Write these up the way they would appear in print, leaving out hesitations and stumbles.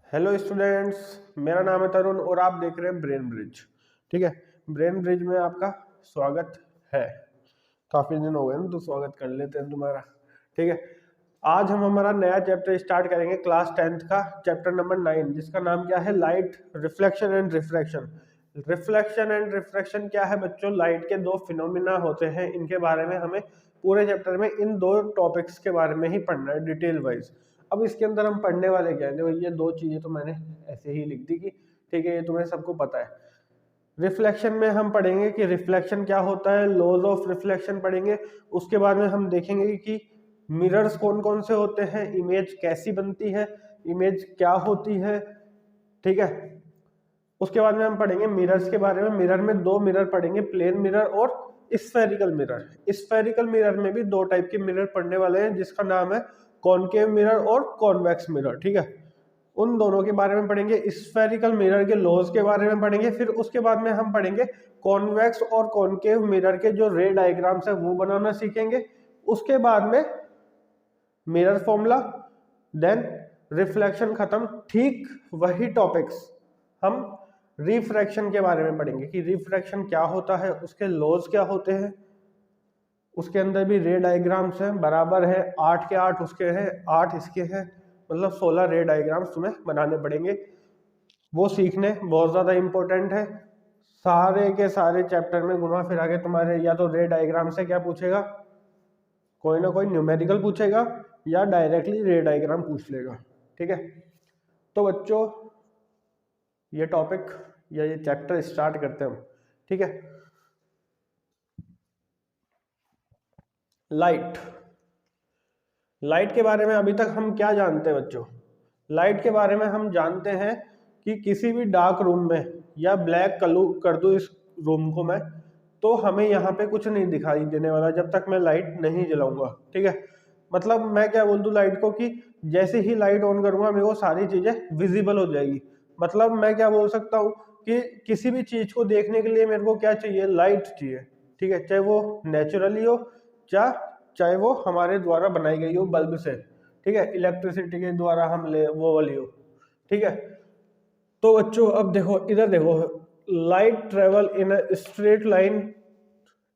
Hello students, मेरा नाम है तरुण और आप देख रहे हैं ब्रेन ब्रिज। ठीक है, ब्रेन ब्रिज में आपका स्वागत है। काफी दिन हो गए ना, तो स्वागत कर लेते हैं तुम्हारा। ठीक है, आज हम हमारा नया चैप्टर स्टार्ट करेंगे क्लास 10th का, चैप्टर नंबर 9, जिसका नाम क्या है? Light, reflection and refraction. Reflection and refraction क्या है बच्चों? लाइट के दो फिनोमिना होते हैं, इनके बारे में हमें पूरे चैप्टर में इन दो टॉपिक्स के बारे में ही पढ़ना है डिटेल वाइज। अब इसके अंदर हम पढ़ने वाले क्या है? देखो, ये दो चीजें तो मैंने ऐसे ही लिख दी कि ठीक है, ये तुम्हें सबको पता है। रिफ्लेक्शन में हम पढ़ेंगे कि रिफ्लेक्शन क्या होता है, लॉज ऑफ रिफ्लेक्शन पढ़ेंगे। उसके बाद में हम देखेंगे कि मिरर्स कौन कौन से होते हैं, इमेज कैसी बनती है, इमेज क्या होती है। ठीक है, उसके बाद में हम पढ़ेंगे मिरर्स के बारे में। मिरर में दो मिरर पढ़ेंगे, प्लेन मिरर और स्फेरिकल मिरर। स्फेरिकल मिरर में भी दो टाइप के मिरर पढ़ने वाले हैं, जिसका नाम है कॉनकेव मिरर और कॉन्वेक्स मिरर। ठीक है, उन दोनों के बारे में पढ़ेंगे। स्फेरिकल मिरर के लॉज के बारे में पढ़ेंगे। फिर उसके बाद में हम पढ़ेंगे कॉन्वेक्स और कॉनकेव मिरर के जो रे डायग्राम्स है वो बनाना सीखेंगे। उसके बाद में मिरर फॉर्मूला, देन रिफ्लेक्शन खत्म। ठीक वही टॉपिक्स हम रिफ्रैक्शन के बारे में पढ़ेंगे कि रिफ्रैक्शन क्या होता है, उसके लॉज क्या होते हैं। उसके अंदर भी रे डायग्राम्स हैं, बराबर है 8 के 8 उसके हैं, 8 इसके हैं, मतलब 16 रे डायग्राम्स तुम्हें बनाने पड़ेंगे। वो सीखने बहुत ज़्यादा इंपॉर्टेंट है। सारे के सारे चैप्टर में घुमा फिरा के तुम्हारे या तो रे डायग्राम से क्या पूछेगा, कोई ना कोई न्यूमेरिकल पूछेगा, या डायरेक्टली रे डायग्राम पूछ लेगा। ठीक है, तो बच्चों ये टॉपिक या ये चैप्टर स्टार्ट करते हैं हम। ठीक है, लाइट। लाइट के बारे में अभी तक हम क्या जानते हैं बच्चों? लाइट के बारे में हम जानते हैं कि किसी भी डार्क रूम में या ब्लैक कर दूं इस रूम को मैं, तो हमें यहाँ पे कुछ नहीं दिखाई देने वाला जब तक मैं लाइट नहीं जलाऊंगा। ठीक है, मतलब मैं क्या बोल दूं लाइट को कि जैसे ही लाइट ऑन करूंगा मेरे को सारी चीजें विजिबल हो जाएगी। मतलब मैं क्या बोल सकता हूँ कि किसी भी चीज को देखने के लिए मेरे को क्या चाहिए? लाइट चाहिए। ठीक है, चाहे वो नेचुरली हो चाहे वो हमारे द्वारा बनाई गई हो बल्ब से। ठीक है, इलेक्ट्रिसिटी के द्वारा हम ले वो वाली हो। ठीक है, तो बच्चों अब देखो, इधर देखो, light travel in a straight line.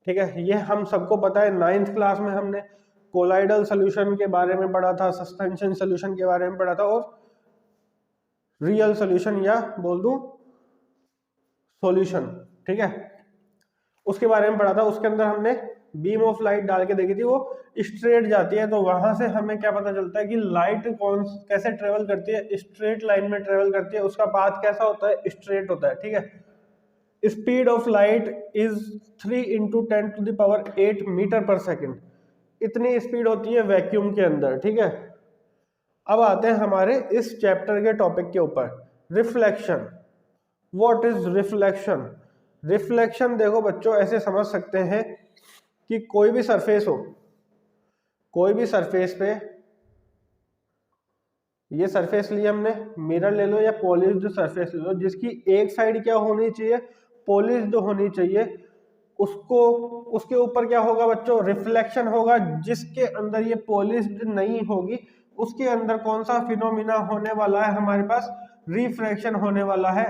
ठीक है, ये हम सबको पता है। 9th क्लास में हमने कोलाइडल सोल्यूशन के बारे में पढ़ा था, सस्पेंशन सोल्यूशन के बारे में पढ़ा था, और रियल सोल्यूशन या बोल दूं सॉल्यूशन। ठीक है, उसके बारे में पढ़ा था। उसके अंदर हमने बीम ऑफ लाइट डाल के देखी थी, वो स्ट्रेट जाती है, तो वहां से हमें क्या पता चलता है कि लाइट कौन कैसे ट्रेवल करती है? स्ट्रेट लाइन में ट्रेवल करती है। उसका पाथ कैसा होता है? स्ट्रेट होता है। ठीक है, speed of light is 3 × 10⁸ metre per second. इतनी स्पीड होती है वैक्यूम के अंदर। ठीक है, अब आते हैं हमारे इस चैप्टर के टॉपिक के ऊपर, reflection. What is reflection? Reflection देखो बच्चों, ऐसे समझ सकते हैं कि कोई भी सरफेस हो, कोई भी सरफेस पे, ये सरफेस लिए हमने, मिरर ले लो या पॉलिश्ड सरफेस ले लो, जिसकी एक साइड क्या होनी चाहिए? पॉलिश्ड होनी चाहिए। उसको उसके ऊपर क्या होगा बच्चों? रिफ्लेक्शन होगा। जिसके अंदर ये पॉलिश्ड नहीं होगी उसके अंदर कौन सा फिनोमिना होने वाला है हमारे पास? रिफ्रैक्शन होने वाला है।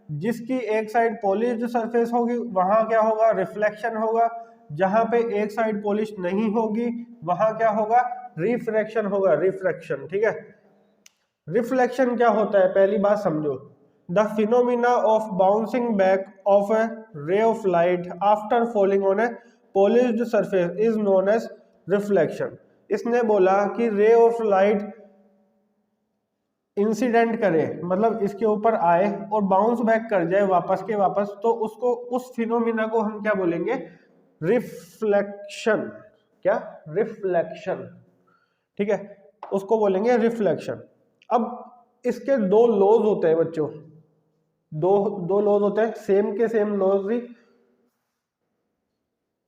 जिसकी एक साइड पॉलिश्ड सरफेस होगी वहां क्या होगा? रिफ्लेक्शन होगा। जहां पे एक साइड पॉलिश नहीं होगी वहां क्या होगा? रिफ्रैक्शन होगा, रिफ्रैक्शन। ठीक है, रिफ्लेक्शन क्या होता है? पहली बात समझो, the phenomena of bouncing back of a ray of light after falling on a polished surface is known as reflection. इसने बोला कि रे ऑफ लाइट इंसिडेंट करे, मतलब इसके ऊपर आए और बाउंस बैक कर जाए वापस के वापस, तो उसको, उस फिनोमिना को हम क्या बोलेंगे? रिफ्लेक्शन। क्या? रिफ्लेक्शन। ठीक है, उसको बोलेंगे रिफ्लेक्शन। अब इसके दो लॉज होते हैं बच्चों, दो लॉज होते हैं, सेम के सेम लॉज ही।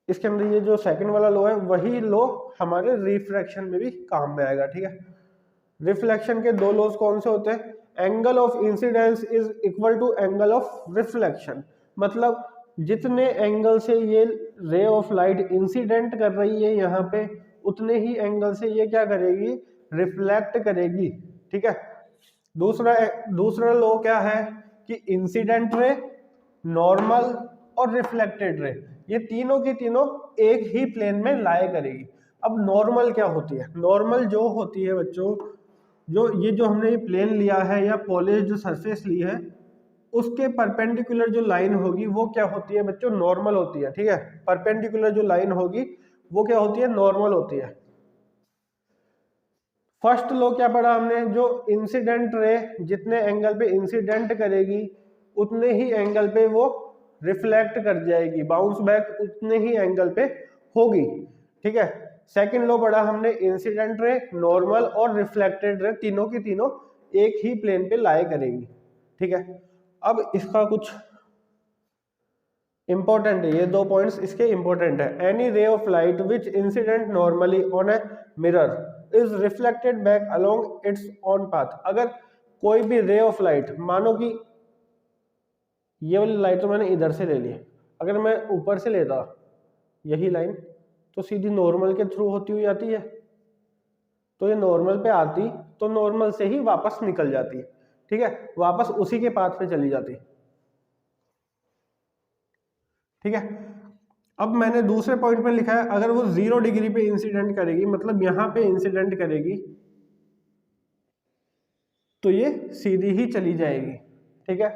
इसके अंदर ये जो सेकंड वाला लॉ है वही लॉ हमारे रिफ्रैक्शन में भी काम में आएगा। ठीक है, रिफ्लेक्शन के दो लॉज कौन से होते हैं? Angle of incidence is equal to angle of reflection. मतलब जितने एंगल से ये रे ऑफ लाइट इंसिडेंट कर रही है यहाँ पे, उतने ही एंगल से ये क्या करेगी? रिफ्लेक्ट करेगी। ठीक है, दूसरा दूसरा लॉ क्या है कि इंसिडेंट रे, नॉर्मल और रिफ्लेक्टेड रे, ये तीनों की तीनों एक ही प्लेन में लाए करेगी। अब नॉर्मल क्या होती है? नॉर्मल जो होती है बच्चों, जो हमने ये प्लेन लिया है या पॉलिश्ड सरफेस ली है, उसके परपेंडिकुलर जो लाइन होगी वो क्या होती है बच्चों? नॉर्मल होती है। ठीक है, परपेंडिकुलर जो लाइन होगी वो क्या होती है? नॉर्मल होती है। फर्स्ट लॉ क्या पढ़ा हमने? जो इंसिडेंट रे जितने एंगल पे इंसिडेंट करेगी उतने ही एंगल पे वो रिफ्लेक्ट कर जाएगी, बाउंस बैक उतने ही एंगल पे होगी। ठीक है, सेकंड लॉ पढ़ा हमने, इंसिडेंट रे, नॉर्मल और रिफ्लेक्टेड रे तीनों की तीनों एक ही प्लेन पे लाए करेगी। ठीक है, अब इसका कुछ इंपॉर्टेंट है, ये दो पॉइंट्स इसके इंपॉर्टेंट है। एनी रे of light which incident normally on a mirror is reflected back along it's on path. अगर कोई भी रे ऑफ लाइट, मानो कि ये वाली लाइट तो मैंने इधर से ले ली, अगर मैं ऊपर से लेता यही लाइन तो सीधी नॉर्मल के थ्रू होती हुई आती है, तो ये नॉर्मल पे आती तो नॉर्मल से ही वापस निकल जाती। ठीक है, वापस उसी के पाथ पे चली जाती। ठीक है, अब मैंने दूसरे पॉइंट में लिखा है अगर वो 0 डिग्री पे इंसिडेंट करेगी, मतलब यहां पे इंसिडेंट करेगी, तो ये सीधी ही चली जाएगी। ठीक है,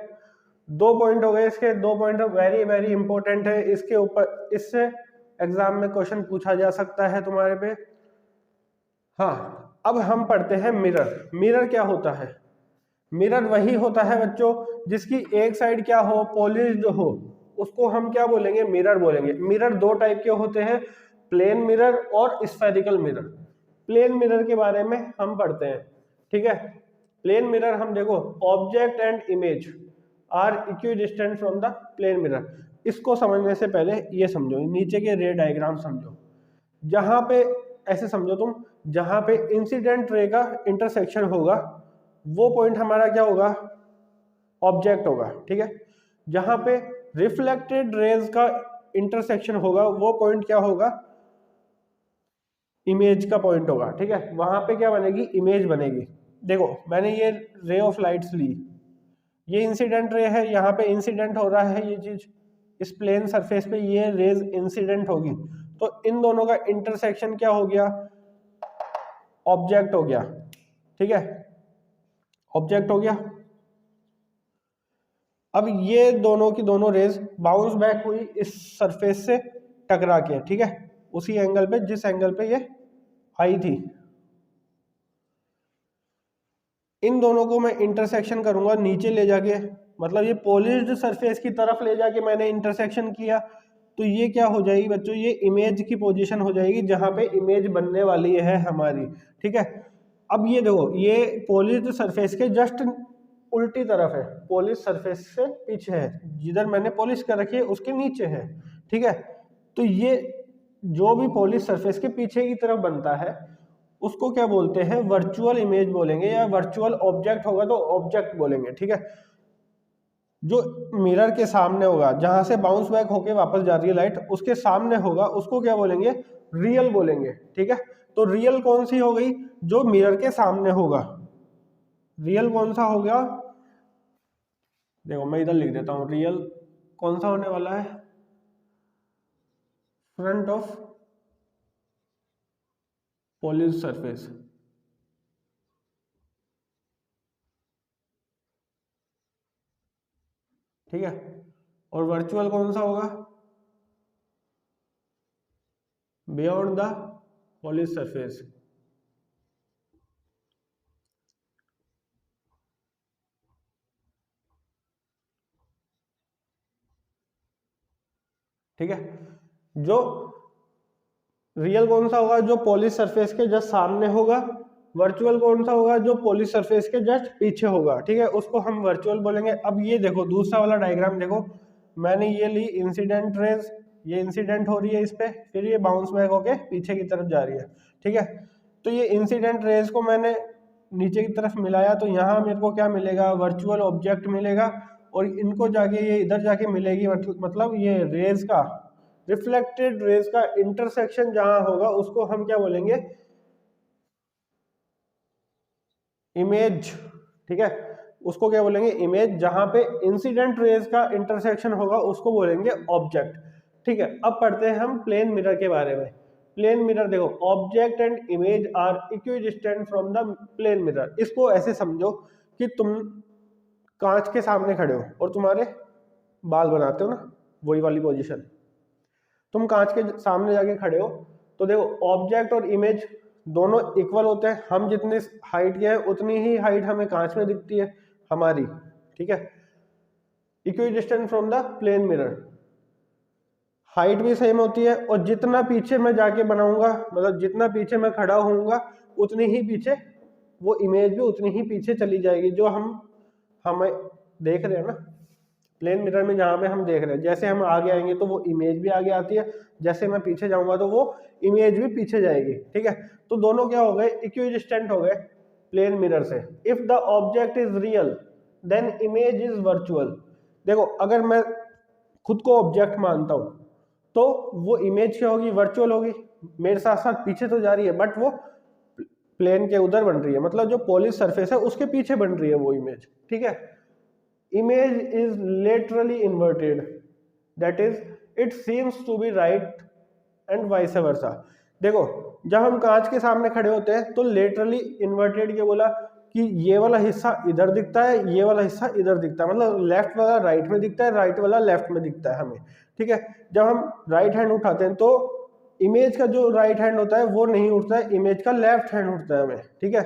दो पॉइंट हो गए इसके, दो पॉइंट वेरी वेरी इंपॉर्टेंट है। इसके ऊपर इससे एग्जाम में क्वेश्चन पूछा जा सकता है तुम्हारे पे। हाँ, अब हम पढ़ते हैं मिरर। मिरर क्या होता है? मिरर वही होता है बच्चों जिसकी एक साइड क्या हो? पॉलिश्ड हो, उसको हम क्या बोलेंगे? मिरर बोलेंगे। मिरर दो टाइप के होते हैं, प्लेन मिरर और स्फेरिकल मिरर। प्लेन मिरर के बारे में हम पढ़ते हैं। ठीक है, प्लेन मिरर हम देखो, object and image are equidistant from the plane mirror. इसको समझने से पहले ये समझो, नीचे के रे डायग्राम समझो। जहां पे ऐसे समझो तुम, जहां पे इंसिडेंट रे का इंटरसेक्शन होगा वो पॉइंट हमारा क्या होगा? ऑब्जेक्ट होगा। ठीक है, जहां पे रिफ्लेक्टेड रेज का इंटरसेक्शन होगा वो पॉइंट क्या होगा? इमेज का पॉइंट होगा। ठीक है, वहां पे क्या बनेगी? इमेज बनेगी। देखो मैंने ये रे ऑफ लाइट्स ली, ये इंसिडेंट रे है, यहाँ पे इंसिडेंट हो रहा है ये चीज, इस प्लेन सरफेस पे ये रेज इंसिडेंट होगी, तो इन दोनों का इंटरसेक्शन क्या हो गया? ऑब्जेक्ट हो गया। ठीक है, ऑब्जेक्ट हो गया। अब ये दोनों की दोनों रेज बाउंस बैक हुई इस सरफेस से टकरा के। ठीक है, उसी एंगल पे जिस एंगल पे ये आई थी। इन दोनों को मैं इंटरसेक्शन करूंगा नीचे ले जाके, मतलब ये पॉलिश्ड सरफेस की तरफ ले जाके मैंने इंटरसेक्शन किया, तो ये क्या हो जाएगी बच्चों? ये इमेज की पोजीशन हो जाएगी जहां पे इमेज बनने वाली है हमारी। ठीक है, अब ये देखो, ये पॉलिश्ड सरफेस के जस्ट उल्टी तरफ है, पॉलिश सरफेस से पीछे है, जिधर मैंने पॉलिश कर रखी है उसके नीचे है। ठीक है, तो ये जो भी पॉलिश सरफेस के पीछे की तरफ बनता है उसको क्या बोलते हैं? वर्चुअल इमेज बोलेंगे, या वर्चुअल ऑब्जेक्ट होगा तो ऑब्जेक्ट बोलेंगे। ठीक है, जो मिरर के सामने होगा, जहां से बाउंस बैक होके वापस जा रही है लाइट, उसके सामने होगा, उसको क्या बोलेंगे? रियल बोलेंगे। ठीक है, तो रियल कौन सी हो गई? जो मिरर के सामने होगा। रियल कौन सा हो गया? देखो मैं इधर लिख देता हूं, रियल कौन सा होने वाला है? Front of polish surface. ठीक है, और वर्चुअल कौन सा होगा? Beyond the polish surface. ठीक है, जो रियल कौन सा होगा? जो पॉलिश सरफेस के जस्ट सामने होगा। वर्चुअल कौन सा होगा? जो पॉलिश सरफेस के जस्ट पीछे होगा। ठीक है, उसको हम वर्चुअल बोलेंगे। अब ये देखो दूसरा वाला डायग्राम देखो, मैंने ये ली इंसिडेंट रेज, ये इंसिडेंट हो रही है इस पे, फिर ये बाउंस बैक होके पीछे की तरफ जा रही है। ठीक है, तो ये इंसिडेंट रेज को मैंने नीचे की तरफ मिलाया, तो यहाँ मेरे को क्या मिलेगा? वर्चुअल ऑब्जेक्ट मिलेगा, और इनको जाके ये इधर जाके मिलेगी, मतलब ये रेज का, रिफ्लेक्टेड रेज का इंटरसेक्शन जहां होगा उसको हम क्या बोलेंगे? इमेज। ठीक है, उसको क्या बोलेंगे इमेज। जहां पे इंसिडेंट रेज का इंटरसेक्शन होगा उसको बोलेंगे ऑब्जेक्ट। ठीक है, अब पढ़ते हैं हम प्लेन मिरर के बारे में। प्लेन मिरर देखो, object and image are equidistant from the plane mirror. इसको ऐसे समझो कि तुम कांच के सामने खड़े हो और तुम्हारे बाल बनाते हो ना, वही वाली पोजीशन। तुम कांच के सामने जाके खड़े हो तो देखो ऑब्जेक्ट और इमेज दोनों इक्वल होते हैं। हम जितने हाइट के हैं उतनी ही हाइट हमें कांच में दिखती है हमारी। ठीक है, equidistant from the plane mirror, height भी सेम होती है और जितना पीछे मैं जाके बनाऊंगा, मतलब जितना पीछे मैं खड़ा होऊंगा उतनी ही पीछे वो इमेज भी उतनी ही पीछे चली जाएगी। जो हमें देख रहे हैं ना प्लेन मिरर में, जहाँ पे हम देख रहे हैं, जैसे हम आगे आएंगे तो वो इमेज भी आगे आती है, जैसे मैं पीछे जाऊंगा तो वो इमेज भी पीछे जाएगी। ठीक है, तो दोनों क्या हो गए, इक्विडिस्टेंट हो गए प्लेन मिरर से। If the object is real then image is virtual. देखो अगर मैं खुद को ऑब्जेक्ट मानता हूं तो वो इमेज क्या होगी, वर्चुअल होगी। मेरे साथ साथ पीछे तो जा रही है बट वो प्लेन के उधर बन रही है, मतलब जो पॉलिश सरफेस है उसके पीछे बन रही है वो इमेज। ठीक है, image is laterally inverted, that is it seems to be right and vice versa। देखो जब हम कांच के सामने खड़े होते हैं तो लेटरली इन्वर्टेड ये बोला कि ये वाला हिस्सा इधर दिखता है, ये वाला हिस्सा इधर दिखता है, मतलब लेफ्ट वाला राइट में दिखता है, राइट वाला लेफ्ट में दिखता है हमें। ठीक है, जब हम राइट हैंड उठाते हैं तो इमेज का जो राइट हैंड होता है वो नहीं उठता है, इमेज का लेफ्ट हैंड उठता है हमें। ठीक है,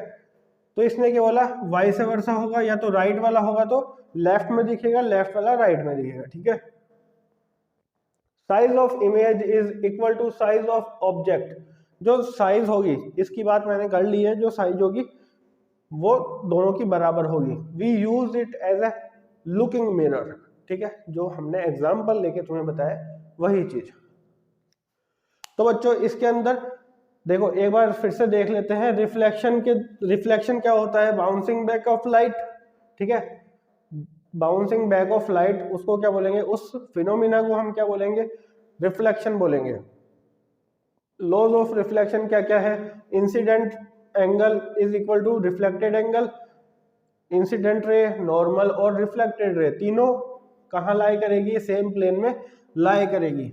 तो इसने क्या बोला वाइस वर्सा होगा, या तो राइट वाला होगा तो लेफ्ट में दिखेगा, लेफ्ट वाला राइट में दिखेगा। ठीक है, size of image is equal to size of object. जो साइज होगी, इसकी बात मैंने कर ली है, जो साइज होगी वो दोनों की बराबर होगी। We use it as a looking mirror. ठीक है, जो हमने एग्जाम्पल लेके तुम्हें बताया वही चीज। तो बच्चों इसके अंदर देखो एक बार फिर से देख लेते हैं रिफ्लेक्शन क्या होता है, बाउंसिंग बैक ऑफ लाइट। ठीक है, बाउंसिंग बैक ऑफ लाइट उसको क्या बोलेंगे, उस फिनोमिना को हम क्या बोलेंगे, रिफ्लेक्शन बोलेंगे। लॉज ऑफ रिफ्लेक्शन क्या क्या है, incident angle is equal to reflected angle. Incident ray, normal और रिफ्लेक्टेड रे तीनों कहाँ लाई करेगी, सेम प्लेन में लाई करेगी।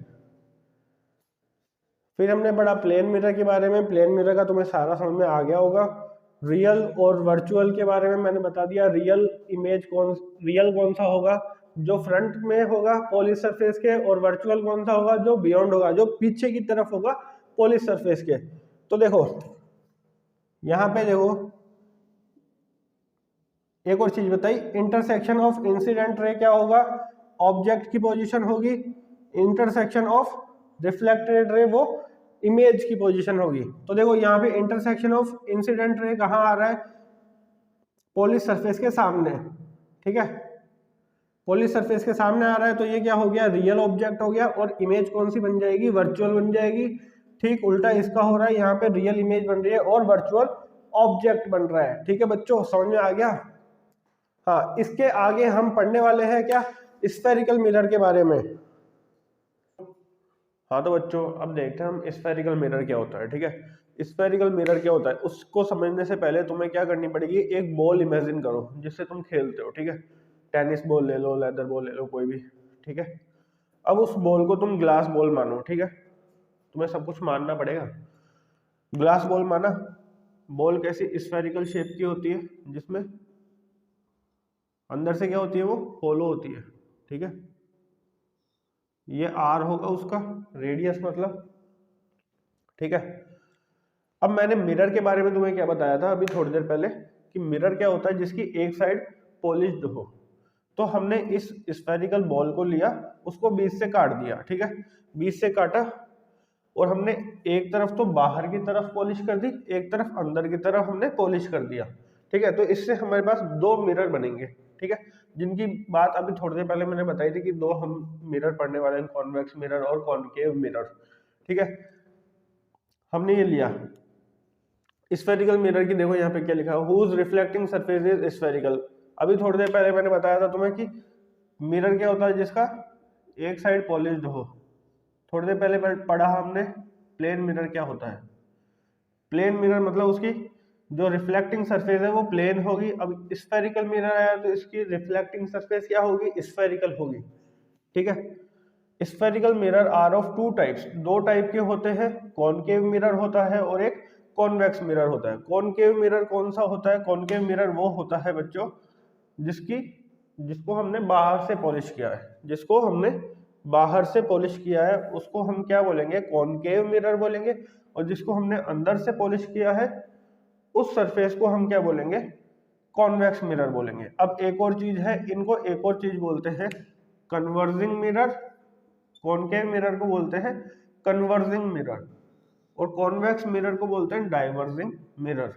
फिर हमने पढ़ा प्लेन मिरर के बारे में। प्लेन मिरर का तुम्हें सारा समझ में आ गया होगा। रियल और वर्चुअल के बारे में मैंने बता दिया। रियल कौन सा होगा, जो फ्रंट में होगा पॉलिश सरफेस के, और वर्चुअल कौन सा होगा, जो बियॉन्ड होगा, जो पीछे की तरफ होगा पॉलिश सरफेस के। तो देखो यहाँ पे देखो एक और चीज बताई, इंटरसेक्शन ऑफ इंसिडेंट रे क्या होगा, ऑब्जेक्ट की पोजीशन होगी। इंटरसेक्शन ऑफ रिफ्लेक्टेड रे वो इमेज की पोजीशन होगी। तो देखो यहाँ पे इंटरसेक्शन ऑफ इंसिडेंट रे कहाँ आ रहा है, पॉलिश सरफेस के सामने। ठीक है, पॉलिश सरफेस के सामने आ रहा है तो ये क्या हो गया, रियल ऑब्जेक्ट हो गया, और इमेज कौन सी बन जाएगी, वर्चुअल बन जाएगी। ठीक उल्टा इसका हो रहा है, यहाँ पे रियल इमेज बन रही है और वर्चुअल ऑब्जेक्ट बन रहा है। ठीक है बच्चों, समझ में आ गया। हाँ, इसके आगे हम पढ़ने वाले हैं क्या, स्फेरिकल मिरर के बारे में। हाँ तो बच्चों अब देखते हैं हम स्फेरिकल मिरर क्या होता है। ठीक है, स्फेरिकल मिरर क्या होता है उसको समझने से पहले तुम्हें क्या करनी पड़ेगी, एक बॉल इमेजिन करो जिससे तुम खेलते हो। ठीक है, टेनिस बॉल ले लो, लेदर बॉल ले लो, कोई भी। ठीक है, अब उस बॉल को तुम ग्लास बॉल मानो। ठीक है, तुम्हें सब कुछ मानना पड़ेगा। ग्लास बॉल माना, बॉल कैसी स्फेरिकल शेप की होती है, जिसमें अंदर से क्या होती है, वो होलो होती है। ठीक है, ये आर होगा उसका रेडियस मतलब। ठीक है, अब मैंने मिरर के बारे में तुम्हें क्या बताया था अभी थोड़ी देर पहले, कि मिरर क्या होता है, जिसकी एक साइड पॉलिश्ड हो। तो हमने इस स्फेरिकल बॉल को लिया, उसको बीच से काट दिया। ठीक है, बीच से काटा और हमने एक तरफ तो बाहर की तरफ पॉलिश कर दी, एक तरफ अंदर की तरफ हमने पॉलिश कर दिया। ठीक है, तो इससे हमारे पास दो मिरर बनेंगे। ठीक है, जिनकी बात अभी थोड़ी देर पहले मैंने बताई थी कि दो हम मिरर पढ़ने वाले हैं, कॉन्वेक्स मिरर और कॉनकेव मिरर। ठीक है, हमने ये लिया स्फेरिकल मिरर की। देखो यहाँ पे क्या लिखा है, whose reflecting surface is spherical. अभी थोड़ी देर पहले मैंने बताया था तुम्हें कि मिरर क्या होता है, जिसका एक साइड पॉलिश्ड हो। थोड़ी देर पहले पढ़ा हमने प्लेन मिरर क्या होता है। प्लेन मिरर मतलब उसकी जो रिफ्लेक्टिंग सरफेस है वो प्लेन होगी। अब स्फेरिकल मिरर आया तो इसकी रिफ्लेक्टिंग सरफेस क्या होगी, स्फेरिकल होगी। ठीक है। Spherical mirror are of two types, दो टाइप के होते हैं, कॉनकेव मिरर होता है और एक कॉन्वेक्स मिरर होता है। कॉनकेव मिरर कौन सा होता है, कॉनकेव मिरर वो होता है बच्चों जिसको हमने बाहर से पॉलिश किया है, जिसको हमने बाहर से पॉलिश किया है उसको हम क्या बोलेंगे, कॉनकेव मिरर बोलेंगे। और जिसको हमने अंदर से पॉलिश किया है उस सरफेस को हम क्या बोलेंगे, कॉन्वेक्स मिरर बोलेंगे। अब एक और चीज है, इनको एक और चीज बोलते हैं कन्वर्जिंग मिरर। कॉनकेव मिरर को बोलते हैं कन्वर्जिंग मिरर और कॉन्वेक्स मिरर को बोलते हैं डाइवर्जिंग मिरर।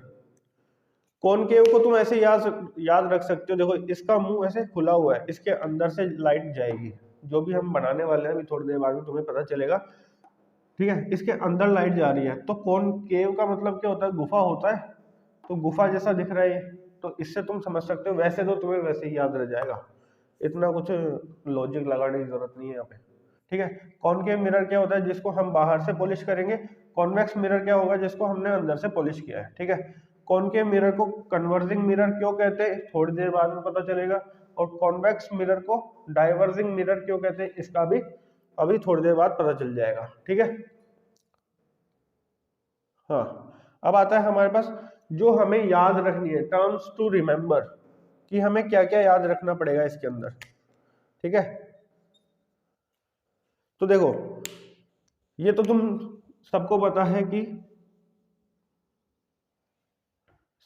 कॉनकेव को तुम ऐसे याद रख सकते हो, देखो इसका मुंह ऐसे खुला हुआ है, इसके अंदर से लाइट जाएगी, जो भी हम बनाने वाले हैं अभी थोड़ी देर बाद में तुम्हें पता चलेगा। ठीक है, इसके अंदर लाइट जा रही है, तो कॉनकेव का मतलब क्या होता है, गुफा होता है। तो गुफा जैसा दिख रहा है, तो इससे तुम समझ सकते हो। वैसे तो तुम्हें वैसे ही याद रह जाएगा, इतना कुछ लॉजिक लगाने की जरूरत नहीं है यहाँ पे। ठीक है, कॉनकेव मिरर क्या होता है, जिसको हम बाहर से पॉलिश करेंगे। कॉन्वेक्स मिरर क्या होगा, जिसको हमने अंदर से पॉलिश किया है। ठीक है, कॉनकेव मिरर को कन्वर्जिंग मिरर क्यों कहते हैं, थोड़ी देर बाद में पता चलेगा। और कॉन्वेक्स मिरर को डाइवर्जिंग मिरर क्यों कहते हैं, इसका भी अभी थोड़ी देर बाद पता चल जाएगा। ठीक है, हाँ। अब आता है हमारे पास जो हमें याद रखनी है, टर्म्स टू रिमेम्बर, कि हमें क्या क्या याद रखना पड़ेगा इसके अंदर। ठीक है, तो देखो ये तो तुम सबको पता है कि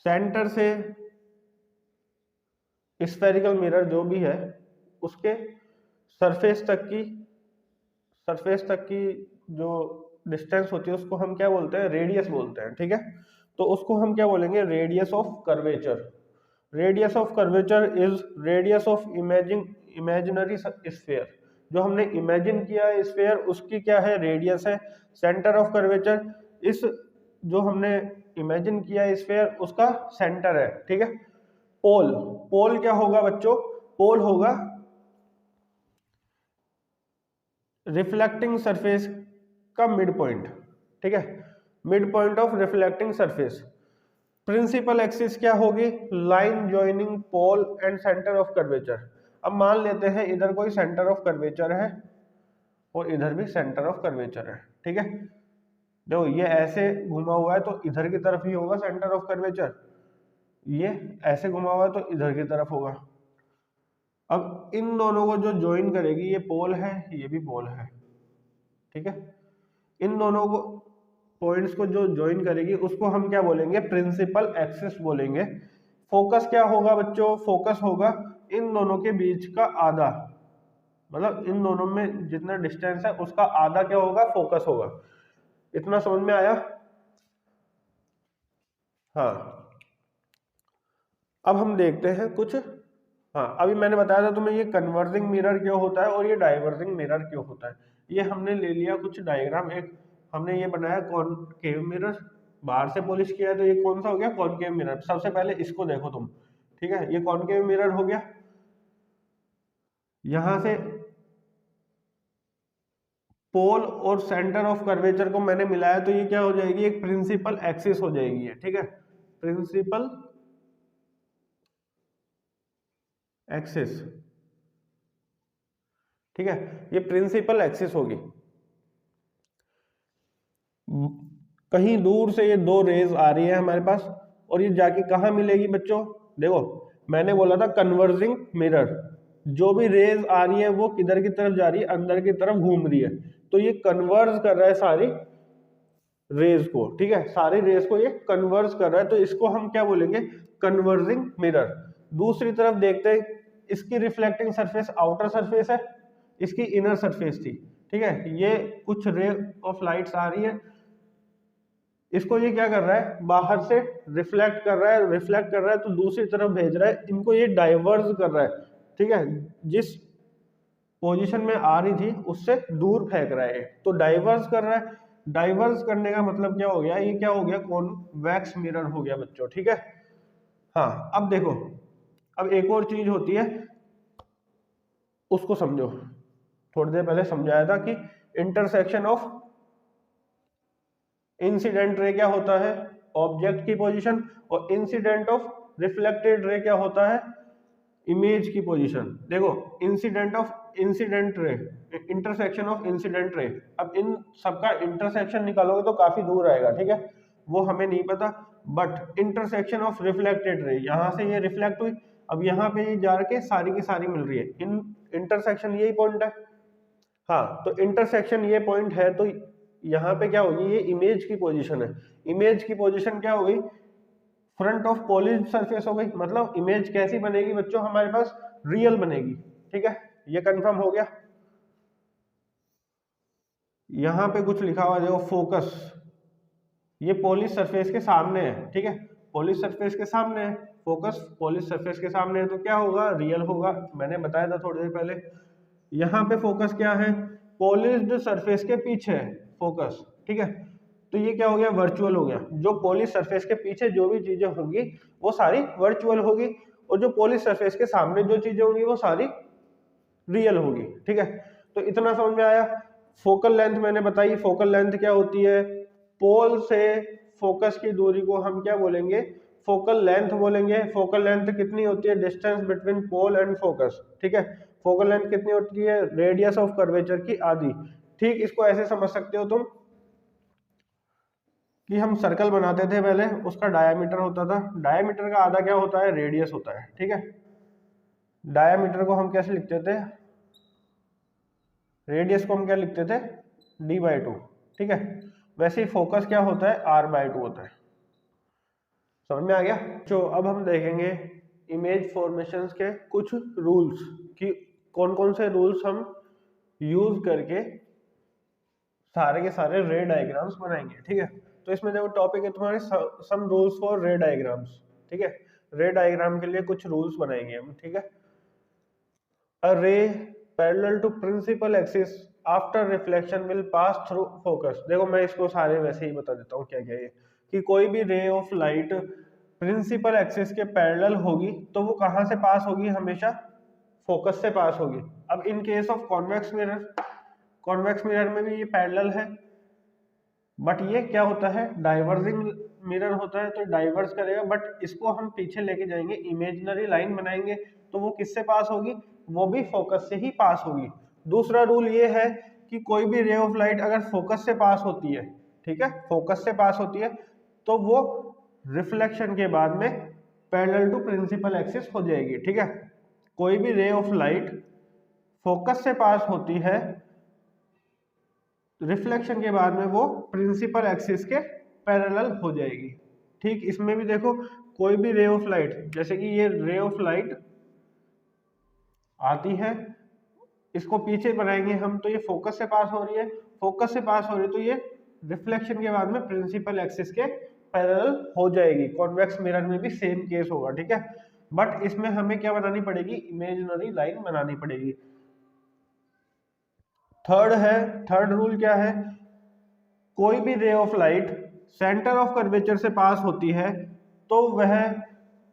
सेंटर से स्फेरिकल मिरर जो भी है उसके सरफेस तक की जो डिस्टेंस होती है उसको हम क्या बोलते हैं, रेडियस बोलते हैं। ठीक है, तो उसको हम क्या बोलेंगे, radius of curvature. Radius of curvature is radius of imaginary sphere. जो हमने इमेजिन किया है स्फीयर उसकी क्या है, रेडियस है। सेंटर ऑफ कर्वेचर इस जो हमने इमेजिन किया है स्फीयर उसका सेंटर है। ठीक है, पोल, पोल क्या होगा बच्चों, पोल होगा रिफ्लेक्टिंग सरफेस का मिड पॉइंट। ठीक है, mid point of reflecting surface. Principal axis क्या होगी, line joining pole and centre of curvature. अब मान लेते हैं इधर कोई सेंटर ऑफ कर्वेचर है और इधर भी सेंटर ऑफ कर्वेचर है। ठीक है, देखो ये ऐसे घुमा हुआ है तो इधर की तरफ ही होगा सेंटर ऑफ कर्वेचर, ये ऐसे घुमा हुआ है तो इधर की तरफ होगा। अब इन दोनों को जो ज्वाइन करेगी, ये पोल है ये भी पोल है। ठीक है, इन दोनों को पॉइंट्स को जो ज्वाइन करेगी उसको हम क्या बोलेंगे, प्रिंसिपल एक्सिस बोलेंगे। फोकस क्या होगा बच्चों, फोकस होगा इन दोनों के बीच का आधा, मतलब इन दोनों में जितना डिस्टेंस है उसका आधा क्या होगा, फोकस होगा। इतना समझ में आया। हाँ, अब हम देखते हैं कुछ। हाँ, अभी मैंने बताया था तुम्हें ये कन्वर्जिंग मिरर क्यों होता है और ये डाइवर्जिंग मिरर क्यों होता है। ये हमने ले लिया कुछ डायग्राम, एक हमने ये बनाया कॉनकेव मिरर, बाहर से पॉलिश किया है तो ये कौन सा हो गया, कॉनकेव मिरर। सबसे पहले इसको देखो तुम। ठीक है, ये कॉनकेव मिरर हो गया, यहां से पोल और सेंटर ऑफ कर्वेचर को मैंने मिलाया तो ये क्या हो जाएगी, एक प्रिंसिपल एक्सिस हो जाएगी है। ठीक है, प्रिंसिपल एक्सिस। ठीक है, ये प्रिंसिपल एक्सिस होगी। कहीं दूर से ये दो रेज आ रही है हमारे पास और ये जाके कहाँ मिलेगी बच्चों, देखो मैंने बोला था कन्वर्जिंग मिरर, जो भी रेज आ रही है वो किधर की तरफ जा रही है, अंदर की तरफ घूम रही है। तो ये कन्वर्ज कर रहा है सारी रेज को। ठीक है, सारी रेज को ये कन्वर्ज कर रहा है, तो इसको हम क्या बोलेंगे, कन्वर्जिंग मिरर। दूसरी तरफ देखते हैं, इसकी रिफ्लेक्टिंग सरफेस आउटर सरफेस है, इसकी इनर सरफेस थी। ठीक है, ये कुछ रे ऑफ लाइट्स आ रही है, इसको ये क्या कर रहा है, बाहर से रिफ्लेक्ट कर रहा है तो दूसरी तरफ भेज रहा है, इनको ये डाइवर्ज कर रहा है। ठीक है, जिस पोजीशन में आ रही थी उससे दूर फेंक रहा है, तो डाइवर्स कर रहा है। डाइवर्स करने का मतलब क्या हो गया, ये क्या हो गया, कॉन्वेक्स मिरर हो गया बच्चों। ठीक है, हाँ। अब देखो, अब एक और चीज होती है उसको समझो। थोड़ी देर पहले समझाया था कि इंटरसेक्शन ऑफ इंसिडेंट रे क्या होता है ऑब्जेक्ट की पोजीशन, और इंसिडेंट ऑफ रिफ्लेक्टेड रे क्या होता है, इमेज की पोजीशन। देखो incident ray, intersection of incident ray, अब इन सबका इंटरसेक्शन निकालोगे तो काफी दूर आएगा, ठीक है, वो हमें नहीं पता, but intersection of reflected ray, यहाँ से ये रिफ्लेक्ट हुई, अब यहाँ पे ये जा के सारी की सारी मिल रही है, इन इंटरसेक्शन यही पॉइंट है, हाँ, तो इंटरसेक्शन ये पॉइंट है, तो यहाँ पे क्या होगी, ये इमेज की पोजीशन है, इमेज की पोजीशन क्या होगी, फ्रंट ऑफ पॉलिश सरफेस हो गई, मतलब इमेज कैसी बनेगी बच्चों, हमारे पास रियल बनेगी, ठीक है, ये कंफर्म हो गया। यहाँ पे कुछ लिखा हुआ देखो, फोकस, ये पॉलिश सरफेस के सामने है, ठीक है, पॉलिश सरफेस के सामने है, फोकस पॉलिश सरफेस के सामने है, तो क्या होगा, रियल होगा, मैंने बताया था थोड़ी देर पहले। यहाँ पे फोकस क्या है, पॉलिश्ड सरफेस के पीछे है फोकस, ठीक है, तो ये क्या हो गया, वर्चुअल हो गया, जो पॉलिश सरफेस के पीछे जो भी चीजें होंगी वो सारी वर्चुअल होगी, और जो पॉलिश सरफेस के सामने जो चीजें होंगी वो सारी रियल होगी, ठीक है, तो इतना समझ में आया। फोकल लेंथ मैंने बताई, फोकल लेंथ क्या होती है, पोल से फोकस की दूरी को हम क्या बोलेंगे, फोकल लेंथ बोलेंगे। फोकल लेंथ कितनी होती है, distance between pole and focus, ठीक है, फोकल लेंथ कितनी होती है, रेडियस ऑफ कर्वेचर की आधी, ठीक, इसको ऐसे समझ सकते हो तुम कि हम सर्कल बनाते थे पहले, उसका डायामीटर होता था, डायामीटर का आधा क्या होता है, रेडियस होता है, ठीक है, डायामीटर को हम कैसे लिखते थे, रेडियस को हम क्या लिखते थे, d/2, ठीक है, वैसे ही फोकस क्या होता है, r/2 होता है, समझ में आ गया। तो अब हम देखेंगे इमेज फॉर्मेशंस के कुछ रूल्स, कि कौन कौन से रूल्स हम यूज करके सारे के सारे रे डायग्राम्स बनाएंगे, ठीक है, तो इसमें देखो टॉपिक है तुम्हारे some rules for ray diagrams, ठीक है, रे डायग्राम के लिए कुछ रूल्स बनाएंगे हम, ठीक है। A ray parallel to principal axis after reflection will pass through focus, देखो मैं इसको सारे वैसे ही बता देता हूँ क्या क्या है, कि कोई भी ray of light principal axis के पैरेलल होगी तो वो कहाँ से पास होगी, हमेशा फोकस से पास होगी। अब इन case of convex mirror, convex mirror में भी ये पैरेलल है, बट ये क्या होता है, डाइवर्जिंग मिरर होता है, तो डाइवर्स करेगा, बट इसको हम पीछे लेके जाएंगे, इमेजिनरी लाइन बनाएंगे, तो वो किससे पास होगी, वो भी फोकस से ही पास होगी। दूसरा रूल ये है कि कोई भी रे ऑफ लाइट अगर फोकस से पास होती है, ठीक है, फोकस से पास होती है, तो वो रिफ्लेक्शन के बाद में पैरेलल टू प्रिंसिपल एक्सिस हो जाएगी, ठीक है, कोई भी रे ऑफ लाइट फोकस से पास होती है, रिफ्लेक्शन के बाद में वो प्रिंसिपल एक्सिस के पैरेलल हो जाएगी, ठीक। इसमें भी देखो कोई भी रे ऑफ लाइट, जैसे कि ये रे ऑफ लाइट आती है, इसको पीछे बनाएंगे हम, तो ये फोकस से पास हो रही है, फोकस से पास हो रही है, तो ये रिफ्लेक्शन के बाद में प्रिंसिपल एक्सिस के पैरेलल हो जाएगी। कॉन्वेक्स मिरर में भी सेम केस होगा, ठीक है, बट इसमें हमें क्या बनानी पड़ेगी, इमेजिनरी लाइन बनानी पड़ेगी। थर्ड रूल क्या है, कोई भी ray of light centre of curvature से पास होती है तो वह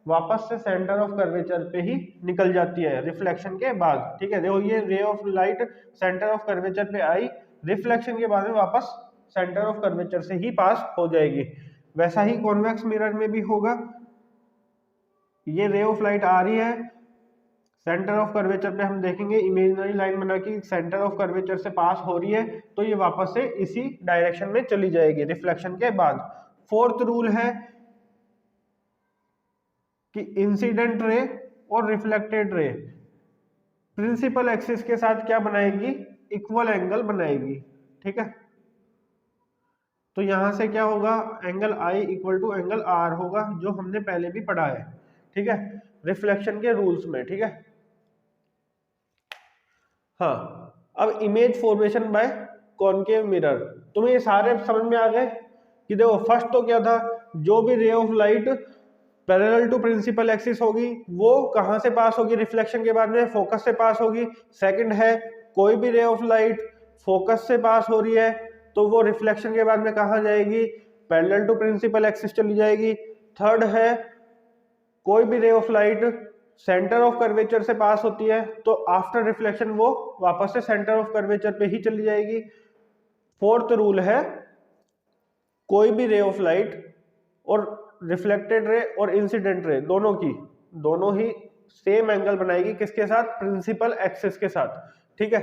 वापस से सेंटर ऑफ कर्वेचर पे ही निकल जाती है रिफ्लेक्शन के बाद, ठीक है, देखो ये ray of light centre of curvature पे आई, रिफ्लेक्शन के बाद में वापस सेंटर ऑफ कर्वेचर से ही पास हो जाएगी। वैसा ही कॉन्वेक्स मिरर में भी होगा, ये रे ऑफ लाइट आ रही है, सेंटर ऑफ कर्वेचर पे हम देखेंगे इमेजिनरी लाइन बना के सेंटर ऑफ कर्वेचर से पास हो रही है, तो ये वापस से इसी डायरेक्शन में चली जाएगी रिफ्लेक्शन के बाद। फोर्थ रूल है कि इंसिडेंट रे और रिफ्लेक्टेड रे प्रिंसिपल एक्सिस के साथ क्या बनाएगी, इक्वल एंगल बनाएगी, ठीक है, तो यहां से क्या होगा, angle i equal to angle r होगा, जो हमने पहले भी पढ़ा है, ठीक है, रिफ्लेक्शन के रूल्स में, ठीक है। हाँ, अब image formation by concave mirror, तुम्हें ये सारे समझ में आ गए कि देखो फर्स्ट तो क्या था, जो भी ray of light parallel to principal axis होगी वो कहां से पास होगी, रिफ्लेक्शन के बाद में फोकस से पास होगी। सेकंड है कोई भी रे ऑफ लाइट फोकस से पास हो रही है तो वो रिफ्लेक्शन के बाद में कहां जाएगी, पैरेलल टू प्रिंसिपल एक्सिस चली जाएगी। थर्ड है कोई भी ray of light centre of curvature से पास होती है तो आफ्टर रिफ्लेक्शन वो वापस से सेंटर ऑफ कर्वेचर पे ही चली जाएगी। फोर्थ रूल है कोई भी रे ऑफ लाइट और रिफ्लेक्टेड रे और इंसिडेंट रे दोनों ही सेम एंगल बनाएगी, किसके साथ? प्रिंसिपल एक्सिस के साथ। ठीक है।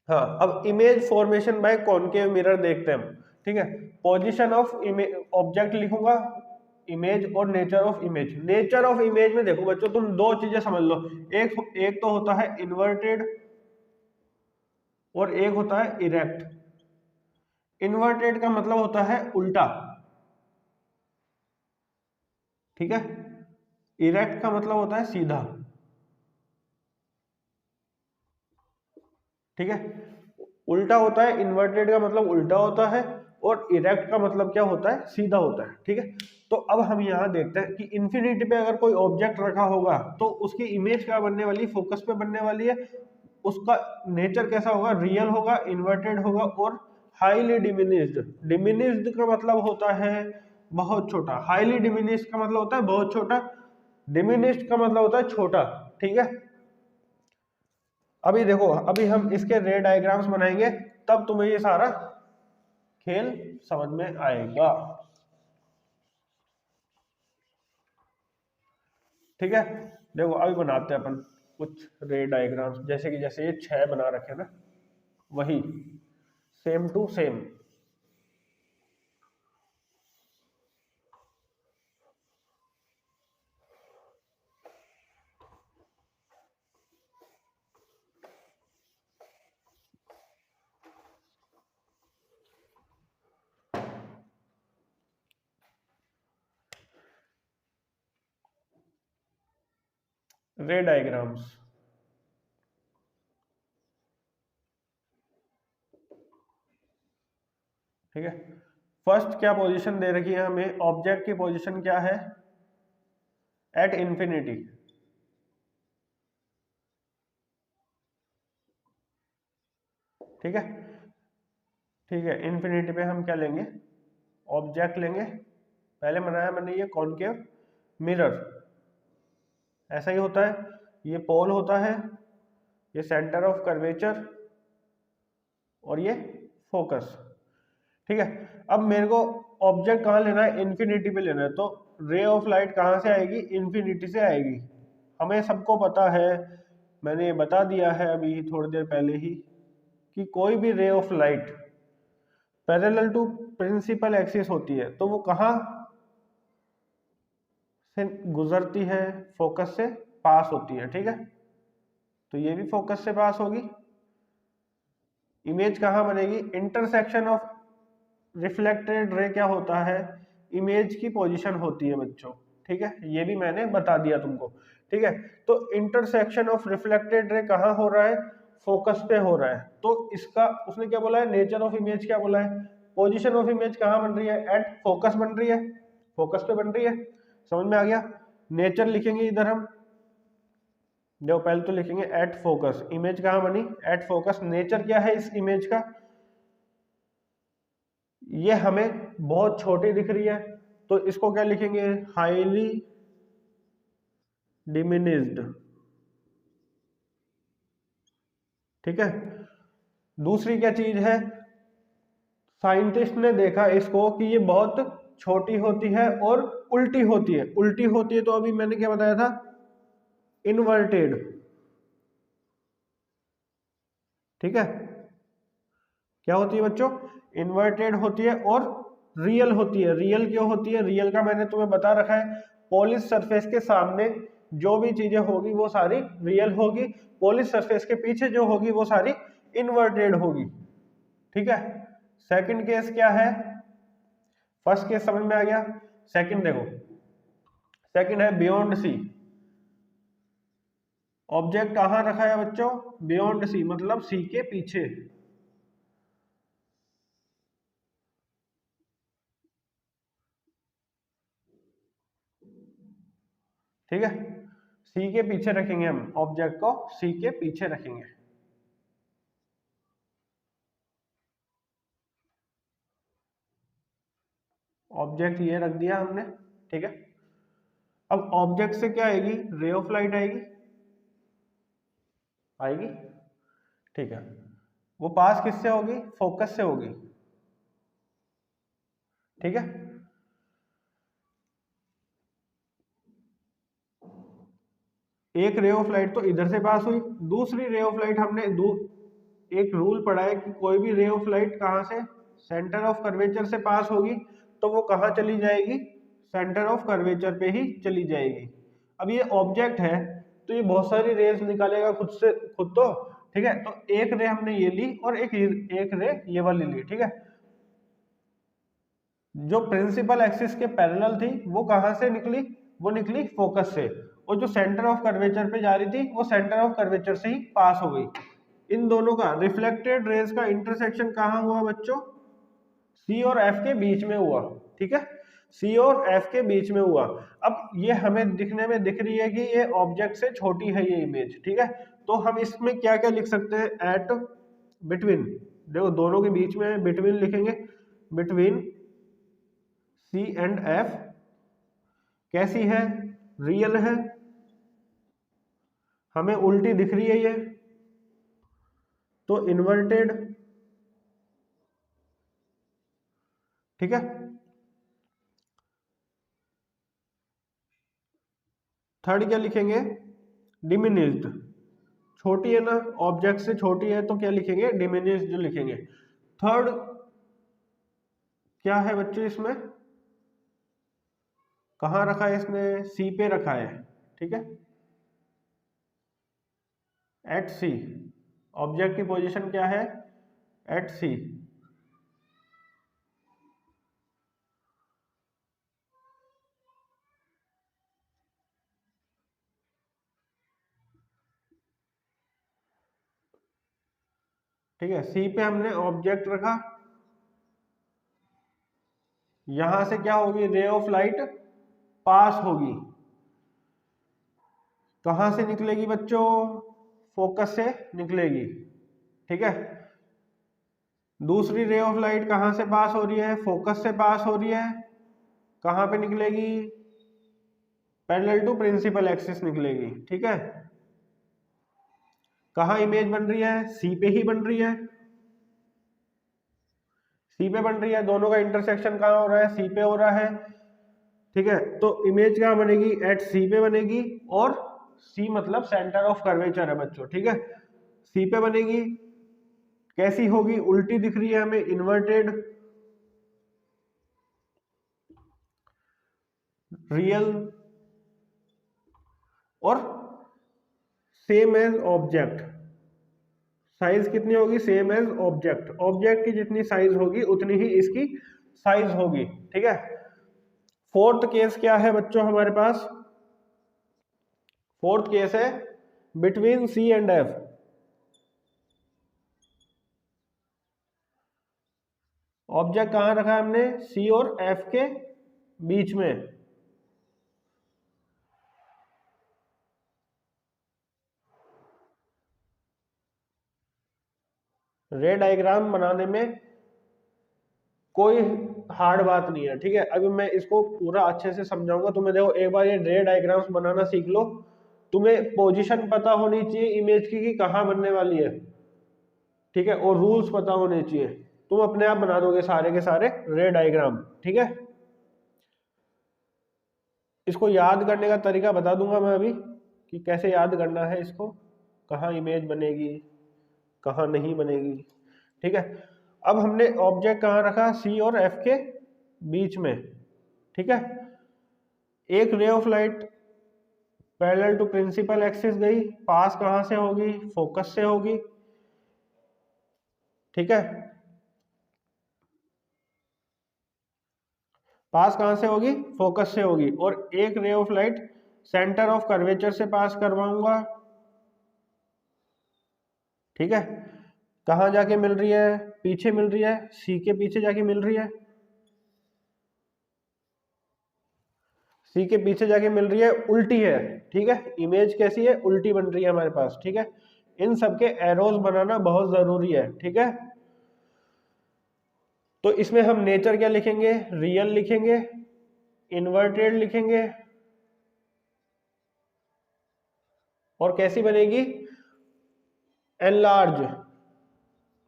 हाँ, अब image formation by concave mirror देखते हैं हम। ठीक है, पोजीशन ऑफ ऑब्जेक्ट लिखूंगा, इमेज और nature of image. Nature of image में देखो बच्चों, तुम दो चीजें समझ लो, एक तो होता है इन्वर्टेड और एक होता है इरेक्ट। इन्वर्टेड का मतलब होता है उल्टा, ठीक है। इरेक्ट का मतलब होता है सीधा, ठीक है। उल्टा होता है, इन्वर्टेड का मतलब उल्टा होता है और इरेक्ट का मतलब क्या होता है? सीधा होता है, ठीक है। तो अब हम यहाँ देखते हैं कि इन्फिनिटी पे अगर कोई ऑब्जेक्ट रखा होगा तो उसकी इमेज क्या बनने वाली? फोकस पे बनने वाली है। उसका नेचर कैसा होगा? रियल होगा, इन्वर्टेड होगा और हाईली डिमिनिश्ड। डिमिनिश्ड का मतलब होता है बहुत छोटा, हाईली डिमिनिश्ड का मतलब होता है बहुत छोटा, डिमिनिश्ड का मतलब होता है छोटा, ठीक है। अभी देखो, अभी हम इसके रे डायग्राम्स बनाएंगे, तब तुम्हें ये सारा खेल समझ में आएगा, ठीक है। देखो अभी बनाते हैं अपन कुछ रे डायग्राम्स, जैसे ये 6 बना रखे ना, वही same to same. Ray diagrams, ठीक है। फर्स्ट क्या पोजीशन दे रखी है हमें? ऑब्जेक्ट की पोजीशन क्या है? एट इंफिनिटी, ठीक है। ठीक है, इंफिनिटी पे हम क्या लेंगे? ऑब्जेक्ट लेंगे। पहले बनाया मैंने ये कॉनकेव मिरर, ऐसा ही होता है। ये पोल होता है, ये सेंटर ऑफ कर्वेचर और ये फोकस, ठीक है। अब मेरे को ऑब्जेक्ट कहाँ लेना है? इन्फिनिटी पे लेना है। तो रे ऑफ लाइट कहाँ से आएगी? इन्फिनिटी से आएगी। हमें सबको पता है, मैंने ये बता दिया है अभी थोड़ी देर पहले ही, कि कोई भी ray of light parallel to principal axis होती है तो वो कहाँ से गुजरती है? फोकस से पास होती है, ठीक है। तो ये भी फोकस से पास होगी। इमेज कहाँ बनेगी? इंटरसेक्शन ऑफ रिफ्लेक्टेड रे क्या होता है? इमेज की पोजीशन होती है बच्चों, ठीक है। ये भी मैंने बता दिया तुमको, ठीक है। तो इंटरसेक्शन ऑफ रिफ्लेक्टेड रे कहाँ हो रहा है? फोकस पे हो रहा है। तो इसका उसने क्या बोला है? नेचर ऑफ इमेज क्या बोला है? पोजीशन ऑफ इमेज कहाँ बन रही है? एट फोकस बन रही है, फोकस पे बन रही है। समझ में आ गया? नेचर लिखेंगे इधर हम, देखो पहले तो लिखेंगे एट फोकस। इमेज कहाँ बनी? At focus. नेचर क्या है इस इमेज का? ये हमें बहुत छोटी दिख रही है, तो इसको क्या लिखेंगे? हाईली डिमिनिश्ड, ठीक है। दूसरी क्या चीज है? साइंटिस्ट ने देखा इसको कि ये बहुत छोटी होती है और उल्टी होती है। उल्टी होती है तो अभी मैंने क्या बताया था? इन्वर्टेड, ठीक है। क्या होती है बच्चों? इन्वर्टेड होती है और रियल होती है। रियल क्यों होती है? रियल का मैंने तुम्हें बता रखा है, पॉलिश सरफेस के सामने जो भी चीजें होगी वो सारी रियल होगी, पॉलिश सरफेस के पीछे जो होगी वो सारी इन्वर्टेड होगी, ठीक है। सेकंड केस क्या है? फर्स्ट केस समझ में आ गया। सेकंड देखो, सेकंड है बियॉन्ड सी। ऑब्जेक्ट कहां रखा है बच्चों? बियॉन्ड सी मतलब सी के पीछे, ठीक है। सी के पीछे रखेंगे हम ऑब्जेक्ट को, सी के पीछे रखेंगे। ऑब्जेक्ट ये रख दिया हमने, ठीक है। अब ऑब्जेक्ट से क्या आएगी? रे ऑफ लाइट आएगी, आएगी, ठीक है। वो पास किससे होगी? फोकस से होगी, ठीक है। एक रे ऑफ लाइट तो इधर से पास हुई, दूसरी रे ऑफ लाइट हमने एक रूल पढ़ा है कि कोई भी रे ऑफ लाइट कहाँ से, सेंटर ऑफ कर्वेचर से पास होगी तो वो कहाँ चली जाएगी, सेंटर ऑफ कर्वेचर पे ही चली जाएगी। अब ये ऑब्जेक्ट है तो ये बहुत सारी रेज निकालेगा खुद से खुद तो, ठीक है। तो एक रे हमने ये ली और एक रे ये वाली ली, ठीक है। जो प्रिंसिपल एक्सिस के पैरेलल थी वो कहाँ से निकली, वो निकली फोकस से, और जो सेंटर ऑफ कर्वेचर पे जा रही थी वो सेंटर ऑफ कर्वेचर से ही पास हो गई। इन दोनों का रिफ्लेक्टेड रेज का इंटरसेक्शन कहाँ हुआ बच्चों, सी और एफ के बीच में हुआ, ठीक है, सी और एफ के बीच में हुआ। अब ये हमें दिखने में दिख रही है कि ये ऑब्जेक्ट से छोटी है ये इमेज, ठीक है। तो हम इसमें क्या क्या लिख सकते हैं, एट बिटवीन, देखो दोनों के बीच में बिटवीन लिखेंगे, बिटवीन सी एंड एफ, कैसी है, रियल है, हमें उल्टी दिख रही है ये, तो इन्वर्टेड, ठीक है। थर्ड क्या लिखेंगे, डिमिनिश्ड, छोटी है ना, ऑब्जेक्ट से छोटी है तो क्या लिखेंगे, डिमिनिश्ड लिखेंगे। थर्ड क्या है बच्चों, इसमें कहाँ रखा है, इसने सी पे रखा है, ठीक है, एट सी, ऑब्जेक्ट की पोजीशन क्या है, एट सी। ठीक है, सी पे हमने ऑब्जेक्ट रखा, यहां से क्या होगी, रे ऑफ लाइट पास होगी, कहां से निकलेगी बच्चों, फोकस से निकलेगी, ठीक है। दूसरी रे ऑफ लाइट कहां से पास हो रही है, फोकस से पास हो रही है, कहां पे निकलेगी, पैरेलल टू प्रिंसिपल एक्सिस निकलेगी, ठीक है। कहां इमेज बन रही है, सी पे ही बन रही है, सी पे बन रही है, दोनों का इंटरसेक्शन कहां हो रहा है, सी पे हो रहा है, ठीक है। तो इमेज क्या बनेगी, एट सी पे बनेगी, और सी मतलब सेंटर ऑफ कर्वेचर है बच्चों, ठीक है, सी पे बनेगी, कैसी होगी, उल्टी दिख रही है हमें, इन्वर्टेड, रियल, और सेम एज ऑब्जेक्ट, साइज कितनी होगी, सेम एज ऑब्जेक्ट, ऑब्जेक्ट की जितनी साइज होगी उतनी ही इसकी साइज होगी, ठीक है। फोर्थ केस क्या है बच्चों हमारे पास, फोर्थ केस है between C and F, object कहां रखा है हमने, सी और एफ के बीच में, रे डायग्राम बनाने में कोई हार्ड बात नहीं है, ठीक है। अभी मैं इसको पूरा अच्छे से समझाऊंगा तुम्हें, देखो एक बार ये रे डायग्राम्स बनाना सीख लो, तुम्हें पोजीशन पता होनी चाहिए इमेज की कि कहाँ बनने वाली है, ठीक है, और रूल्स पता होने चाहिए, तुम अपने आप बना दोगे सारे के सारे रे डायग्राम, ठीक है। इसको याद करने का तरीका बता दूंगा मैं अभी कि कैसे याद करना है इसको, कहाँ इमेज बनेगी कहाँ नहीं बनेगी, ठीक है। अब हमने ऑब्जेक्ट कहाँ रखा, सी और एफ के बीच में, ठीक है। एक ray of light parallel to principal axis गई, पास कहाँ से होगी, फोकस से होगी, ठीक है, पास कहाँ से होगी, फोकस से होगी। और एक ray of light centre of curvature से पास करवाऊंगा, ठीक है, कहाँ जाके मिल रही है, पीछे मिल रही है, सी के पीछे जाके मिल रही है, सी के पीछे जाके मिल रही है, उल्टी है, ठीक है, इमेज कैसी है, उल्टी बन रही है हमारे पास, ठीक है। इन सबके एरोज बनाना बहुत जरूरी है, ठीक है। तो इसमें हम नेचर क्या लिखेंगे, रियल लिखेंगे, इन्वर्टेड लिखेंगे, और कैसी बनेगी, एनलार्ज,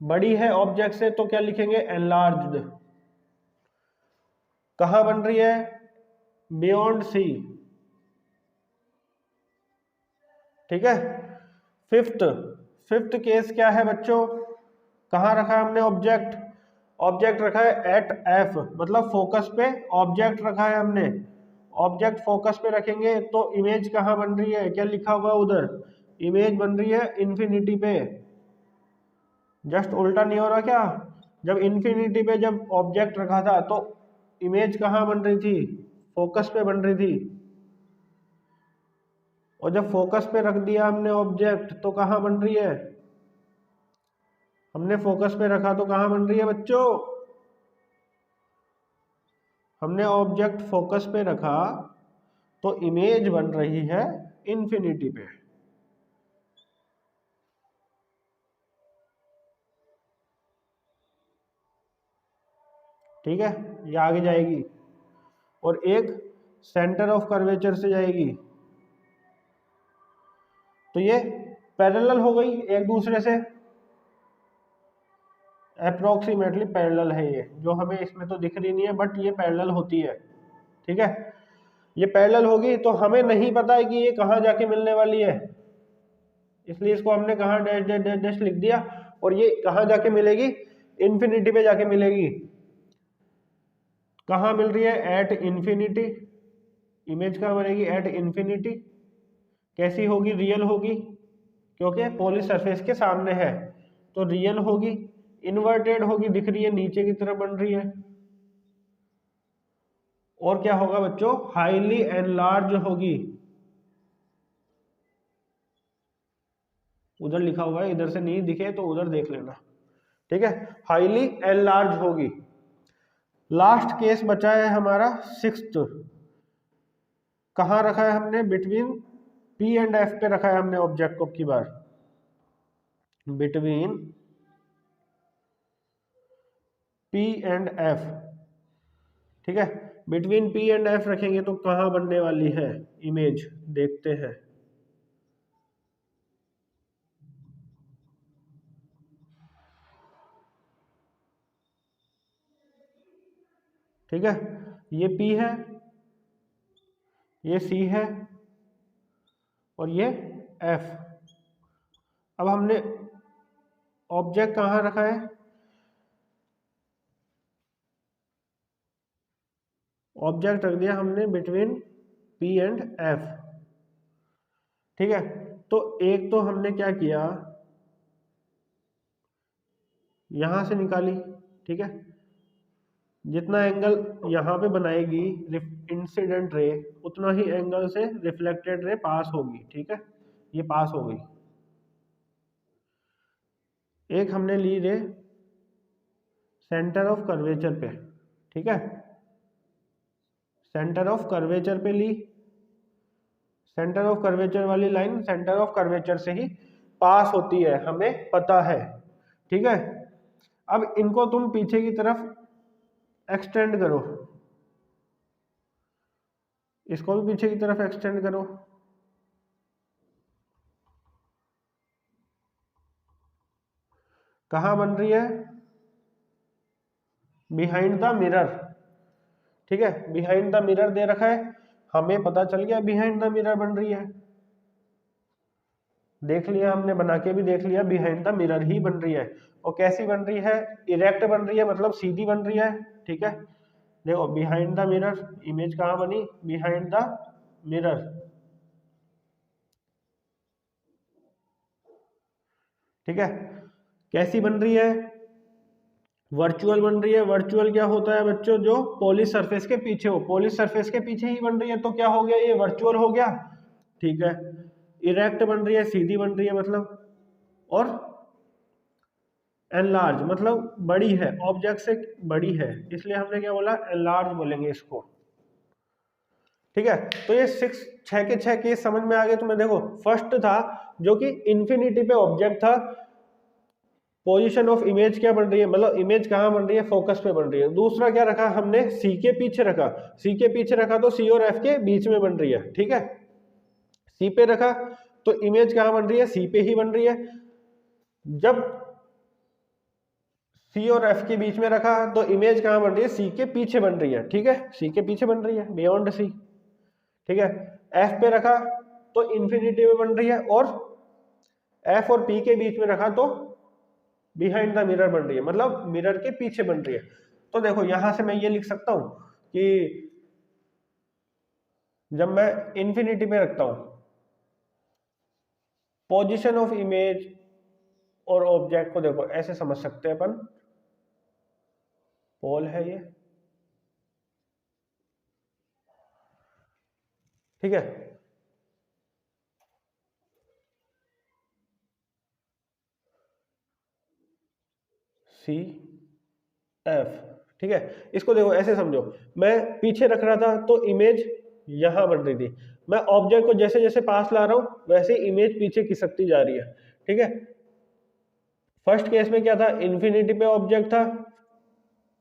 बड़ी है ऑब्जेक्ट से तो क्या लिखेंगे, एनलार्ज्ड, कहां बन रही है, बियॉन्ड सी, ठीक है। फिफ्थ केस क्या है बच्चों, कहाँ रखा है हमने ऑब्जेक्ट, ऑब्जेक्ट रखा है एट एफ, मतलब फोकस पे ऑब्जेक्ट रखा है हमने। ऑब्जेक्ट फोकस पे रखेंगे तो इमेज कहाँ बन रही है, क्या लिखा हुआ है उधर, इमेज बन रही है इन्फिनिटी पे। जस्ट उल्टा नहीं हो रहा क्या, जब इन्फिनिटी पे जब ऑब्जेक्ट रखा था तो इमेज कहाँ बन रही थी, फोकस पे बन रही थी, और जब फोकस पे रख दिया हमने ऑब्जेक्ट तो कहाँ बन रही है, हमने फोकस पे रखा तो कहाँ बन रही है बच्चों, हमने ऑब्जेक्ट फोकस पे रखा तो इमेज बन रही है इन्फिनिटी पे। ठीक है, ये आगे जाएगी और एक सेंटर ऑफ कर्वेचर से जाएगी, तो ये पैरेलल हो गई एक दूसरे से, अप्रोक्सीमेटली पैरेलल है ये, जो हमें इसमें तो दिख रही नहीं है बट ये पैरेलल होती है। ठीक है, ये पैरेलल होगी तो हमें नहीं पता है कि ये कहाँ जाके मिलने वाली है, इसलिए इसको हमने कहाँ डैश डैश डैश डैश लिख दिया, और ये कहाँ जाके मिलेगी, इन्फिनिटी पे जाके मिलेगी। कहाँ मिल रही है, एट इन्फिनिटी, इमेज कहाँ बनेगी, एट इन्फिनिटी। कैसी होगी, रियल होगी, क्योंकि पॉलिश सरफेस के सामने है तो रियल होगी। इन्वर्टेड होगी, दिख रही है नीचे की तरफ बन रही है। और क्या होगा बच्चों, हाईली एनलार्ज होगी, उधर लिखा हुआ है, इधर से नहीं दिखे तो उधर देख लेना। ठीक है, हाईली एनलार्ज होगी। लास्ट केस बचा है हमारा सिक्स्थ, कहाँ रखा है हमने, बिटवीन पी एंड एफ पे रखा है हमने ऑब्जेक्ट को की बार, बिटवीन पी एंड एफ। ठीक है, बिटवीन पी एंड एफ रखेंगे तो कहाँ बनने वाली है इमेज, देखते हैं। ठीक है, ये P है, ये C है और ये F। अब हमने ऑब्जेक्ट कहाँ रखा है, ऑब्जेक्ट रख दिया हमने बिटवीन P एंड F। ठीक है, तो एक तो हमने क्या किया, यहां से निकाली। ठीक है, जितना एंगल यहाँ पे बनाएगी इंसिडेंट रे, उतना ही एंगल से रिफ्लेक्टेड रे पास होगी। ठीक है, ये पास हो गई। एक हमने ली रे सेंटर ऑफ कर्वेचर पे। ठीक है, सेंटर ऑफ कर्वेचर पे ली, सेंटर ऑफ कर्वेचर वाली लाइन सेंटर ऑफ कर्वेचर से ही पास होती है, हमें पता है। ठीक है, अब इनको तुम पीछे की तरफ एक्सटेंड करो, इसको भी पीछे की तरफ एक्सटेंड करो। कहाँ बन रही है, बिहाइंड द मिरर। ठीक है, बिहाइंड द मिरर दे रखा है, हमें पता चल गया बिहाइंड द मिरर बन रही है, देख लिया हमने, बना के भी देख लिया, बिहाइंड द मिरर ही बन रही है। और कैसी बन रही है, इरेक्ट बन रही है, मतलब सीधी बन रही है। ठीक है, देखो बिहाइंड द मिरर, इमेज कहाँ बनी, बिहाइंड द मिरर। ठीक है, कैसी बन रही है, वर्चुअल बन रही है। वर्चुअल क्या होता है बच्चों, जो पॉलिश सरफेस के पीछे हो, पॉलिश सरफेस के पीछे ही बन रही है तो क्या हो गया, ये वर्चुअल हो गया। ठीक है, इरेक्ट बन रही है, सीधी बन रही है मतलब, और एनलार्ज मतलब बड़ी है, ऑब्जेक्ट से बड़ी है, इसलिए हमने क्या बोला, एनलार्ज बोलेंगे इसको। ठीक है, तो ये छह के छह केस समझ में आ गए तुम्हें। देखो फर्स्ट था जो कि इन्फिनिटी पे ऑब्जेक्ट था, पोजीशन ऑफ इमेज क्या बन रही है, मतलब इमेज कहाँ बन रही है, फोकस पे बन रही है। दूसरा क्या रखा हमने, सी के पीछे रखा, सी के पीछे रखा तो सी और एफ के बीच में बन रही है। ठीक है, सी पे रखा तो इमेज कहाँ बन रही है, सी पे ही बन रही है। जब सी और एफ के बीच में रखा तो इमेज कहाँ बन रही है, सी के पीछे बन रही है। ठीक है, सी के पीछे बन रही है, बियॉन्ड सी। ठीक है, एफ पे रखा तो इन्फिनिटी में बन रही है, और एफ और पी के बीच में रखा तो बिहाइंड द मिरर बन रही है, मतलब मिरर के पीछे बन रही है। तो देखो यहां से मैं ये लिख सकता हूं कि जब मैं इन्फिनिटी में रखता हूं, पोजीशन ऑफ इमेज और ऑब्जेक्ट को देखो ऐसे समझ सकते हैं अपन, पोल है ये, ठीक है, सी एफ, ठीक है। इसको देखो ऐसे समझो, मैं पीछे रख रहा था तो इमेज यहां बन रही थी, मैं ऑब्जेक्ट को जैसे जैसे पास ला रहा हूं वैसे इमेज पीछे खिसकती जा रही है, ठीक है। फर्स्ट केस में क्या था, इन्फिनिटी पे ऑब्जेक्ट था,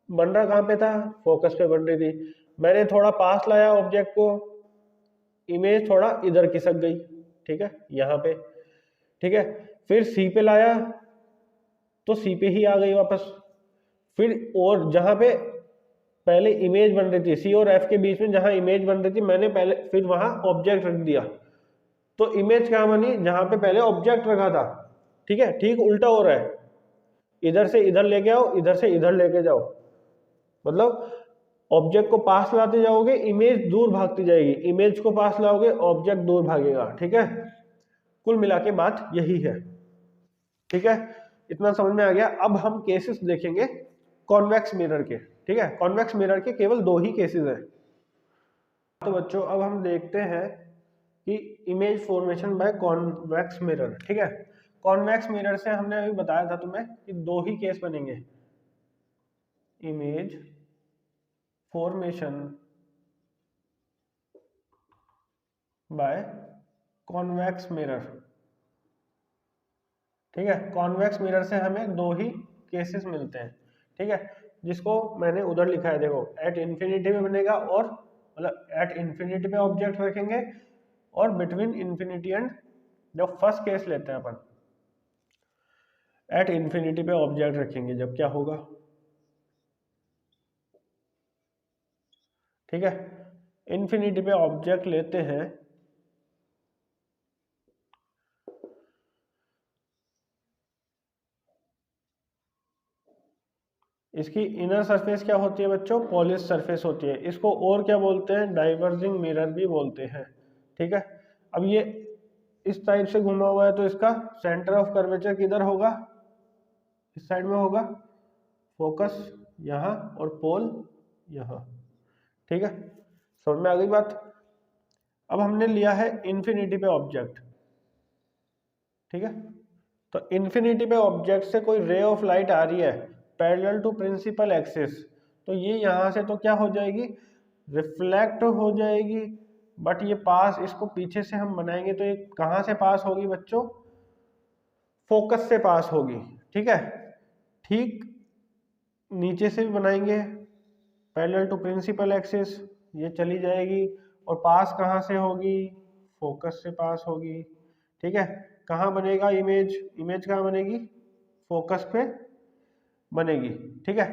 बन रहा कहां पे था, फोकस पे बन रही थी, मैंने थोड़ा पास लाया ऑब्जेक्ट को, इमेज थोड़ा इधर खिसक गई, ठीक है, यहाँ पे, ठीक है। फिर सी पे लाया तो सी पे ही आ गई वापस, फिर और जहां पे पहले इमेज बन रही थी सी और एफ के बीच में, जहां इमेज बन रही थी मैंने पहले फिर वहां ऑब्जेक्ट रख दिया, तो इमेज क्या बनी, जहां पे पहले ऑब्जेक्ट रखा था, ठीक है। ठीक उल्टा हो रहा है, इधर से इधर लेके आओ, इधर से इधर लेके जाओ, मतलब ऑब्जेक्ट को पास लाते जाओगे इमेज दूर भागती जाएगी, इमेज को पास लाओगे ऑब्जेक्ट दूर भागेगा, ठीक है। कुल मिला के बात यही है, ठीक है। इतना समझ में आ गया। अब हम केसेस देखेंगे कॉन्वेक्स मिरर के, ठीक है। कॉन्वेक्स मिरर के केवल 2 ही केसेस हैं। तो बच्चों अब हम देखते हैं कि image formation by convex mirror, ठीक है। कॉन्वेक्स मिरर से हमने अभी बताया था तुम्हें कि 2 ही केस बनेंगे, image formation by convex mirror, ठीक है। कॉन्वेक्स मिरर से हमें 2 ही केसेस मिलते हैं, ठीक है, जिसको मैंने उधर लिखा है, देखो एट इन्फिनिटी में बनेगा, और मतलब एट इन्फिनिटी पे ऑब्जेक्ट रखेंगे, और बिटवीन इन्फिनिटी एंड, जब फर्स्ट केस लेते हैं अपन एट इन्फिनिटी पे ऑब्जेक्ट रखेंगे, जब क्या होगा, ठीक है, इन्फिनिटी पे ऑब्जेक्ट लेते हैं, इसकी इनर सरफेस क्या होती है बच्चों, पॉलिश सरफेस होती है, इसको और क्या बोलते हैं, डाइवर्जिंग मिरर भी बोलते हैं, ठीक है। अब ये इस टाइप से घुमा हुआ है तो इसका सेंटर ऑफ कर्वेचर किधर होगा, इस साइड में होगा, फोकस यहाँ और पोल यहाँ, ठीक है। समझ में आ गई बात। अब हमने लिया है इन्फिनिटी पे ऑब्जेक्ट, ठीक है, तो इन्फिनिटी पे ऑब्जेक्ट से कोई रे ऑफ लाइट आ रही है पैरेलल टू प्रिंसिपल एक्सिस, तो ये यहां से तो क्या हो जाएगी, रिफ्लेक्ट हो जाएगी, बट ये पास, इसको पीछे से हम बनाएंगे तो ये कहां से पास होगी बच्चों, फोकस से पास होगी, ठीक है। ठीक नीचे से भी बनाएंगे पैरेलल टू प्रिंसिपल एक्सिस, ये चली जाएगी, और पास कहाँ से होगी, फोकस से पास होगी, ठीक है। कहाँ बनेगा इमेज, इमेज कहाँ बनेगी, फोकस पे बनेगी, ठीक है।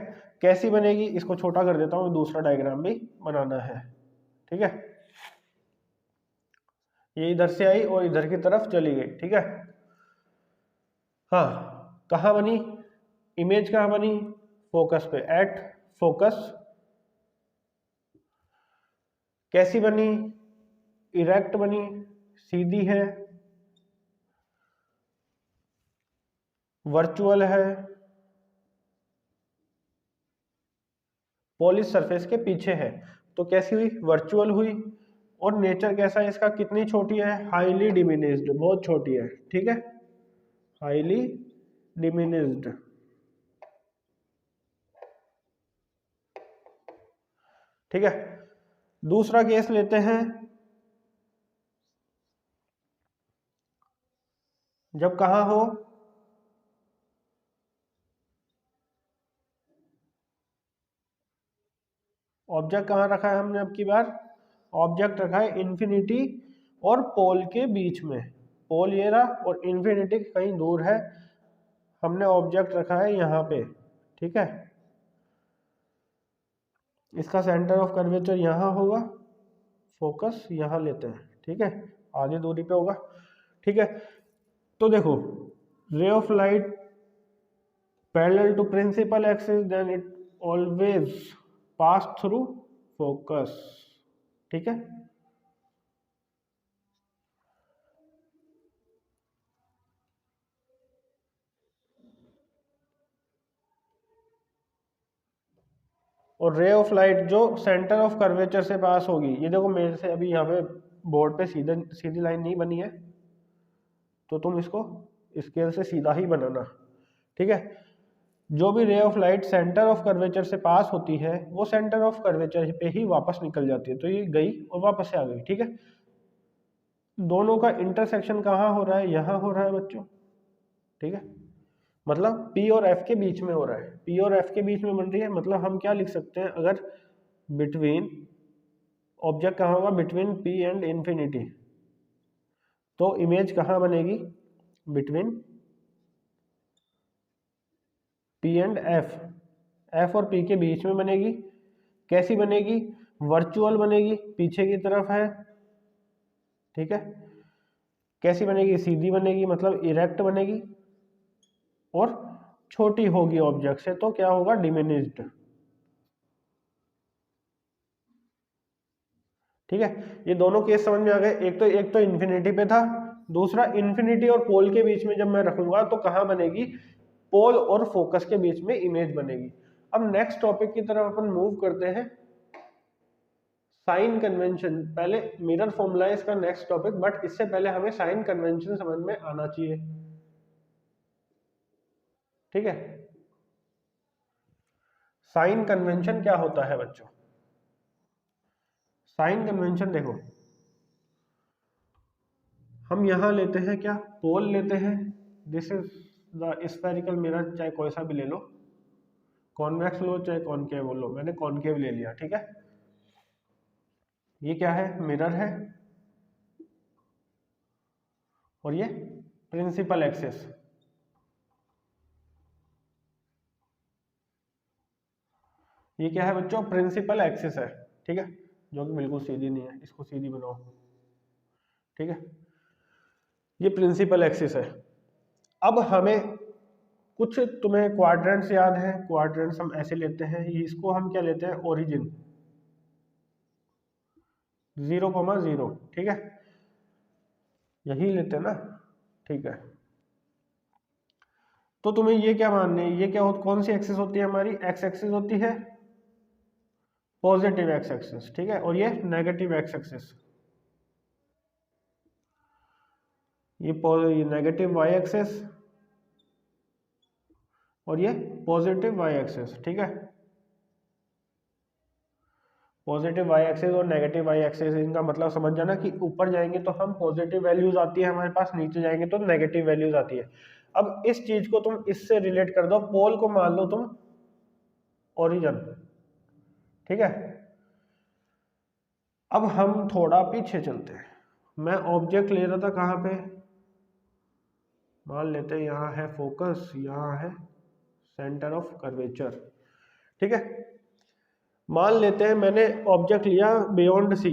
कैसी बनेगी, इसको छोटा कर देता हूँ, दूसरा डायग्राम भी बनाना है, ठीक है। ये इधर से आई और इधर की तरफ चली गई, ठीक है। हाँ, कहाँ बनी इमेज, कहाँ बनी, फोकस पे, एट फोकस। कैसी बनी, इरेक्ट बनी, सीधी है, वर्चुअल है, पॉलिश सरफेस के पीछे है, तो कैसी हुई, वर्चुअल हुई। और नेचर कैसा है इसका, कितनी छोटी है, हाईली डिमिनिश्ड, बहुत छोटी है, ठीक है, हाईली डिमिनिश्ड, ठीक है। दूसरा केस लेते हैं, जब कहाँ हो, ऑब्जेक्ट कहाँ रखा है हमने अब की बार, ऑब्जेक्ट रखा है इन्फिनिटी और पोल के बीच में, पोल ये रहा और इन्फिनिटी कहीं दूर है, हमने ऑब्जेक्ट रखा है यहाँ पे, ठीक है। इसका सेंटर ऑफ कर्वेचर यहाँ होगा, फोकस यहाँ लेते हैं, ठीक है। आधी दूरी पे होगा, ठीक है। तो देखो, ray of light parallel to principal axis then it always pass through focus, ठीक है। और रे ऑफ लाइट जो सेंटर ऑफ कर्वेचर से पास होगी, ये देखो मेरे से अभी यहाँ पे बोर्ड पे सीधी लाइन नहीं बनी है, तो तुम इसको स्केल से सीधा ही बनाना, ठीक है। जो भी ray of light centre of curvature से पास होती है वो सेंटर ऑफ कर्वेचर पे ही वापस निकल जाती है, तो ये गई और वापस से आ गई, ठीक है। दोनों का इंटरसेक्शन कहाँ हो रहा है, यहाँ हो रहा है बच्चों, ठीक है। मतलब P और F के बीच में हो रहा है, P और F के बीच में बन रही है, मतलब हम क्या लिख सकते हैं, अगर बिटवीन ऑब्जेक्ट कहाँ होगा, बिटवीन P एंड इंफिनिटी, तो इमेज कहाँ बनेगी, between P and F, F और P के बीच में बनेगी। कैसी बनेगी, वर्चुअल बनेगी, पीछे की तरफ है, ठीक है। कैसी बनेगी, सीधी बनेगी, मतलब इरेक्ट बनेगी, और छोटी होगी ऑब्जेक्ट से, तो क्या होगा, डिमिनिश्ड, ठीक है। ये दोनों केस समझ में आ गए। एक तो इन्फिनिटी पे था, दूसरा इन्फिनिटी और पोल के बीच में जब मैं रखूंगा तो कहां बनेगी, पोल और फोकस के बीच में इमेज बनेगी। अब नेक्स्ट टॉपिक की तरफ अपन मूव करते हैं, साइन कन्वेंशन। पहले मिरर फॉर्मूला है इसका नेक्स्ट टॉपिक, बट इससे पहले हमें साइन कन्वेंशन समझ में आना चाहिए, ठीक है। साइन कन्वेंशन क्या होता है बच्चों, साइन कन्वेंशन देखो, हम यहां लेते हैं क्या, पोल लेते हैं, this is the spherical mirror, चाहे कोई सा भी ले लो, कॉन्वेक्स लो चाहे कॉनकेव लो, मैंने कॉनकेव ले लिया, ठीक है। ये क्या है, मिरर है, और ये प्रिंसिपल एक्सिस, ये क्या है बच्चों, प्रिंसिपल एक्सिस है, ठीक है, जो कि बिल्कुल सीधी नहीं है, इसको सीधी बनाओ, ठीक है। ये प्रिंसिपल एक्सिस है। अब हमें कुछ, तुम्हें क्वाड्रेंट्स याद है, क्वाड्रेंट्स हम ऐसे लेते हैं, इसको हम क्या लेते हैं, ओरिजिन 0,0, ठीक है, यही लेते हैं ना, ठीक है। तो तुम्हें ये क्या मानने है, ये क्या कौन सी एक्सिस होती है हमारी, एक्स एक्सिस होती है, पॉजिटिव एक्स एक्सिस, ठीक है, और ये नेगेटिव एक्स एक्सिस, ये नेगेटिव वाई एक्सिस, और ये पॉजिटिव वाई एक्सिस, ठीक है। पॉजिटिव वाई एक्सिस और नेगेटिव वाई एक्सिस, इनका मतलब समझ जाना कि ऊपर जाएंगे तो हम पॉजिटिव वैल्यूज आती है हमारे पास, नीचे जाएंगे तो नेगेटिव वैल्यूज आती है। अब इस चीज को तुम इससे रिलेट कर दो, पोल को मान लो तुम ओरिजिन, ठीक है। अब हम थोड़ा पीछे चलते हैं, मैं ऑब्जेक्ट ले रहा था कहाँ पे, मान लेते हैं यहाँ है फोकस, यहाँ है सेंटर ऑफ कर्वेचर, ठीक है। मान लेते हैं मैंने ऑब्जेक्ट लिया बियॉन्ड सी,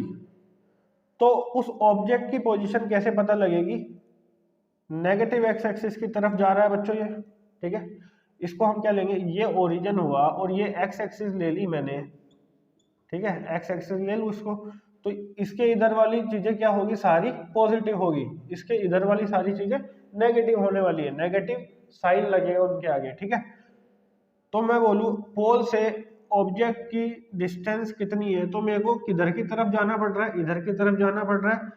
तो उस ऑब्जेक्ट की पोजीशन कैसे पता लगेगी, नेगेटिव एक्स एक्सिस की तरफ जा रहा है बच्चों ये, ठीक है। इसको हम क्या लेंगे, ये ओरिजिन हुआ और ये एक्स एक्सिस ले ली मैंने, ठीक है, एक्स एक्सिस ले लूँ इसको, तो इसके इधर वाली चीजें क्या होगी, सारी पॉजिटिव होगी, इसके इधर वाली सारी चीजें नेगेटिव होने वाली है, नेगेटिव साइन लगेगा उनके आगे, ठीक है। तो मैं बोलूं पोल से ऑब्जेक्ट की डिस्टेंस कितनी है, तो मेरे को किधर की तरफ जाना पड़ रहा है, इधर की तरफ जाना पड़ रहा है।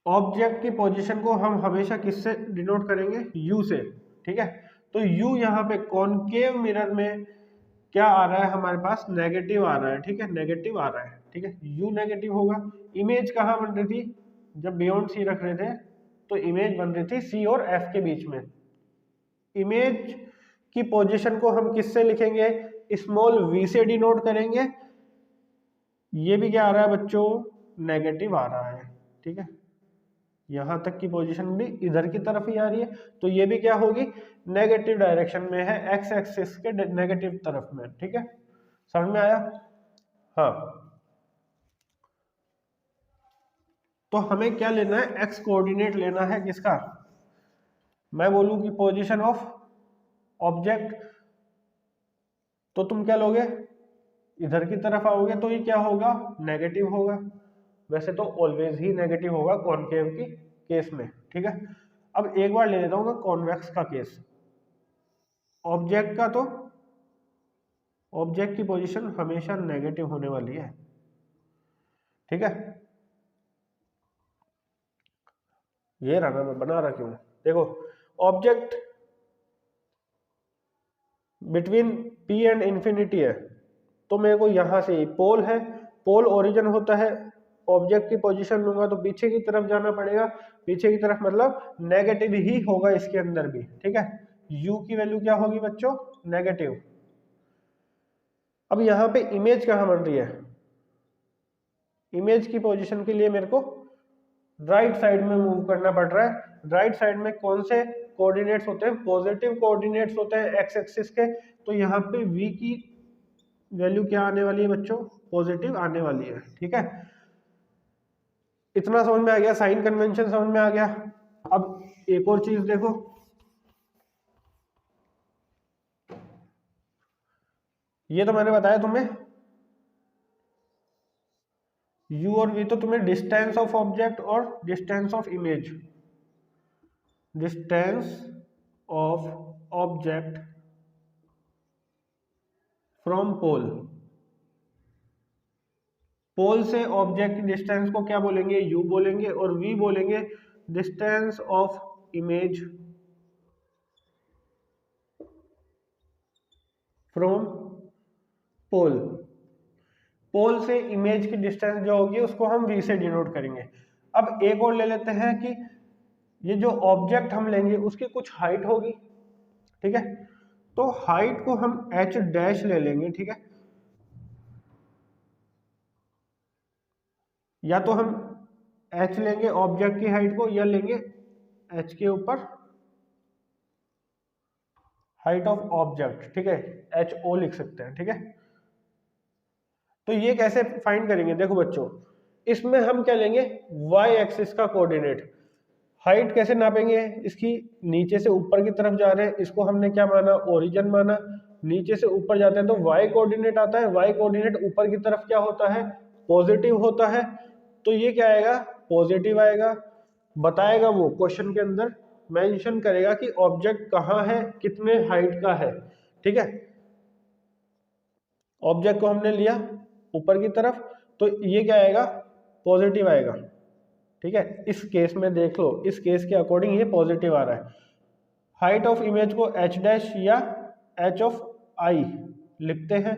ऑब्जेक्ट की पोजीशन को हम हमेशा किससे डिनोट करेंगे, यू से, ठीक है। तो यू यहाँ पे कॉनकेव मिरर में क्या आ रहा है हमारे पास, नेगेटिव आ रहा है, ठीक है, नेगेटिव आ रहा है, ठीक है, यू नेगेटिव होगा। इमेज कहाँ बन रही थी, जब बियॉन्ड सी रख रहे थे तो इमेज बन रही थी सी और एफ के बीच में। इमेज की पोजीशन को हम किससे लिखेंगे, स्मॉल वी से डिनोट करेंगे। ये भी क्या आ रहा है बच्चों, नेगेटिव आ रहा है, ठीक है, यहां तक की पोजीशन भी इधर की तरफ ही आ रही है, तो ये भी क्या होगी, नेगेटिव डायरेक्शन में है, एक्स एक्सिस के नेगेटिव तरफ में, ठीक है। समझ में आया, हाँ। तो हमें क्या लेना है, एक्स कोऑर्डिनेट लेना है किसका, मैं बोलूं कि पोजीशन ऑफ ऑब्जेक्ट, तो तुम क्या लोगे, इधर की तरफ आओगे तो ये क्या होगा, नेगेटिव होगा। वैसे तो ऑलवेज ही नेगेटिव होगा कॉनकेव की केस में, ठीक है। अब एक बार ले लेता हूँ मैं कॉन्वेक्स का केस। ऑब्जेक्ट का, तो ऑब्जेक्ट की पोजीशन हमेशा नेगेटिव होने वाली है, ठीक है। ये रहा मैं बना रहा क्यों, देखो object between P and infinity है, तो मेरे को यहां से पोल है, पोल ओरिजिन होता है, ऑब्जेक्ट की पोजीशन लूंगा तो पीछे की तरफ जाना पड़ेगा, पीछे की तरफ मतलब नेगेटिव ही होगा इसके अंदर भी, ठीक है। u की वैल्यू क्या होगी बच्चों, नेगेटिव। अब यहाँ पे इमेज कहाँ बन रही है, इमेज की पोजीशन के लिए मेरे को राइट साइड में मूव करना पड़ रहा है। राइट साइड में कौन से कोऑर्डिनेट्स होते हैं, पॉजिटिव कोऑर्डिनेट्स होते हैं एक्स एक्सिस के, तो यहाँ पे v की वैल्यू क्या आने वाली है बच्चों, पॉजिटिव आने वाली है, ठीक है। इतना समझ में आ गया, साइन कन्वेंशन समझ में आ गया। अब एक और चीज देखो, ये तो मैंने बताया तुम्हें u और v, तो तुम्हें डिस्टेंस ऑफ ऑब्जेक्ट और distance of image, distance of object from pole, pole से ऑब्जेक्ट की डिस्टेंस को क्या बोलेंगे, u बोलेंगे, और v बोलेंगे distance of image from pole. Pole से इमेज की डिस्टेंस जो होगी उसको हम v से डिनोट करेंगे। अब एक और ले लेते हैं कि ये जो ऑब्जेक्ट हम लेंगे उसकी कुछ हाइट होगी, ठीक है। तो हाइट को हम h डैश ले लेंगे, ठीक है। या तो हम h लेंगे ऑब्जेक्ट की हाइट को, या लेंगे h के ऊपर हाइट ऑफ ऑब्जेक्ट, ठीक है, HO लिख सकते हैं, ठीक है। तो ये कैसे फाइंड करेंगे, देखो बच्चों, इसमें हम क्या लेंगे, y एक्सिस का कोऑर्डिनेट। हाइट कैसे नापेंगे, इसकी नीचे से ऊपर की तरफ जा रहे हैं, इसको हमने क्या माना, ओरिजिन माना। नीचे से ऊपर जाते हैं तो y कोऑर्डिनेट आता है, y कोऑर्डिनेट ऊपर की तरफ क्या होता है, पॉजिटिव होता है, तो ये क्या आएगा, पॉजिटिव आएगा। बताएगा वो क्वेश्चन के अंदर मेंशन करेगा कि ऑब्जेक्ट कहाँ है, कितने हाइट का है, ठीक है। ऑब्जेक्ट को हमने लिया ऊपर की तरफ, तो ये क्या आएगा, पॉजिटिव आएगा, ठीक है। इस केस में देख लो, इस केस के अकॉर्डिंग ये पॉजिटिव आ रहा है। हाइट ऑफ इमेज को h डैश या h ऑफ i लिखते हैं।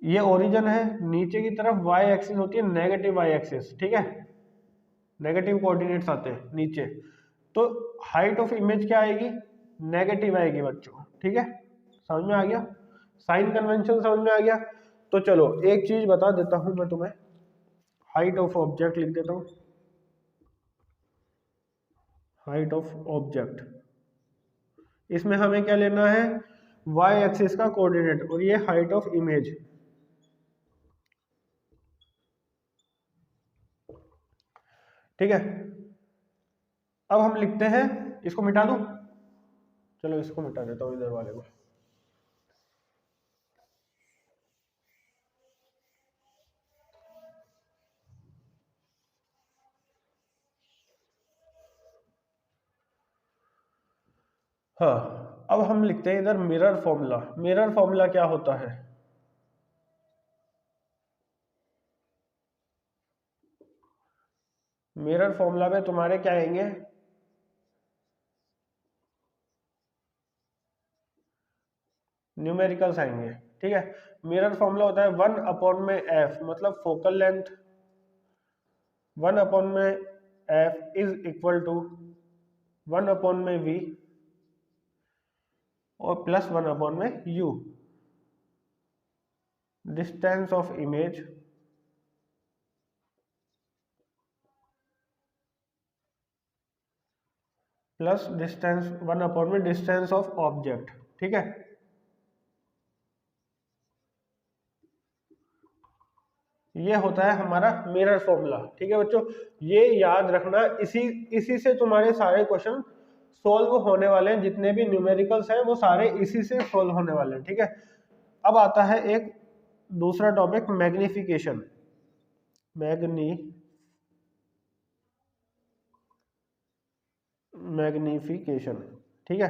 ये ओरिजिन है, नीचे की तरफ y एक्सिस होती है नेगेटिव y एक्सिस, ठीक है, नेगेटिव कोऑर्डिनेट्स आते हैं नीचे, तो हाइट ऑफ इमेज क्या आएगी, नेगेटिव आएगी बच्चों, ठीक है। समझ में आ गया, साइन कन्वेंशन समझ में आ गया। तो चलो एक चीज बता देता हूं मैं तुम्हें, हाइट ऑफ ऑब्जेक्ट लिख देता हूं, हाइट ऑफ ऑब्जेक्ट, इसमें हमें क्या लेना है, y एक्सिस का कोऑर्डिनेट, और ये हाइट ऑफ इमेज, ठीक है। अब हम लिखते हैं, इसको मिटा दूं, चलो इसको मिटा देता हूं इधर वाले को। हाँ, अब हम लिखते हैं इधर मिरर फॉर्मूला। मिरर फॉर्मूला क्या होता है, मिरर फॉर्मूला में तुम्हारे क्या आएंगे, न्यूमेरिकल्स आएंगे, ठीक है। मिरर फॉर्मूला होता है 1 में f, मतलब फोकल लेंथ, 1 में f इज इक्वल टू 1 में v और प्लस 1 में u, distance of image plus distance 1 में डिस्टेंस ऑफ ऑब्जेक्ट, ठीक है। ये होता है हमारा मिरर फॉर्मूला। ठीक है बच्चों, ये याद रखना, इसी से तुम्हारे सारे क्वेश्चन सोल्व होने वाले हैं, जितने भी न्यूमेरिकल्स हैं वो सारे इसी से सोल्व होने वाले हैं। ठीक है, अब आता है एक दूसरा टॉपिक, मैग्निफिकेशन। मैग्निफिकेशन। ठीक है,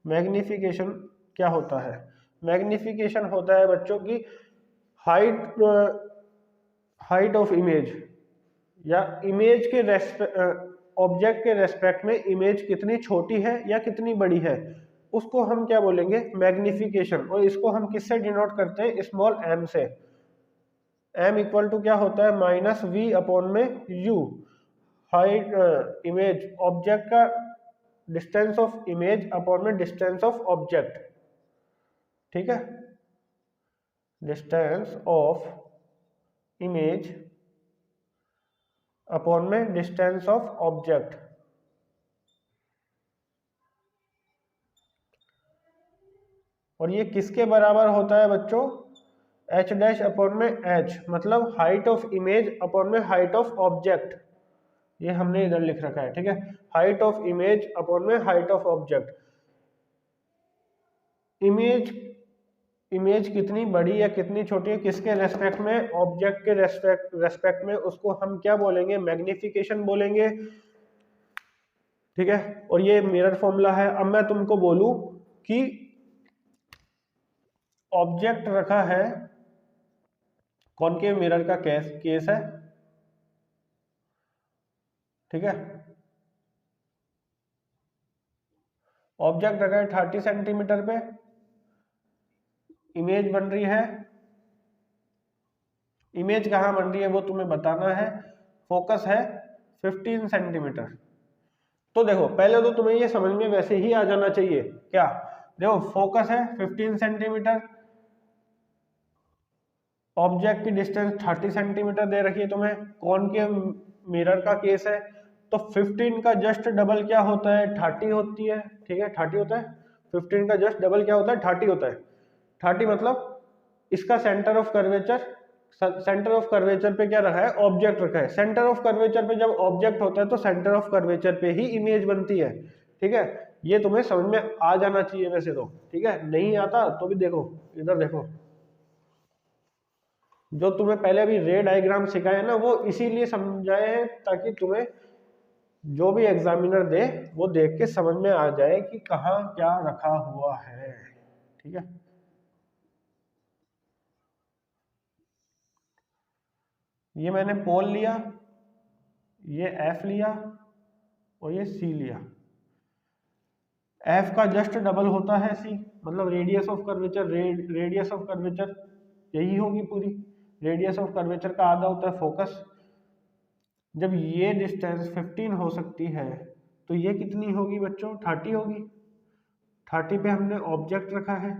मैग्निफिकेशन क्या होता है? मैग्निफिकेशन होता है बच्चों की हाइट ऑफ इमेज, या इमेज के ऑब्जेक्ट के रेस्पेक्ट में इमेज कितनी छोटी है या कितनी बड़ी है, उसको हम क्या बोलेंगे? मैग्निफिकेशन। और इसको हम किससे डिनोट करते हैं? स्मॉल एम से। एम इक्वल टू क्या होता है? माइनस वी अपॉन में यू। हाइट इमेज ऑब्जेक्ट का डिस्टेंस ऑफ इमेज अपॉन में डिस्टेंस ऑफ ऑब्जेक्ट। ठीक है, डिस्टेंस ऑफ इमेज अपॉन में डिस्टेंस ऑफ ऑब्जेक्ट। और ये किसके बराबर होता है बच्चों? एच डैश अपॉन में एच, मतलब हाइट ऑफ इमेज अपॉन में हाइट ऑफ ऑब्जेक्ट। ये हमने इधर लिख रखा है। ठीक है, हाइट ऑफ इमेज अपॉन में हाइट ऑफ ऑब्जेक्ट। इमेज कितनी बड़ी या कितनी छोटी है किसके रेस्पेक्ट में? ऑब्जेक्ट के रेस्पेक्ट में, उसको हम क्या बोलेंगे? मैग्निफिकेशन बोलेंगे। ठीक है, और ये मिरर फॉर्मूला है। अब मैं तुमको बोलूं कि ऑब्जेक्ट रखा है, कॉनकेव मिरर का केस है। ठीक है, ऑब्जेक्ट रखा है 30 सेंटीमीटर पे, इमेज बन रही है। इमेज कहाँ बन रही है वो तुम्हें बताना है। फोकस है 15 सेंटीमीटर। तो देखो, पहले तो तुम्हें ये समझ में वैसे ही आ जाना चाहिए। क्या? देखो, फोकस है 15 सेंटीमीटर, ऑब्जेक्ट की डिस्टेंस 30 सेंटीमीटर दे रखी है तुम्हें, कॉनकेव मिरर का केस है, तो 15 का जस्ट डबल क्या होता है? 30 होती है। ठीक है, 30 होता है। 15 का जस्ट डबल क्या होता है? 30 होता है। 30 मतलब इसका सेंटर ऑफ कर्वेचर पे क्या रखा है? ऑब्जेक्ट रखा है। सेंटर ऑफ कर्वेचर पे जब ऑब्जेक्ट होता है तो सेंटर ऑफ कर्वेचर पे ही इमेज बनती है। ठीक है, ये तुम्हें समझ में आ जाना चाहिए वैसे तो। ठीक है, नहीं आता तो भी देखो, इधर देखो, जो तुम्हें पहले अभी रे डायग्राम सिखाए ना, वो इसीलिए समझाए हैं ताकि तुम्हें जो भी एग्जामिनर दे वो देख के समझ में आ जाए कि कहाँ क्या रखा हुआ है। ठीक है, ये मैंने पोल लिया, ये एफ लिया और ये सी लिया। एफ का जस्ट डबल होता है सी, मतलब radius of curvature. Radius of curvature यही होगी पूरी। रेडियस ऑफ कर्वेचर का आधा होता है फोकस। जब ये डिस्टेंस 15 हो सकती है तो ये कितनी होगी बच्चों? 30 होगी। 30 पे हमने ऑब्जेक्ट रखा है।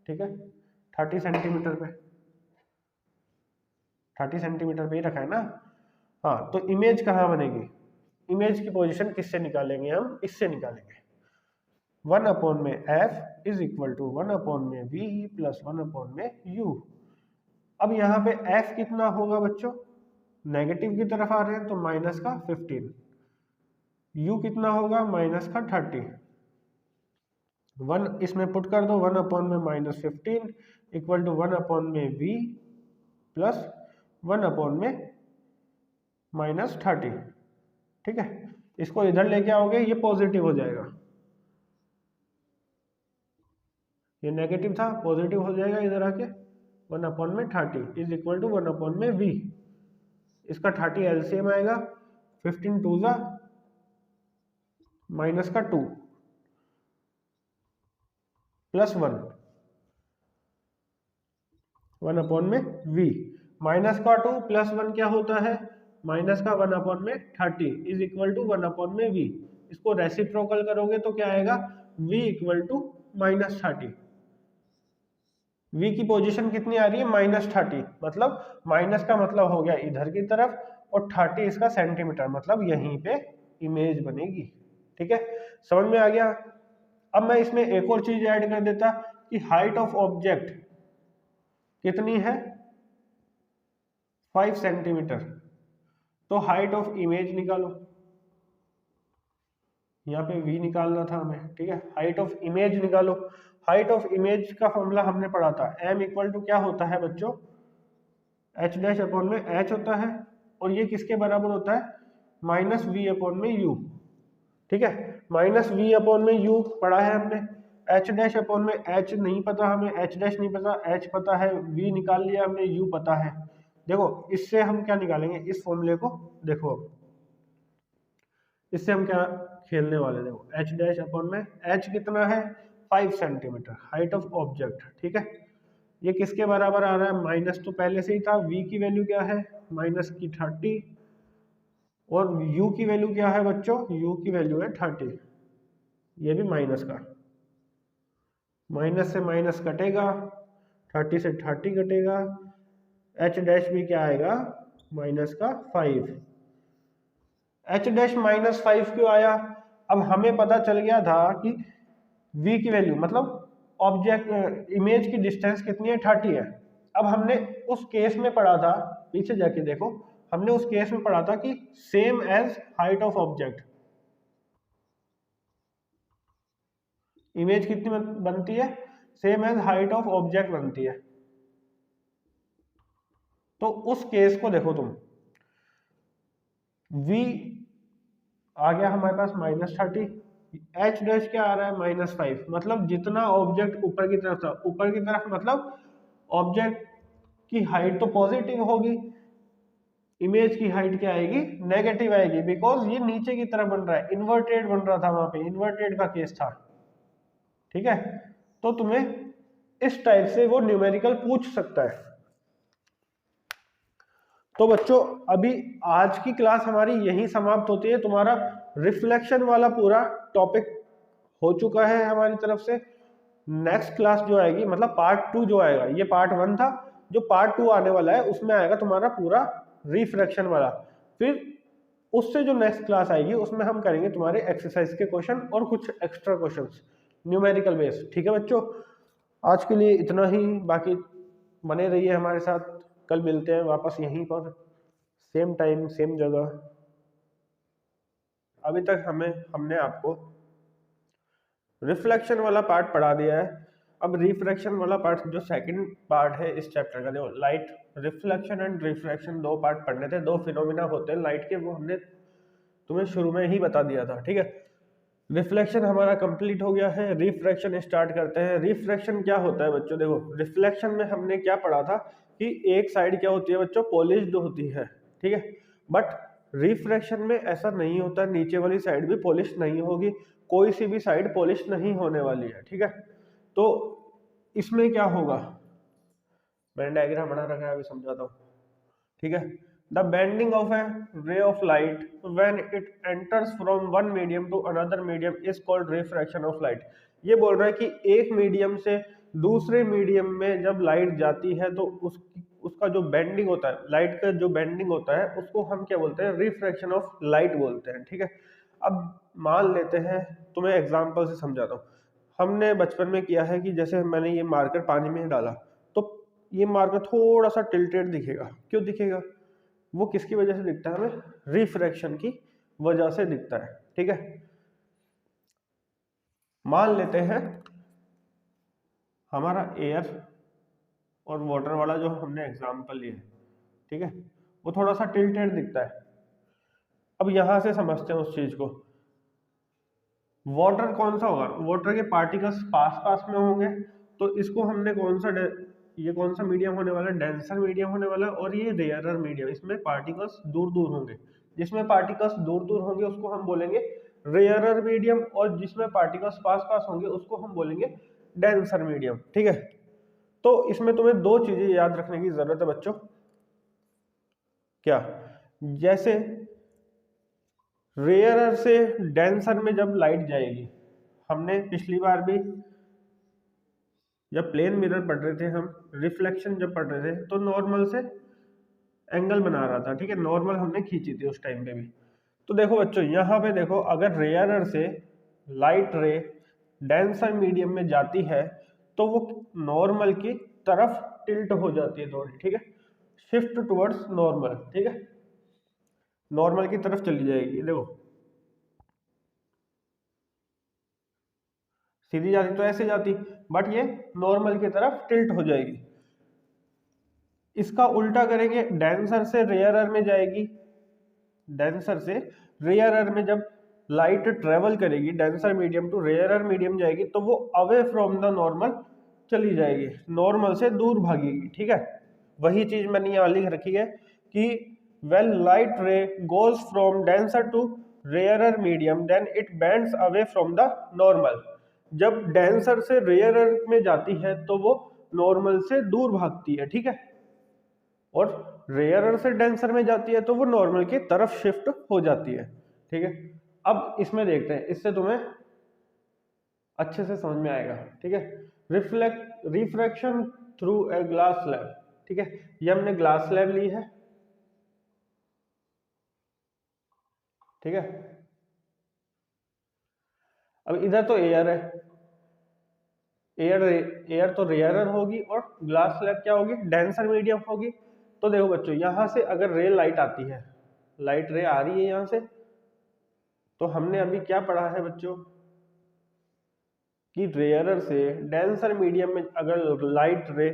ठीक है, 30 सेंटीमीटर पे, 30 सेंटीमीटर पे ही रखा है ना। हाँ, तो इमेज कहाँ बनेगी? इमेज की पोजीशन किससे निकालेंगे? हम इससे निकालेंगे। 1 अपॉन में f is equal to 1 upon में वी प्लस 1 अपॉन में यू। अब यहाँ पे एफ कितना होगा बच्चों? नेगेटिव की तरफ आ रहे हैं तो माइनस का 15। यू कितना होगा? माइनस का 30। 1 इसमें पुट कर दो, 1 अपॉन में माइनस 15 इक्वल टू 1 अपॉन में वी प्लस 1 अपॉन में माइनस 30। ठीक है, इसको इधर लेके आओगे, ये पॉजिटिव हो जाएगा। ये नेगेटिव था, पॉजिटिव हो जाएगा इधर आके। 1 अपॉन में 30 इज इक्वल टू 1 अपॉन में वी। इसका 30 एलसीएम आएगा, 15 टू जा माइनस का 2 प्लस 1 अपॉन में वी। माइनस का 2 प्लस 1 क्या होता है? माइनस का 1 अपॉन में 30 इज इक्वल टू 1 अपॉन में वी। इसको रेसिप्रोकल करोगे तो क्या आएगा? v equal to minus 30। v की पोजीशन कितनी आ रही है? माइनस 30, मतलब माइनस का मतलब हो गया इधर की तरफ, और 30 इसका सेंटीमीटर, मतलब यहीं पे इमेज बनेगी। ठीक है, समझ में आ गया? अब मैं इसमें एक और चीज ऐड कर देता कि हाइट ऑफ ऑब्जेक्ट कितनी है? 5 सेंटीमीटर। तो हाइट ऑफ इमेज निकालो, यहाँ पे v निकालना था हमें, ठीक है। हाइट ऑफ इमेज निकालो। हाइट ऑफ इमेज का फॉर्मूला हमने पढ़ा था, m इक्वल टू क्या होता है बच्चों, h डैश अपॉन में h होता है, और ये किसके बराबर होता है, माइनस v अपॉन में u, ठीक है। माइनस v अपॉन में u पढ़ा है हमने, h डैश अपॉन में h नहीं पता हमें, h डैश नहीं पता, h पता है, v निकाल लिया हमने, u पता है। देखो इससे हम क्या निकालेंगे, इस फॉर्मूले को देखो, अब इससे हम क्या खेलने वाले, देखो h डैश अपॉन में h कितना है, 5 सेंटीमीटर, हाइट ऑफ ऑब्जेक्ट, ठीक है। ये किसके बराबर आ रहा है, माइनस तो पहले से ही था, v की वैल्यू क्या है, माइनस की 30, और u की वैल्यू क्या है बच्चों, u की वैल्यू है 30, ये भी माइनस का, माइनस से माइनस कटेगा, 30 से 30 कटेगा, h डैश भी क्या आएगा, माइनस का 5। h डैश माइनस 5 क्यों आया, अब हमें पता चल गया था कि v की वैल्यू मतलब ऑब्जेक्ट इमेज की डिस्टेंस कितनी है, 30 है। अब हमने उस केस में पढ़ा था, पीछे जाके देखो, हमने उस केस में पढ़ा था कि same as height of object, image कितनी बनती है, same as height of object बनती है। तो उस केस को देखो तुम, v आ गया हमारे पास माइनस 30, h डैश क्या आ रहा है, माइनस 5, मतलब जितना ऑब्जेक्ट ऊपर की तरफ था, ऊपर की तरफ मतलब ऑब्जेक्ट की हाइट तो पॉजिटिव होगी, इमेज की हाइट क्या आएगी, नेगेटिव आएगी, बिकॉज ये नीचे की तरफ बन रहा है, इन्वर्टेड बन रहा था, वहां पे इन्वर्टेड का केस था, ठीक है। तो तुम्हें इस टाइप से वो न्यूमेरिकल पूछ सकता है। तो बच्चों अभी आज की क्लास हमारी यही समाप्त होती है, तुम्हारा रिफ्लेक्शन वाला पूरा टॉपिक हो चुका है हमारी तरफ से। नेक्स्ट क्लास जो आएगी, मतलब पार्ट 2 जो आएगा, ये पार्ट 1 था, जो पार्ट 2 आने वाला है उसमें आएगा तुम्हारा पूरा रिफ्रैक्शन वाला। फिर उससे जो नेक्स्ट क्लास आएगी उसमें हम करेंगे तुम्हारे एक्सरसाइज के क्वेश्चन और कुछ एक्स्ट्रा क्वेश्चंस न्यूमेरिकल बेस, ठीक है बच्चों। आज के लिए इतना ही, बाकी बने रहिए हमारे साथ, कल मिलते हैं वापस यहीं पर, सेम टाइम सेम जगह। अभी तक हमने आपको रिफ्लेक्शन वाला पार्ट पढ़ा दिया है। अब रिफ्रैक्शन वाला पार्ट जो सेकंड पार्ट है इस चैप्टर का, देखो लाइट रिफ्लेक्शन एंड रिफ्रैक्शन दो पार्ट पढ़ने थे, दो फिनोमिना होते हैं लाइट के, वो हमने तुम्हें शुरू में ही बता दिया था, ठीक है। रिफ्लेक्शन हमारा कंप्लीट हो गया है, रिफ्रैक्शन स्टार्ट करते हैं। रिफ्रैक्शन क्या होता है बच्चों, देखो रिफ्लेक्शन में हमने क्या पढ़ा था कि एक साइड क्या होती है बच्चों, पॉलिश्ड होती है, ठीक है। बट रिफ्रैक्शन में ऐसा नहीं होता, नीचे वाली साइड भी पॉलिश नहीं होगी, कोई सी भी साइड पॉलिश नहीं होने वाली है, ठीक है। तो इसमें क्या होगा, मैंने डायग्राम बना रखा है, अभी समझाता हूँ, ठीक है। The bending of a ray of light when it enters from one medium to another medium is called refraction of light. ये बोल रहा है कि एक मीडियम से दूसरे मीडियम में जब लाइट जाती है तो उसका जो बेंडिंग होता है, लाइट का जो बेंडिंग होता है, उसको हम क्या बोलते हैं, रिफ्रैक्शन ऑफ लाइट बोलते हैं, ठीक है। अब मान लेते हैं, तुम्हें एग्जाम्पल से समझाता हूँ। हमने बचपन में किया है कि जैसे मैंने ये मार्कर पानी में डाला, तो ये मार्कर थोड़ा सा टिल्टेड दिखेगा, क्यों दिखेगा, वो किसकी वजह से दिखता है, हमें रिफ्रैक्शन की वजह से दिखता है, ठीक है। मान लेते हैं हमारा एयर और वाटर वाला जो हमने एग्जांपल लिया है, ठीक है, वो थोड़ा सा टिल्टेड दिखता है। अब यहां से समझते हैं उस चीज को, वाटर कौन सा होगा, वाटर के पार्टिकल्स पास पास में होंगे, तो इसको हमने कौन सा, ये कौन सा मीडियम होने वाला है, डेंसर मीडियम होने वाला है, और ये रेयरर मीडियम, इसमें पार्टिकल्स दूर दूर होंगे। जिसमें पार्टिकल्स दूर दूर होंगे उसको हम बोलेंगे रेयरर मीडियम, और जिसमें पार्टिकल्स पास पास होंगे उसको हम बोलेंगे डेंसर मीडियम, ठीक है। तो इसमें तुम्हें दो चीजें याद रखने की जरूरत है बच्चों, क्या, जैसे रेयरर से डेंसर में जब लाइट जाएगी, हमने पिछली बार भी जब प्लेन मिरर पढ़ रहे थे, हम रिफ्लेक्शन जब पढ़ रहे थे, तो नॉर्मल से एंगल बना रहा था, ठीक है, नॉर्मल हमने खींची थी उस टाइम पे भी। तो देखो बच्चों यहाँ पे देखो, अगर रेयरर से लाइट रे डेंसर मीडियम में जाती है तो वो नॉर्मल की तरफ टिल्ट हो जाती है थोड़ी, ठीक है, शिफ्ट टुवर्ड्स नॉर्मल, ठीक है, नॉर्मल की तरफ चली जाएगी। देखो सीधी जाती तो ऐसे जाती, बट ये नॉर्मल की तरफ टिल्ट हो जाएगी। इसका उल्टा करेंगे, डेंसर से रेयरर में जाएगी। डेंसर से रेयरर में जब लाइट ट्रेवल करेगी, denser medium to rarer medium जाएगी, तो वो अवे फ्रॉम द नॉर्मल चली जाएगी, नॉर्मल से दूर भागेगी, ठीक है। वही चीज मैंने यहाँ लिख रखी है कि when light ray goes from denser to rarer medium then it bends away from the normal। जब डेंसर से रेयरर में जाती है तो वो नॉर्मल से दूर भागती है, ठीक है, और रेयरर से डेंसर में जाती है तो वो नॉर्मल की तरफ शिफ्ट हो जाती है, ठीक है। अब इसमें देखते हैं, इससे तुम्हें अच्छे से समझ में आएगा, ठीक है। Refraction through a glass slab, ठीक है, ये हमने ग्लास स्लैब ली है, ठीक है। अब इधर तो एयर है, एयर तो रेयरर होगी और ग्लास स्लैब क्या होगी, डेंसर मीडियम होगी। तो देखो बच्चों, यहां से अगर रे लाइट आती है, लाइट रे आ रही है यहां से, तो हमने अभी क्या पढ़ा है बच्चों कि रेयरर से डेंसर मीडियम में अगर लाइट रे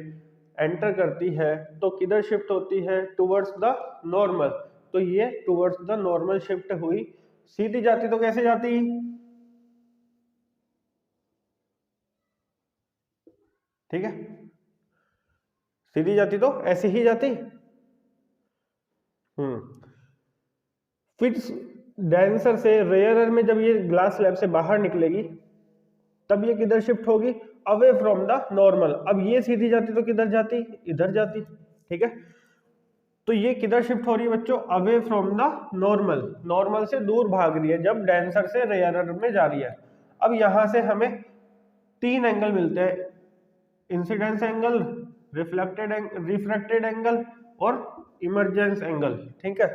एंटर करती है तो किधर शिफ्ट होती है, टुवर्ड्स द नॉर्मल। तो ये टुवर्ड्स द नॉर्मल शिफ्ट हुई। सीधी जाती तो कैसे जाती, ठीक है, सीधी जाती तो ऐसे ही जाती। फिर डेंसर से रेयरर में जब ये ग्लास स्लैब से बाहर निकलेगी तब ये किधर शिफ्ट होगी, अवे फ्रॉम द नॉर्मल। अब ये सीधी जाती तो किधर जाती, इधर जाती, ठीक है। तो ये किधर शिफ्ट हो रही है बच्चों, away from the normal, normal से दूर भाग रही है जब डेंसर से रेयरर में जा रही है। अब यहां से हमें तीन एंगल मिलते हैं, इंसिडेंस एंगल, रिफ्रैक्टेड एंगल और इमर्जेंस एंगल, ठीक है,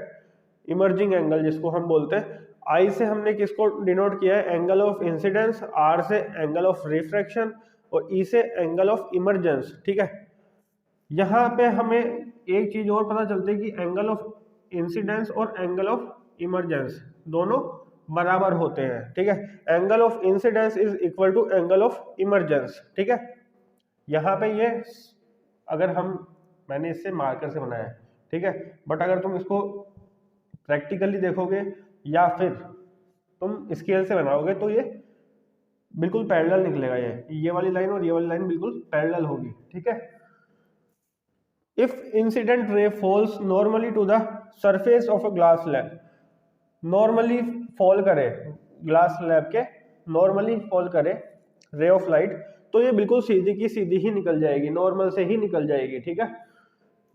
इमर्जिंग एंगल जिसको हम बोलते हैं। आई से हमने किसको डिनोट किया है, एंगल ऑफ इंसिडेंस, आर से एंगल ऑफ रिफ्रैक्शन और ई से एंगल ऑफ इमर्जेंस, ठीक है। यहाँ पे हमें एक चीज और पता चलती है कि एंगल ऑफ इंसिडेंस और एंगल ऑफ इमर्जेंस दोनों बराबर होते हैं, ठीक है। Angle of incidence is equal to angle of emergence, ठीक है। यहाँ पे ये अगर मैंने इससे मार्कर से बनाया है, ठीक है, बट अगर तुम इसको प्रैक्टिकली देखोगे या फिर तुम स्केल से बनाओगे तो ये बिल्कुल पैरेलल निकलेगा। ये वाली लाइन और ये वाली लाइन बिल्कुल पैरेलल होगी, ठीक है। If incident ray falls normally to the surface of a glass slab, normally fall करे ग्लास स्लैब के, नॉर्मली फॉल करे रे ऑफ लाइट, तो ये बिल्कुल सीधी की सीधी ही निकल जाएगी, नॉर्मल से ही निकल जाएगी, ठीक है,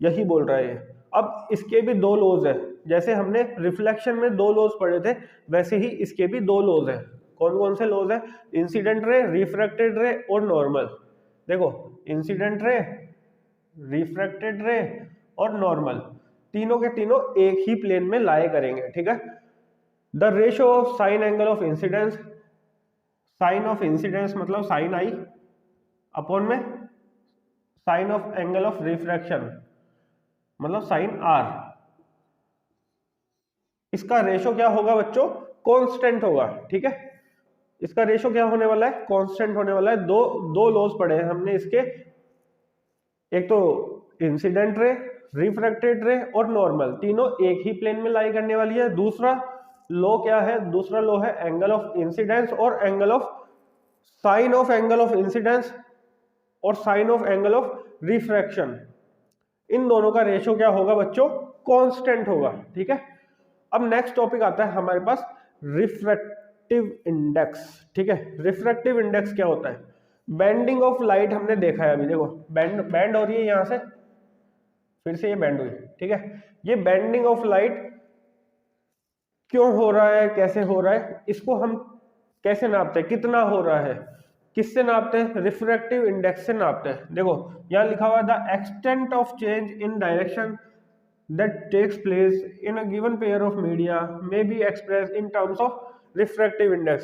यही बोल रहा है। अब इसके भी दो लॉज है, जैसे हमने रिफ्लेक्शन में दो लॉज पढ़े थे वैसे ही इसके भी दो लॉज है। कौन कौन से लॉज है, इंसिडेंट रे, रिफ्रैक्टेड रे और नॉर्मल। देखो इंसिडेंट रे, रिफ्रैक्टेड रे और नॉर्मल, तीनों के तीनों एक ही प्लेन में लाए करेंगे, ठीक है। The ratio of sine angle of incidence, sine of incidence मतलब साइन आई अपॉन में sine of angle of refraction मतलब साइन आर, इसका रेशो क्या होगा बच्चों, कांस्टेंट होगा, ठीक है। इसका रेशो क्या होने वाला है, कांस्टेंट होने वाला है। दो लॉज पढ़े हैं हमने इसके, एक तो इंसिडेंट रे, रिफ्रैक्टेड रे और नॉर्मल, तीनों एक ही प्लेन में लाई करने वाली है। दूसरा लॉ क्या है, दूसरा लॉ है एंगल ऑफ इंसिडेंस और angle of sine of angle of incidence और sine of angle of refraction, इन दोनों का रेशो क्या होगा बच्चों, कांस्टेंट होगा, ठीक है। अब नेक्स्ट टॉपिक आता है हमारे पास रिफ्रैक्टिव इंडेक्स, ठीक है। रिफ्रैक्टिव इंडेक्स क्या होता है, बेंडिंग ऑफ लाइट हमने देखा है अभी, देखो बैंड हो रही है यहां से, फिर से ये बैंड हुई, ठीक है। ये बेंडिंग ऑफ लाइट क्यों हो रहा है, कैसे हो रहा है, इसको हम कैसे नापते हैं, कितना हो रहा है, किससे नापते हैं, रिफ्रैक्टिव इंडेक्स से नापते हैं। देखो यहाँ लिखा हुआ है the extent of change in direction that takes place in a given pair of media may be expressed in terms of refractive index।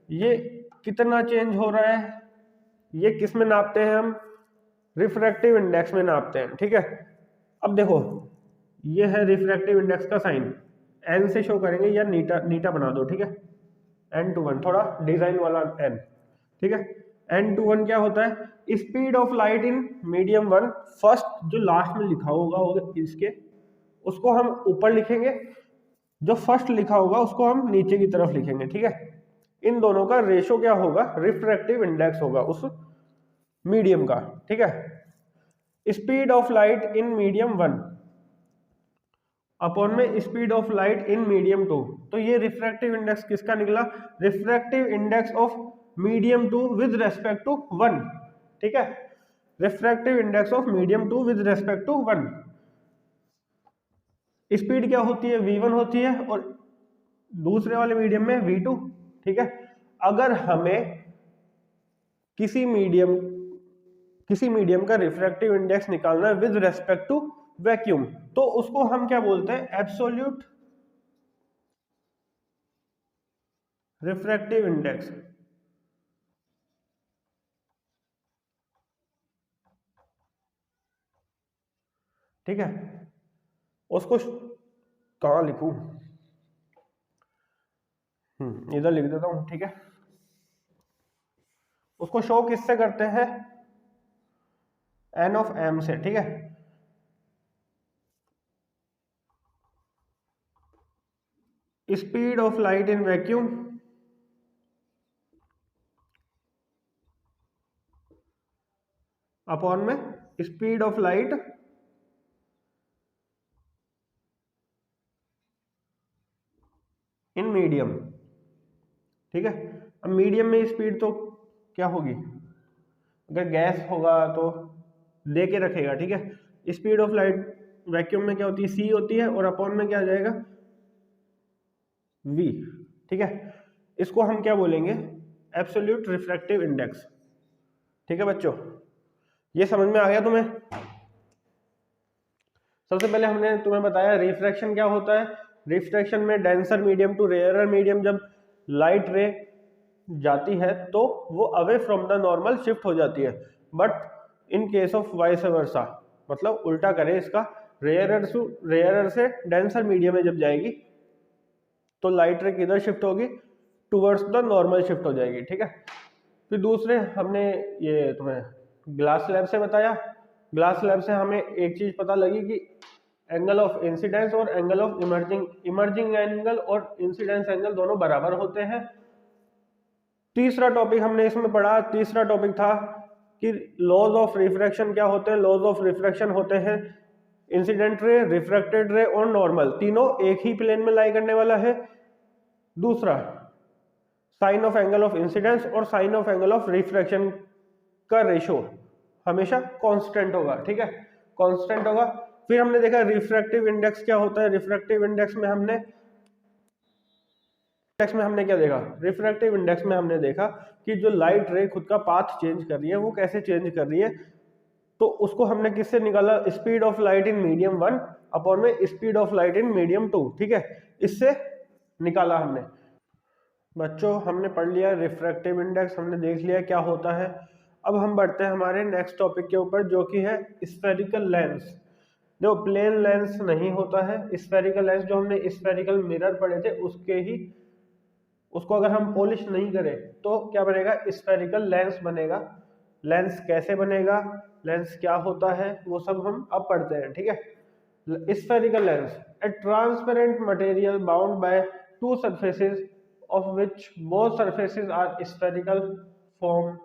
ये कितना चेंज हो रहा है, ये किस में नापते हैं हम, रिफ्रैक्टिव इंडेक्स में नापते हैं, ठीक है। अब देखो ये है रिफ्रैक्टिव इंडेक्स का साइन, एन से शो करेंगे या नीटा नीटा बना दो, ठीक है, n/1 थोड़ा डिजाइन वाला n, ठीक है। n/1 क्या होता है, speed of light in medium one, first जो लास्ट में लिखा होगा इसके उसको हम ऊपर लिखेंगे, जो फर्स्ट लिखा होगा उसको हम नीचे की तरफ लिखेंगे, ठीक है। इन दोनों का रेशो क्या होगा, रिफ्रैक्टिव इंडेक्स होगा उस मीडियम का, ठीक है। Speed of light in medium one upon में speed of light in medium two, तो ये रिफ्रैक्टिव इंडेक्स किसका निकला, refractive index of medium two with respect to one, ठीक है, refractive index of medium two with respect to one. Speed क्या होती है, v1 होती है, और दूसरे वाले मीडियम में v2, ठीक है। अगर हमें किसी मीडियम का रिफ्रैक्टिव इंडेक्स निकालना है विद रेस्पेक्ट टू वैक्यूम, तो उसको हम क्या बोलते हैं, एब्सोल्यूट रिफ्रैक्टिव इंडेक्स, ठीक है। उसको कहाँ लिखूं, इधर लिख देता हूं, ठीक है। उसको शो किससे करते हैं, n ऑफ m से, ठीक है। Speed of light in vacuum upon में speed of light in medium, ठीक है। अब मीडियम में स्पीड तो क्या होगी, अगर गैस होगा तो दे के रखेगा, ठीक है। स्पीड ऑफ लाइट वैक्यूम में क्या होती है, c होती है, और अपॉन में क्या आ जाएगा, v, ठीक है। इसको हम क्या बोलेंगे, एब्सोल्यूट रिफ्रैक्टिव इंडेक्स, ठीक है बच्चों। ये समझ में आ गया तुम्हें। सबसे पहले हमने तुम्हें बताया रिफ्रैक्शन क्या होता है। रिफ्रैक्शन में denser medium to rarer medium जब लाइट रे जाती है तो वो away from the normal shift हो जाती है, but in case of vice versa, मतलब उल्टा करें इसका, रेयरर से डेंसर मीडियम में जब जाएगी तो लाइट रे किधर शिफ्ट होगी, टुवर्ड्स द नॉर्मल शिफ्ट हो जाएगी, ठीक है। फिर दूसरे हमने ये तुम्हें ग्लास स्लैब से बताया। ग्लास स्लैब से हमें एक चीज पता लगी कि एंगल ऑफ इंसिडेंस और एंगल ऑफ इमर्जिंग एंगल और इंसिडेंस एंगल दोनों बराबर होते हैं। तीसरा टॉपिक हमने इसमें पढ़ा, तीसरा टॉपिक था कि लॉज ऑफ रिफ्रैक्शन क्या होते हैं। लॉज ऑफ रिफ्रैक्शन होते हैं इंसिडेंट रे, रिफ्रैक्टेड रे और नॉर्मल, तीनों एक ही प्लेन में लाई करने वाला है। दूसरा sine of angle of incidence और sine of angle of refraction का रेशो हमेशा कांस्टेंट होगा, ठीक है, कांस्टेंट होगा। फिर हमने देखा रिफ्रैक्टिव इंडेक्स क्या होता है। रिफ्रैक्टिव इंडेक्स में हमने क्या देखा, रिफ्रैक्टिव इंडेक्स में हमने देखा कि जो लाइट रे खुद का पाथ चेंज कर रही है वो कैसे चेंज कर रही है, तो उसको हमने किससे निकाला, speed of light in medium one upon में speed of light in medium two, ठीक है, इससे निकाला हमने। बच्चों हमने पढ़ लिया रिफ्रैक्टिव इंडेक्स, हमने देख लिया क्या होता है। अब हम बढ़ते हैं हमारे नेक्स्ट टॉपिक के ऊपर जो कि है स्फेरिकल लेंस। जो प्लेन लेंस नहीं होता है, स्फेरिकल लेंस जो हमने स्फेरिकल मिरर पढ़े थे उसको अगर हम पॉलिश नहीं करें तो क्या बनेगा, स्फेरिकल लेंस बनेगा। लेंस कैसे बनेगा, लेंस क्या होता है, वो सब हम अब पढ़ते हैं, ठीक है। Spherical lens, A transparent material bound by two surfaces of which both surfaces are spherical form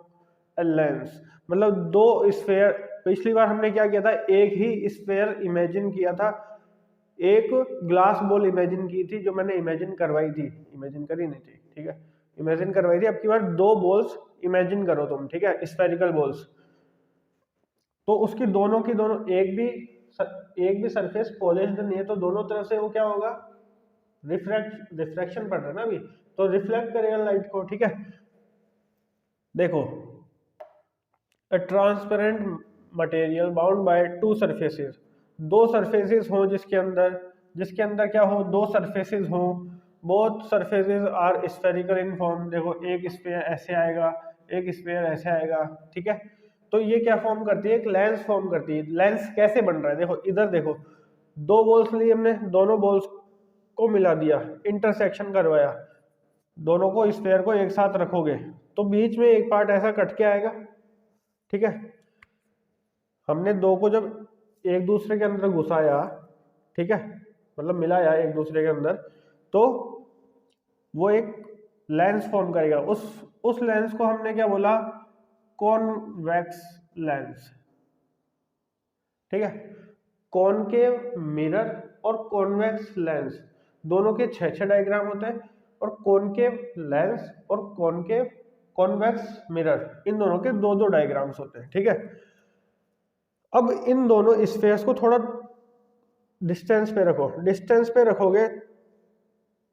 a lens। मतलब दो स्फेयर, पिछली बार हमने क्या किया था, एक ही स्फेयर इमेजिन किया था, एक ग्लास बॉल इमेजिन की थी जो मैंने इमेजिन करवाई थी, इमेजिन करी नहीं थी, ठीक है, इमेजिन करवाई थी। अब की बार दो बॉल्स इमेजिन करो तुम, ठीक है, स्फेरिकल बॉल्स। तो उसकी दोनों की दोनों एक भी सरफेस पॉलिश्ड नहीं है, तो दोनों तरफ से वो क्या होगा, रिफ्रैक्शन पड़ रहा है ना अभी, तो रिफ्लेक्ट करेगा लाइट को, ठीक है। देखो transparent material bound by two surfaces, दो सरफेसेस हो जिसके अंदर क्या हो, दो सरफेसेस हो, both surfaces are spherical in form. देखो एक स्फेयर ऐसे आएगा, एक स्फेयर ऐसे आएगा, ठीक है। तो ये क्या फॉर्म करती है, एक लेंस फॉर्म करती है। लेंस कैसे बन रहा है, देखो इधर देखो, दो बॉल्स लिए हमने, दोनों बॉल्स को मिला दिया, इंटरसेक्शन करवाया, दोनों को स्फेयर को एक साथ रखोगे तो बीच में एक पार्ट ऐसा कट के आएगा। ठीक है, हमने दो को जब एक दूसरे के अंदर घुसाया, ठीक है, मतलब मिलाया एक दूसरे के अंदर, तो वो एक लेंस फॉर्म करेगा। उस लेंस को हमने क्या बोला, कॉन्वेक्स लेंस। ठीक है, कॉनकेव मिरर और कॉन्वेक्स लेंस दोनों के 6 डायग्राम होते हैं, और कॉनकेव लेंस और कॉनकेव कॉन्वेक्स मिरर इन दोनों के 2 डायग्राम्स होते हैं। ठीक है, अब इन दोनों स्फेयर्स को थोड़ा डिस्टेंस पे रखो, डिस्टेंस पे रखोगे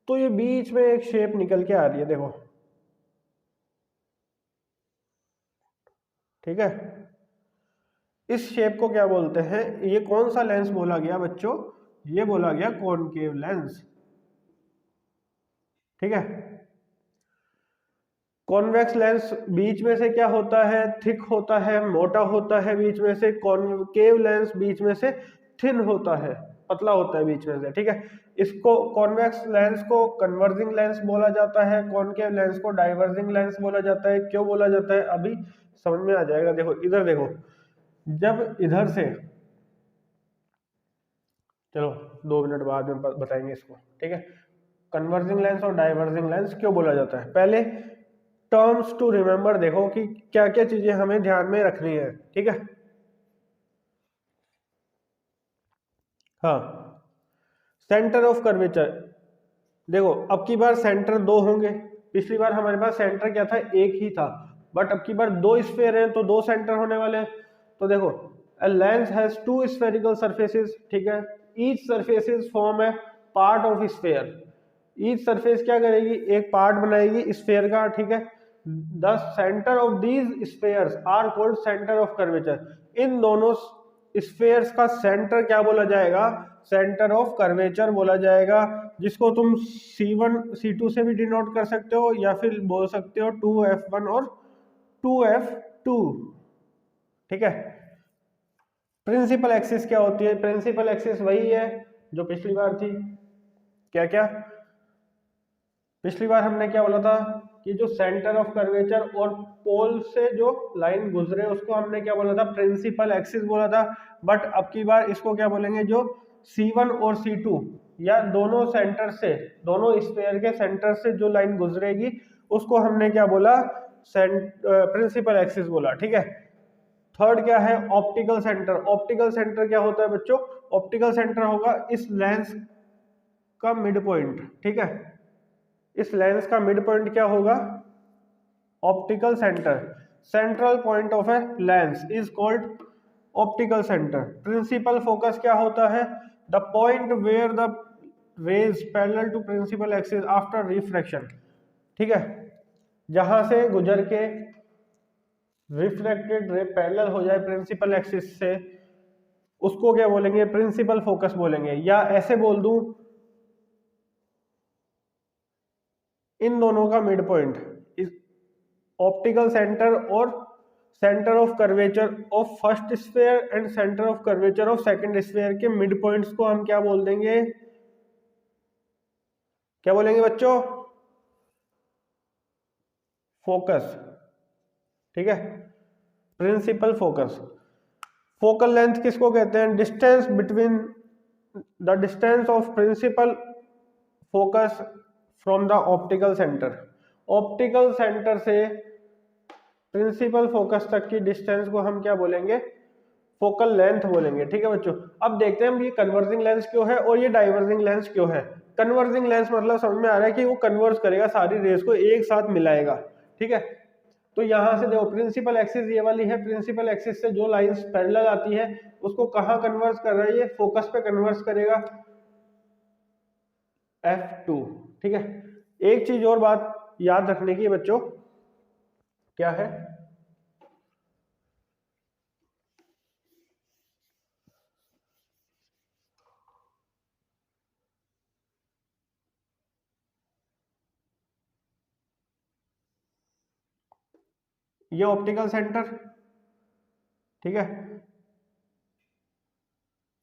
तो ये बीच में एक शेप निकल के आ रही है, देखो। ठीक है, इस शेप को क्या बोलते हैं, ये कौन सा लेंस बोला गया बच्चों, ये बोला गया कॉनकेव लेंस। ठीक है, कॉन्वेक्स लेंस बीच में से क्या होता है, थिक होता है, मोटा होता है बीच में से। कॉनकेव लेंस बीच में से थिन होता है, पतला होता है बीच में से। ठीक है, इसको कॉन्वेक्स लेंस को कन्वर्जिंग लेंस बोला जाता है, कॉनकेव लेंस को डाइवर्जिंग लेंस बोला जाता है। क्यों बोला जाता है अभी समझ में आ जाएगा। देखो इधर देखो, जब इधर से, चलो 2 मिनट बाद में बताएंगे इसको। ठीक है, कन्वर्जिंग लेंस और डाइवर्जिंग लेंस क्यों बोला जाता है, पहले टर्म्स टू रिमेंबर देखो कि क्या क्या चीजें हमें ध्यान में रखनी है। ठीक है, हाँ, सेंटर ऑफ कर्वेचर देखो, अब की बार सेंटर 2 होंगे। पिछली बार हमारे पास सेंटर क्या था, एक ही था, बट अब की बार 2 स्फेयर हैं तो 2 सेंटर होने वाले हैं। तो देखो, a lens has 2 spherical surfaces। ठीक है, each surfaces form a part of sphere। Each surface क्या करेगी, एक पार्ट बनाएगी स्फेयर का। ठीक है, the centre of these spheres are called centre of curvature. इन दोनों स्फेयर्स का सेंटर क्या बोला जाएगा, सेंटर ऑफ कर्वेचर बोला जाएगा, जिसको तुम C1 C2 से भी डिनोट कर सकते हो, या फिर बोल सकते हो 2F1 और 2F2। ठीक है, प्रिंसिपल एक्सिस क्या होती है, प्रिंसिपल एक्सिस वही है जो पिछली बार थी। क्या क्या, पिछली बार हमने क्या बोला था कि जो सेंटर ऑफ कर्वेचर और पोल से जो लाइन गुजरे उसको हमने क्या बोला था, प्रिंसिपल एक्सिस बोला था। बट अब की बार इसको क्या बोलेंगे, जो C1 और C2 या दोनों सेंटर से, दोनों स्फेयर के सेंटर से जो लाइन गुजरेगी उसको हमने क्या बोला, प्रिंसिपल एक्सिस बोला। ठीक है, थर्ड क्या है, ऑप्टिकल सेंटर। ऑप्टिकल सेंटर क्या होता है बच्चों, ऑप्टिकल सेंटर होगा इस लेंस का मिड पॉइंट। ठीक है, इस लेंस का मिड पॉइंट क्या होगा, optical centre. Central point of a lens is called optical centre. Principal focus क्या होता है, the point where the rays parallel to principal axis after refraction. ठीक है, जहां से गुजर के रिफ्लेक्टेड रे पैरेलल हो जाए प्रिंसिपल एक्सिस से, उसको क्या बोलेंगे, प्रिंसिपल फोकस बोलेंगे। या ऐसे बोल दूं, इन दोनों का मिड पॉइंट, ऑप्टिकल सेंटर और centre of curvature of first sphere and centre of curvature of second sphere के मिड पॉइंट्स को हम क्या बोल देंगे, क्या बोलेंगे बच्चों, फोकस। ठीक है, प्रिंसिपल फोकस। फोकल लेंथ किसको कहते हैं, distance between the distance of principal focus from the optical centre. Optical centre से प्रिंसिपल फोकस तक की डिस्टेंस को हम क्या बोलेंगे, फोकल लेंथ बोलेंगे। ठीक है बच्चों, अब देखते हैं हम ये कन्वर्जिंग लेंस क्यों है और ये डाइवर्जिंग लेंस क्यों है। कन्वर्जिंग लेंस मतलब समझ में आ रहा है कि वो कन्वर्ज करेगा, सारी रेस को एक साथ मिलाएगा। ठीक है, तो यहां से देखो, प्रिंसिपल एक्सिस ये वाली है, प्रिंसिपल एक्सिस से जो लाइंस पैरेलल आती है उसको कहां कन्वर्ज कर रहा है, ये फोकस पे कन्वर्ज करेगा, F2। ठीक है, एक चीज और बात याद रखने की बच्चों, क्या है, ये ऑप्टिकल सेंटर। ठीक है,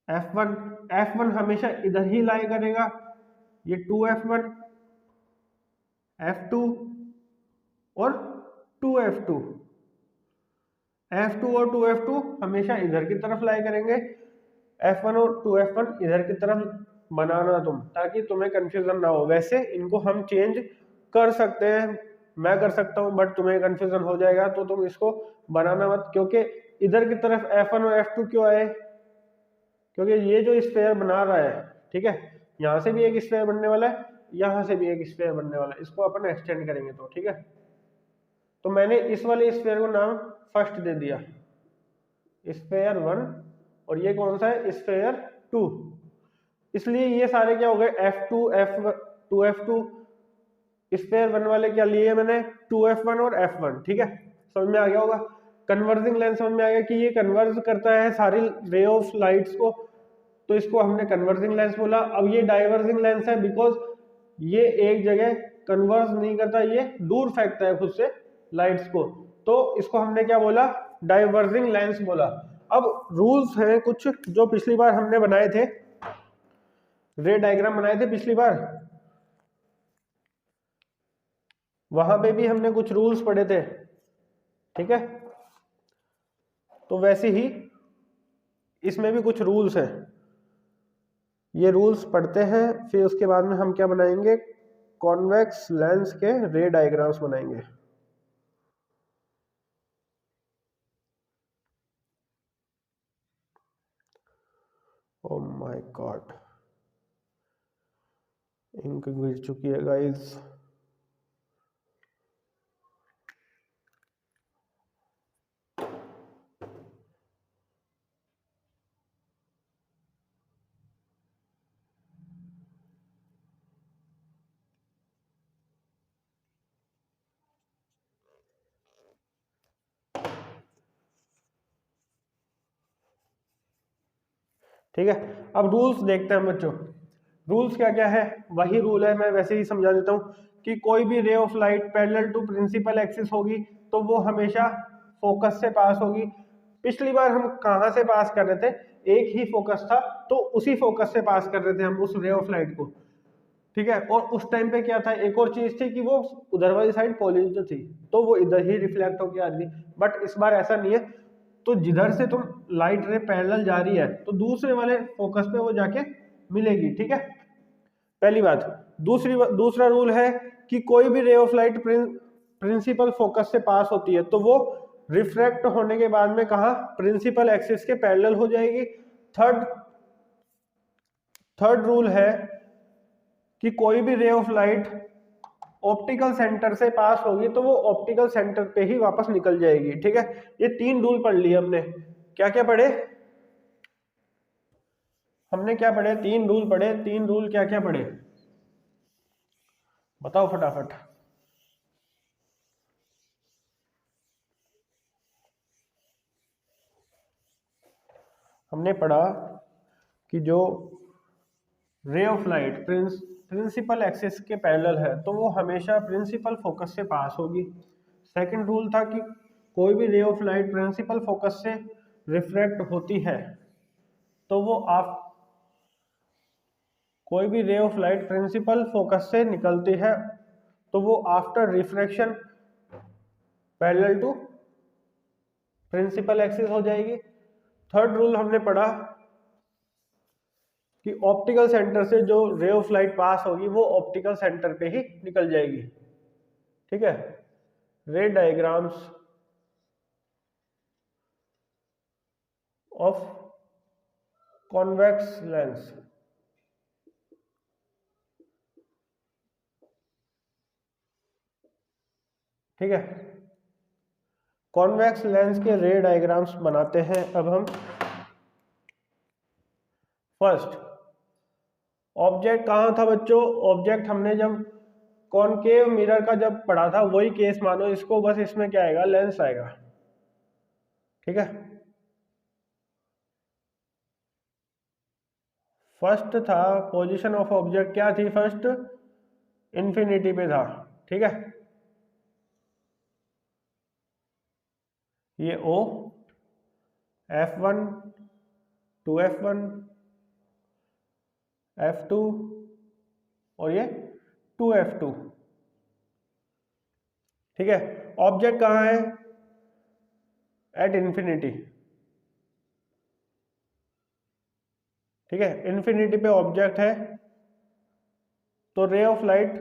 F1, F1 हमेशा इधर ही लाई करेगा, ये 2F1, F2 और 2F2, F2 और 2F2 हमेशा इधर की तरफ लाई करेंगे, F1 और 2F1 इधर की तरफ बनाना तुम, ताकि तुम्हें कंफ्यूजन ना हो। वैसे इनको हम चेंज कर सकते हैं, मैं कर सकता हूँ, बट तुम्हें कंफ्यूजन हो जाएगा, तो तुम इसको बनाना मत। क्योंकि इधर की तरफ F1 और F2 क्यों आए, क्योंकि ये जो स्फेयर बना रहा है, ठीक है, यहाँ से भी एक स्फेयर बनने वाला है, यहाँ से भी एक स्फेयर बनने वाला है, इसको अपन एक्सटेंड करेंगे तो, ठीक है। तो मैंने इस वाले स्फेयर को नाम फर्स्ट दे दिया, स्फेयर 1, और ये कौन सा है, स्फेयर 2। इसलिए ये सारे क्या हो गए, F2 F2 F2, स्फेयर 1 वाले क्या लिए मैंने, 2F1 और F1, ठीक है, समझ में आ गया होगा। कन्वर्जिंग लेंस समझ में आ गया कि ये कन्वर्ज करता है सारी रे ऑफ लाइट्स को, तो इसको हमने कन्वर्जिंग लेंस बोला। अब ये डाइवर्जिंग लेंस है, बिकॉज ये एक जगह कन्वर्ज नहीं करता, ये दूर फेंकता है खुद से लाइट्स को, तो इसको हमने क्या बोला, डाइवर्जिंग लेंस बोला। अब रूल्स हैं कुछ जो पिछली बार हमने बनाए थे, रे डायग्राम बनाए थे पिछली बार, वहां पे भी हमने कुछ रूल्स पढ़े थे, ठीक है। तो वैसे ही इसमें भी कुछ रूल्स हैं, ये रूल्स पढ़ते हैं, फिर उसके बाद में हम क्या बनाएंगे, कॉन्वेक्स लेंस के रे डायग्राम्स बनाएंगे। ओ माय गॉड, इंक गिर चुकी है गाइस। ठीक है, अब रूल्स देखते हैं बच्चों। रूल्स क्या क्या है, वही रूल है, मैं वैसे ही समझा देता हूँ कि कोई भी ray of light parallel to principal axis होगी तो वो हमेशा फोकस से पास होगी। पिछली बार हम कहाँ से पास कर रहे थे, एक ही फोकस था, तो उसी फोकस से पास कर रहे थे हम उस रे ऑफ लाइट को, ठीक है। और उस टाइम पे क्या था, एक और चीज थी कि वो उधर वाली साइड पॉजिटिव थी, तो वो इधर ही रिफ्लेक्ट होकर आ रही थी। बट इस बार ऐसा नहीं है, तो जिधर से तुम लाइट रे पैरेलल जा रही है तो दूसरे वाले फोकस पे वो जाके मिलेगी, ठीक है, पहली बात। दूसरा रूल है कि कोई भी ray of light principal focus से पास होती है तो वो रिफ्रैक्ट होने के बाद में कहा, प्रिंसिपल एक्सिस के पैरेलल हो जाएगी। थर्ड रूल है कि कोई भी ray of light optical centre से पास होगी तो वो ऑप्टिकल सेंटर पे ही वापस निकल जाएगी, ठीक है। ये 3 रूल पढ़ लिए हमने। क्या क्या पढ़े, हमने क्या पढ़े, 3 रूल पढ़े। 3 रूल क्या क्या पढ़े, बताओ फटाफट। हमने पढ़ा कि जो ray of light principal axis के पैरेलल है तो वो हमेशा प्रिंसिपल फोकस से पास होगी। सेकंड रूल था कि कोई भी ray of light principal focus से रिफ्रैक्ट होती है तो वो आप कोई भी ray of light principal focus से निकलती है तो वो after refraction parallel to principal axis हो जाएगी। थर्ड रूल हमने पढ़ा कि ऑप्टिकल सेंटर से जो रे ऑफ लाइट पास होगी वो ऑप्टिकल सेंटर पे ही निकल जाएगी, ठीक है। रे डायग्राम्स ऑफ कॉन्वेक्स लेंस, ठीक है। कॉन्वेक्स लेंस के रे डायग्राम्स बनाते हैं अब हम। फर्स्ट, ऑब्जेक्ट कहाँ था बच्चों, ऑब्जेक्ट हमने जब कॉनकेव मिरर का जब पढ़ा था वही केस मानो इसको, बस इसमें क्या आएगा, लेंस आएगा, ठीक है। फर्स्ट था पोजीशन ऑफ ऑब्जेक्ट, क्या थी फर्स्ट, इंफिनिटी पे था, ठीक है। ये O, F1, 2F1, F2 और ये 2F2। ठीक है, ऑब्जेक्ट कहाँ है? At infinity. ठीक है, इन्फिनिटी पे ऑब्जेक्ट है, तो रे ऑफ लाइट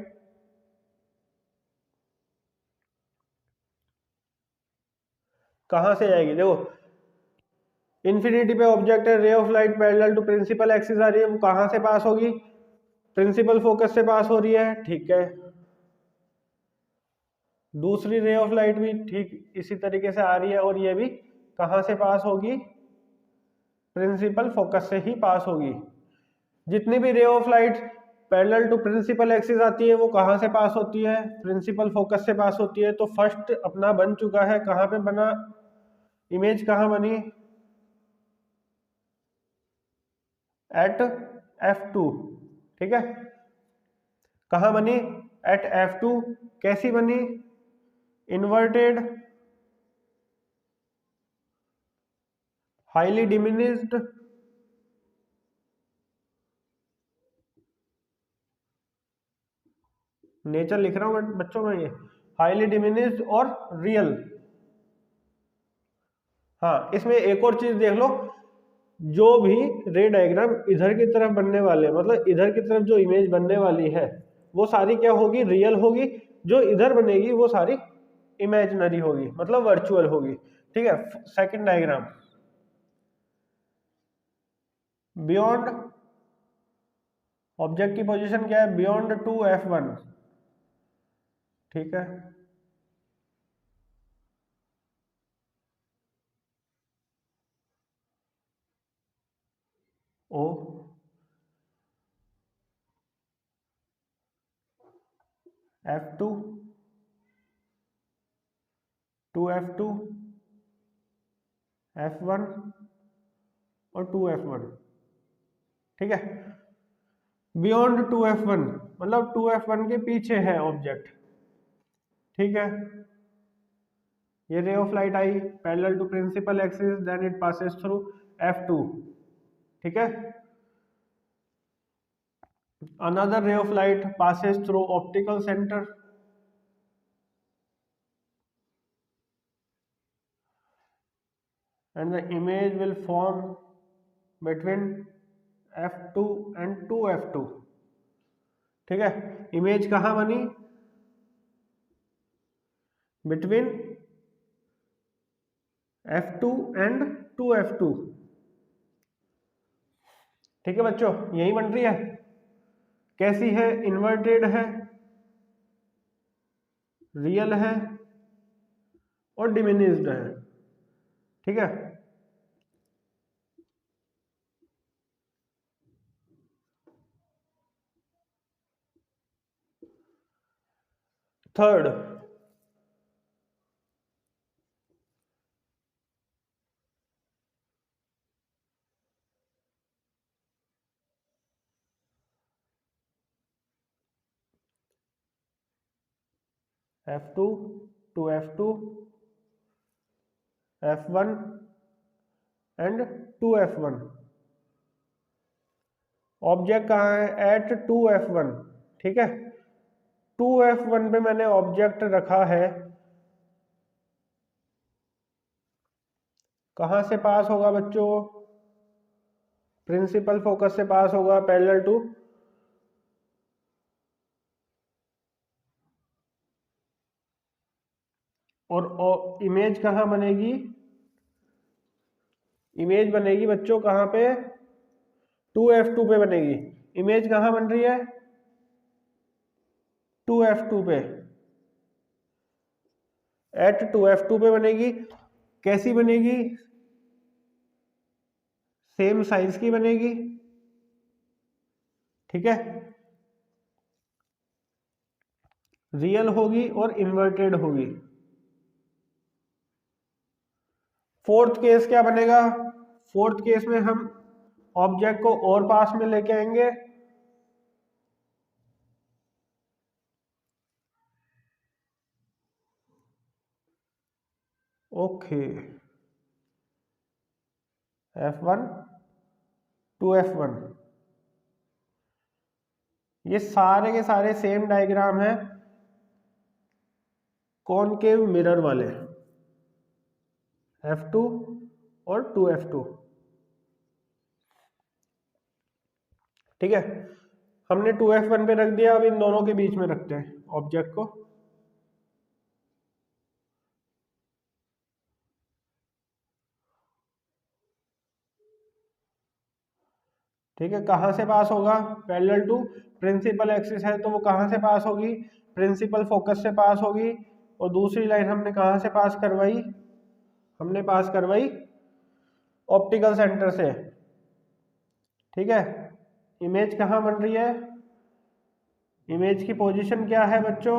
कहां से जाएगी? देखो, इन्फिनिटी पे ऑब्जेक्ट है, ray of light parallel to principal axis आ रही है, वो कहां से पास होगी? प्रिंसिपल फोकस से पास हो रही है। ठीक है, दूसरी रे ऑफ लाइट भी ठीक इसी तरीके से आ रही है, और ये भी कहां से पास होगी? प्रिंसिपल फोकस से ही पास होगी। जितनी भी ray of light parallel to principal axis आती है, वो कहां से पास होती है? प्रिंसिपल फोकस से पास होती है। तो फर्स्ट अपना बन चुका है, कहां पे बना? इमेज कहां बनी? Eight F2। ठीक है, कहां बनी? Eight F2। कैसी बनी? इन्वर्टेड, हाईली डिमिनिस्ड, नेचर लिख रहा हूं बच्चों में, ये हाईली डिमिनिस्ड और रियल। हाँ, इसमें एक और चीज देख लो, जो भी रे डायग्राम इधर की तरफ बनने वाले हैं, मतलब इधर की तरफ जो इमेज बनने वाली है, वो सारी क्या होगी? रियल होगी। जो इधर बनेगी वो सारी इमेजिनरी होगी, मतलब वर्चुअल होगी। ठीक है, सेकंड डायग्राम, बियॉन्ड ऑब्जेक्ट की पोजीशन क्या है? Beyond 2F1। ठीक है, ओ F2, 2F2, F1 और 2F1। ठीक है, बियॉन्ड 2F1 मतलब 2F1 के पीछे है ऑब्जेक्ट। ठीक है, ये रे ऑफ लाइट आई parallel to principal axis, then it passes through F2। ठीक है, another ray of light passes through optical centre, and the image will form between F2 and 2F2। ठीक है, इमेज कहां बनी? Between F2 and 2F2। ठीक है बच्चों, यही बन रही है। कैसी है? इन्वर्टेड है, रियल है और डिमिनिस्ड है। ठीक है, third, F2, 2F2, F1 and 2F1। Object कहाँ है? Eight 2F1। ठीक है, 2F1 पे मैंने ऑब्जेक्ट रखा है, कहां से पास होगा बच्चों? प्रिंसिपल फोकस से पास होगा पैरेलल टू, और इमेज कहां बनेगी? इमेज बनेगी बच्चों कहां पे? 2F2 पे बनेगी। इमेज कहां बन रही है? 2F2 पे, एट 2F2 पे बनेगी। कैसी बनेगी? सेम साइज की बनेगी। ठीक है, रियल होगी और इन्वर्टेड होगी। फोर्थ केस क्या बनेगा? फोर्थ केस में हम ऑब्जेक्ट को और पास में लेके आएंगे, ओके, F1 2F1। ये सारे के सारे सेम डायग्राम है कॉनकेव मिरर वाले, F2 और 2F2। ठीक है, हमने 2F1 पे रख दिया, अब इन दोनों के बीच में रखते हैं ऑब्जेक्ट को। ठीक है, कहाँ से पास होगा, पैरेलल टू प्रिंसिपल एक्सिस है तो वो कहाँ से पास होगी, प्रिंसिपल फोकस से पास होगी। और दूसरी लाइन हमने कहाँ से पास करवाई, हमने पास करवाई ऑप्टिकल सेंटर से। ठीक है, इमेज कहाँ बन रही है, इमेज की पोजीशन क्या है बच्चों,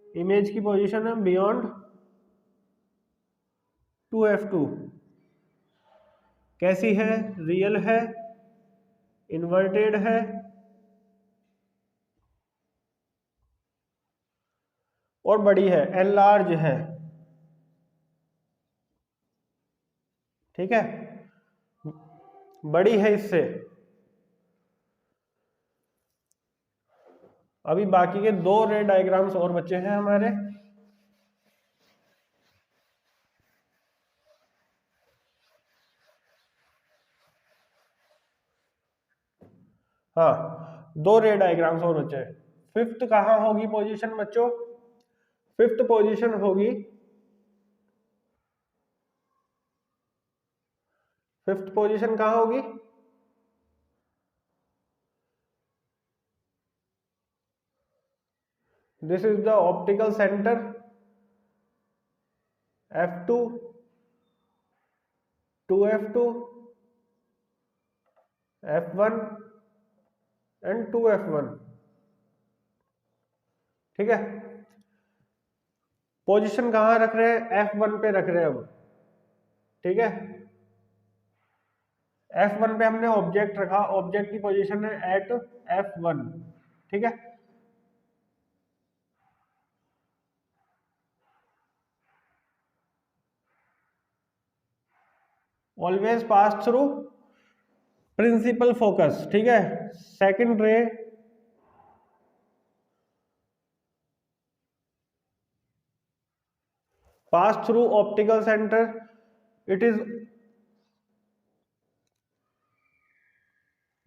इमेज की पोजीशन है बियॉन्ड 2F2। कैसी है, रियल है, इन्वर्टेड है, और बड़ी है, एनलार्ज है। ठीक है, बड़ी है इससे। अभी बाकी के 2 रे डायग्राम्स और बचे हैं हमारे। हाँ, 2 रे डायग्राम्स और बचे हैं। फिफ्थ कहाँ होगी पोजीशन बच्चों, फिफ्थ पोजीशन होगी, फिफ्थ पोजीशन कहाँ होगी, this is the optical centre F2, 2F2, F1 and 2F1। ठीक है, पोजीशन कहाँ रख रहे हैं, F1 पे रख रहे हैं अब। ठीक है, F1 पे हमने ऑब्जेक्ट रखा, ऑब्जेक्ट की पोजीशन है एट F1। ठीक है, always pass through principal focus. ठीक है, second ray pass through optical centre, it is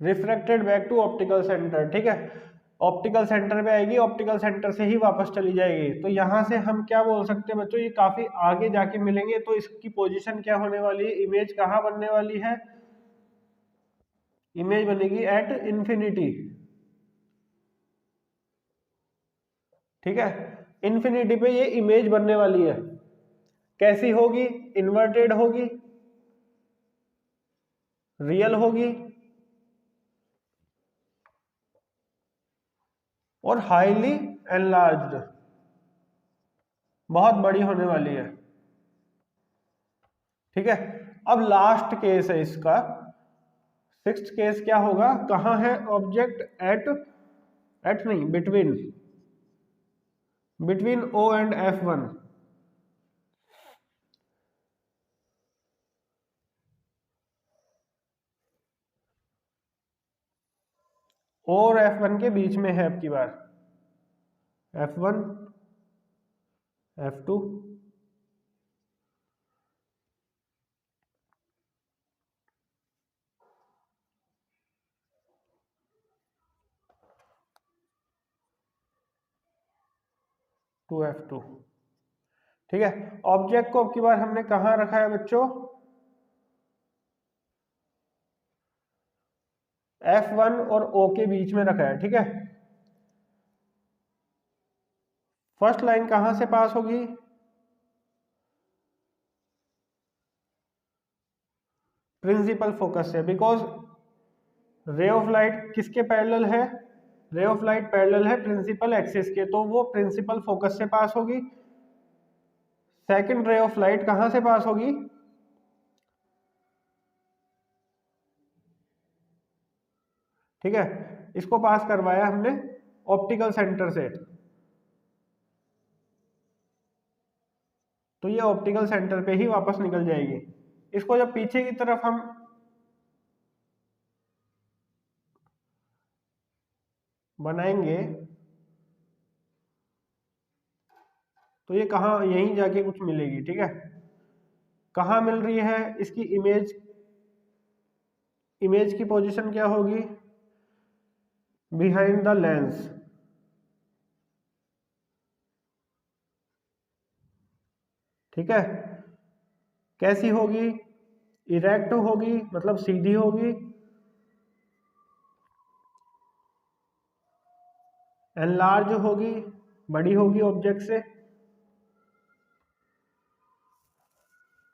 refracted back to optical centre. ठीक है, ऑप्टिकल सेंटर पे आएगी, ऑप्टिकल सेंटर से ही वापस चली जाएगी। तो यहां से हम क्या बोल सकते हैं बच्चों, ये काफी आगे जाके मिलेंगे। तो इसकी पोजीशन क्या होने वाली है, इमेज कहाँ बनने वाली है, इमेज बनेगी एट इंफिनिटी। ठीक है, इंफिनिटी पे ये इमेज बनने वाली है। कैसी होगी, इन्वर्टेड होगी, रियल होगी, और हाईली एनलार्ज्ड, बहुत बड़ी होने वाली है। ठीक है, अब लास्ट केस है इसका, सिक्स्थ केस क्या होगा, कहां है ऑब्जेक्ट, एट एट नहीं, between, between O and F1। O और F1 के बीच में है अब की बार, F1 F2 2F2। ठीक है, ऑब्जेक्ट को अब की बार हमने कहां रखा है बच्चों, F1 और O के बीच में रखा है। ठीक है, फर्स्ट लाइन कहां से पास होगी, प्रिंसिपल फोकस से, बिकॉज रे ऑफ लाइट किसके पैरेलल है, रे ऑफ लाइट पैरेलल है प्रिंसिपल एक्सिस के, तो वो प्रिंसिपल फोकस से पास होगी। सेकंड रे ऑफ लाइट कहां से पास होगी, ठीक है, इसको पास करवाया हमने ऑप्टिकल सेंटर से, तो ये ऑप्टिकल सेंटर पे ही वापस निकल जाएगी। इसको जब पीछे की तरफ हम बनाएंगे तो ये कहाँ, यहीं जाके कुछ मिलेगी, ठीक है। कहाँ मिल रही है इसकी इमेज, इमेज की पोजीशन क्या होगी, बिहाइंड द लेंस, ठीक है। कैसी होगी, इरेक्ट होगी, मतलब सीधी होगी, एनलार्ज होगी, बड़ी होगी ऑब्जेक्ट से,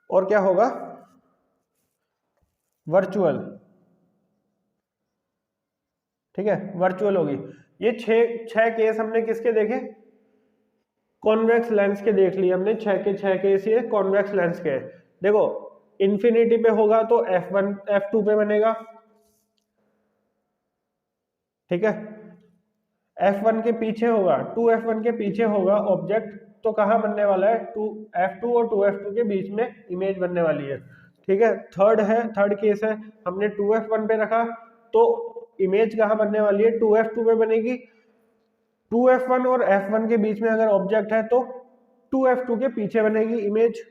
और क्या होगा, वर्चुअल, ठीक है, वर्चुअल होगी। ये छह केस हमने किसके देखे, कॉन्वेक्स लेंस के देख लिए हमने, छह केस ये कॉन्वेक्स लेंस के। देखो इन्फिनिटी पे होगा तो f1 f2 पे बनेगा, ठीक है। f1 के पीछे होगा, 2f1 के पीछे होगा ऑब्जेक्ट, तो कहाँ बनने वाला है, 2f2 और 2f2 के बीच में इमेज बनने वाली है, ठीक है। थर्ड केस है, हमने 2f1 पे रखा तो इमेज कहाँ बनने वाली है, 2f2 पे बनेगी। 2f1 और f1 के बीच में अगर ऑब्जेक्ट है तो 2f2 के पीछे बनेगी इमेज।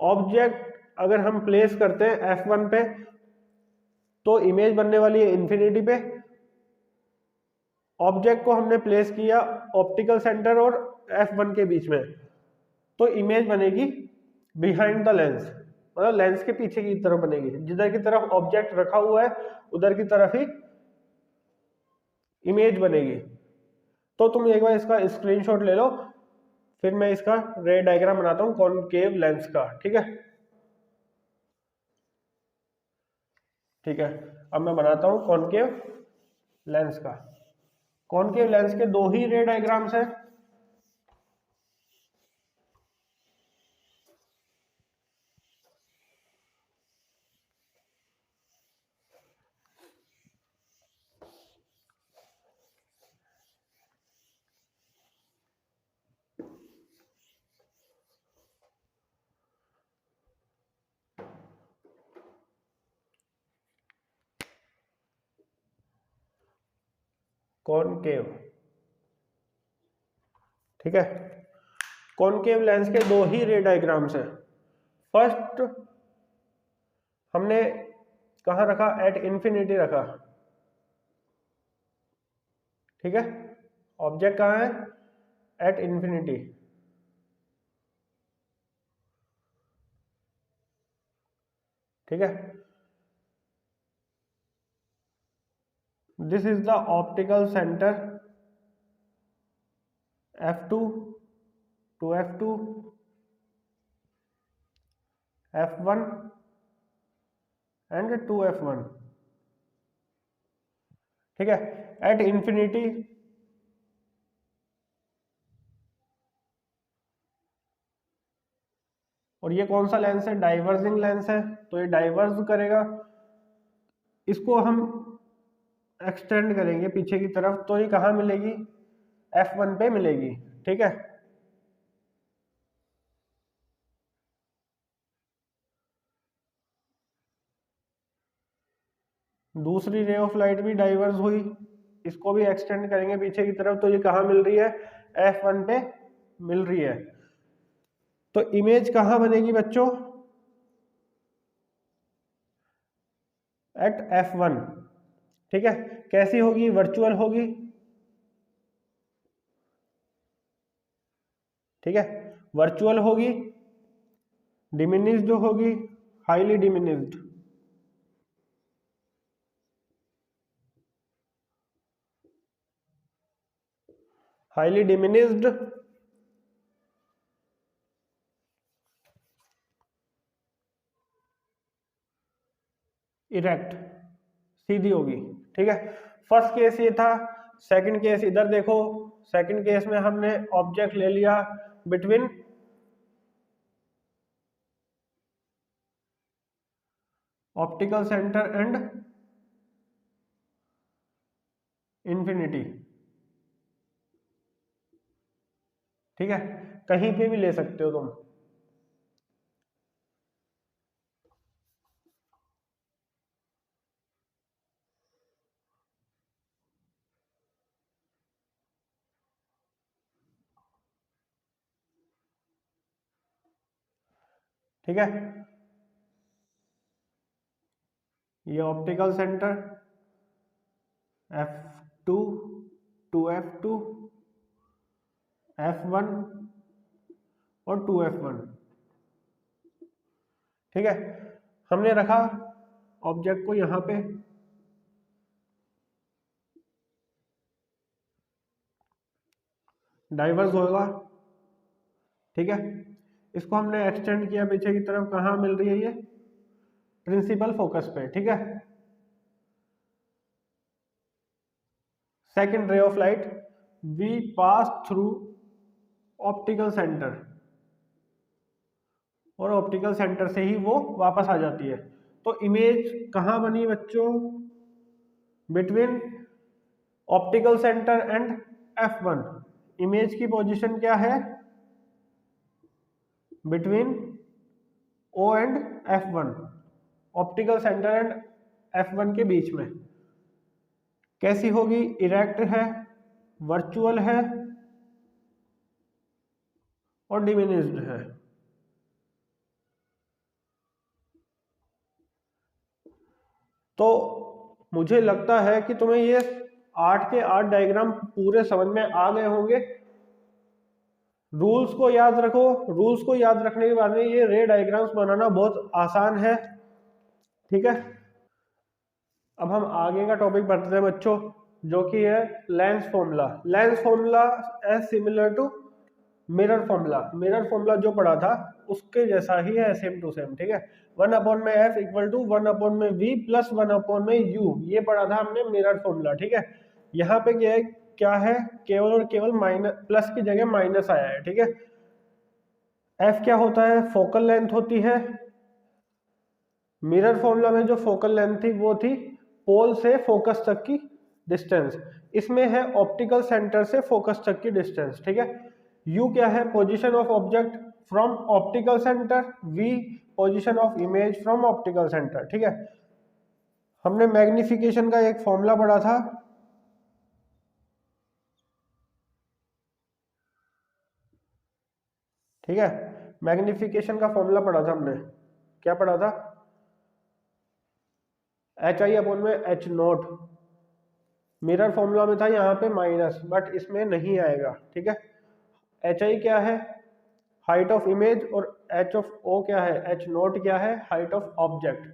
ऑब्जेक्ट अगर हम प्लेस करते हैं f1 पे तो इमेज बनने वाली है इन्फिनिटी पे। ऑब्जेक्ट को हमने प्लेस किया ऑप्टिकल सेंटर और f1 के बीच में, तो इमेज बनेगी बिहाइंड द लेंस, मतलब लेंस के पीछे की तरफ बनेगी, जिधर की तरफ ऑब्जेक्ट रखा हुआ है उधर की तरफ ही इमेज बनेगी। तो तुम एक बार इसका स्क्रीनशॉट ले लो, फिर मैं इसका रे डायग्राम बनाता हूँ कॉनकेव लेंस का, ठीक है। ठीक है, अब मैं बनाता हूँ कॉनकेव लेंस का। कॉनकेव लेंस के दो ही रे डायग्राम्स हैं, कॉनकेव, ठीक है। कॉनकेव लेंस के दो ही रे डायग्राम्स हैं। फर्स्ट हमने कहाँ रखा, एट इंफिनिटी रखा, ठीक है। ऑब्जेक्ट कहाँ है, एट इंफिनिटी, ठीक है। This is the optical centre f2 to f2, f1 and 2f1, ठीक है, एट इंफिनिटी। और ये कौन सा लेंस है, डाइवर्जिंग लेंस है, तो ये डाइवर्ज करेगा, इसको हम एक्सटेंड करेंगे पीछे की तरफ, तो ये कहाँ मिलेगी, f1 पे मिलेगी, ठीक है। दूसरी रे ऑफ लाइट भी डाइवर्ज हुई, इसको भी एक्सटेंड करेंगे पीछे की तरफ, तो ये कहाँ मिल रही है, f1 पे मिल रही है। तो इमेज कहाँ बनेगी बच्चों, एट f1, ठीक है। कैसी होगी, वर्चुअल होगी, ठीक है, वर्चुअल होगी, डिमिनिश्ड होगी, highly diminished, highly diminished, erect, सीधी होगी, ठीक है। फर्स्ट केस ये था। सेकंड केस इधर देखो, सेकंड केस में हमने ऑब्जेक्ट ले लिया between optical centre and infinity, ठीक है। कहीं पे भी ले सकते हो तुम, ठीक है। ये optical centre F2, 2F2, F1 और 2F1। ठीक है, हमने रखा ऑब्जेक्ट को यहाँ पे, डाइवर्स होगा। ठीक है, इसको हमने एक्सटेंड किया पीछे की तरफ, कहाँ मिल रही है ये, प्रिंसिपल फोकस पे। ठीक है, second ray of light we pass through optical centre, और ऑप्टिकल सेंटर से ही वो वापस आ जाती है। तो इमेज कहाँ बनी बच्चों, between optical centre and F1। Image की पोजीशन क्या है, between O and F1, optical centre and F1 के बीच में। कैसी होगी, इरेक्ट है, वर्चुअल है और डिमिनिश्ड है। तो मुझे लगता है कि तुम्हें ये 8 के 8 डायग्राम पूरे समझ में आ गए होंगे। रूल्स को याद रखो, रूल्स को याद रखने के बाद में ये रे डायग्राम्स बनाना बहुत आसान है। ठीक है, अब हम आगे का टॉपिक पढ़ते हैं बच्चों, जो कि है lens formula. Lens formula as similar to mirror formula. Mirror formula जो पढ़ा था उसके जैसा ही है, सेम टू सेम। ठीक है, 1/f equal to 1/v plus 1/u, ये पढ़ा था हमने मिरर फॉर्मूला। ठीक है, यहाँ पे क्या है, केवल और केवल माइनस, प्लस की जगह माइनस आया है। ठीक है, एफ क्या होता है, फोकल लेंथ होती है। मिरर फॉर्मूला में जो फोकल लेंथ थी वो थी पोल से फोकस तक की डिस्टेंस, इसमें है ऑप्टिकल सेंटर से फोकस तक की डिस्टेंस। ठीक है, U क्या है, position of object from optical centre, V position of image from optical centre. ठीक है, हमने मैग्निफिकेशन का एक फॉर्मूला पढ़ा था, ठीक है, मैग्निफिकेशन का फॉर्मूला पढ़ा था हमने, क्या पढ़ा था, HI/H0। मिरर फॉर्मूला में था यहाँ पे माइनस, बट इसमें नहीं आएगा। ठीक है, HI क्या है, हाइट ऑफ इमेज, और H(O) क्या है, H0 क्या है, height of object.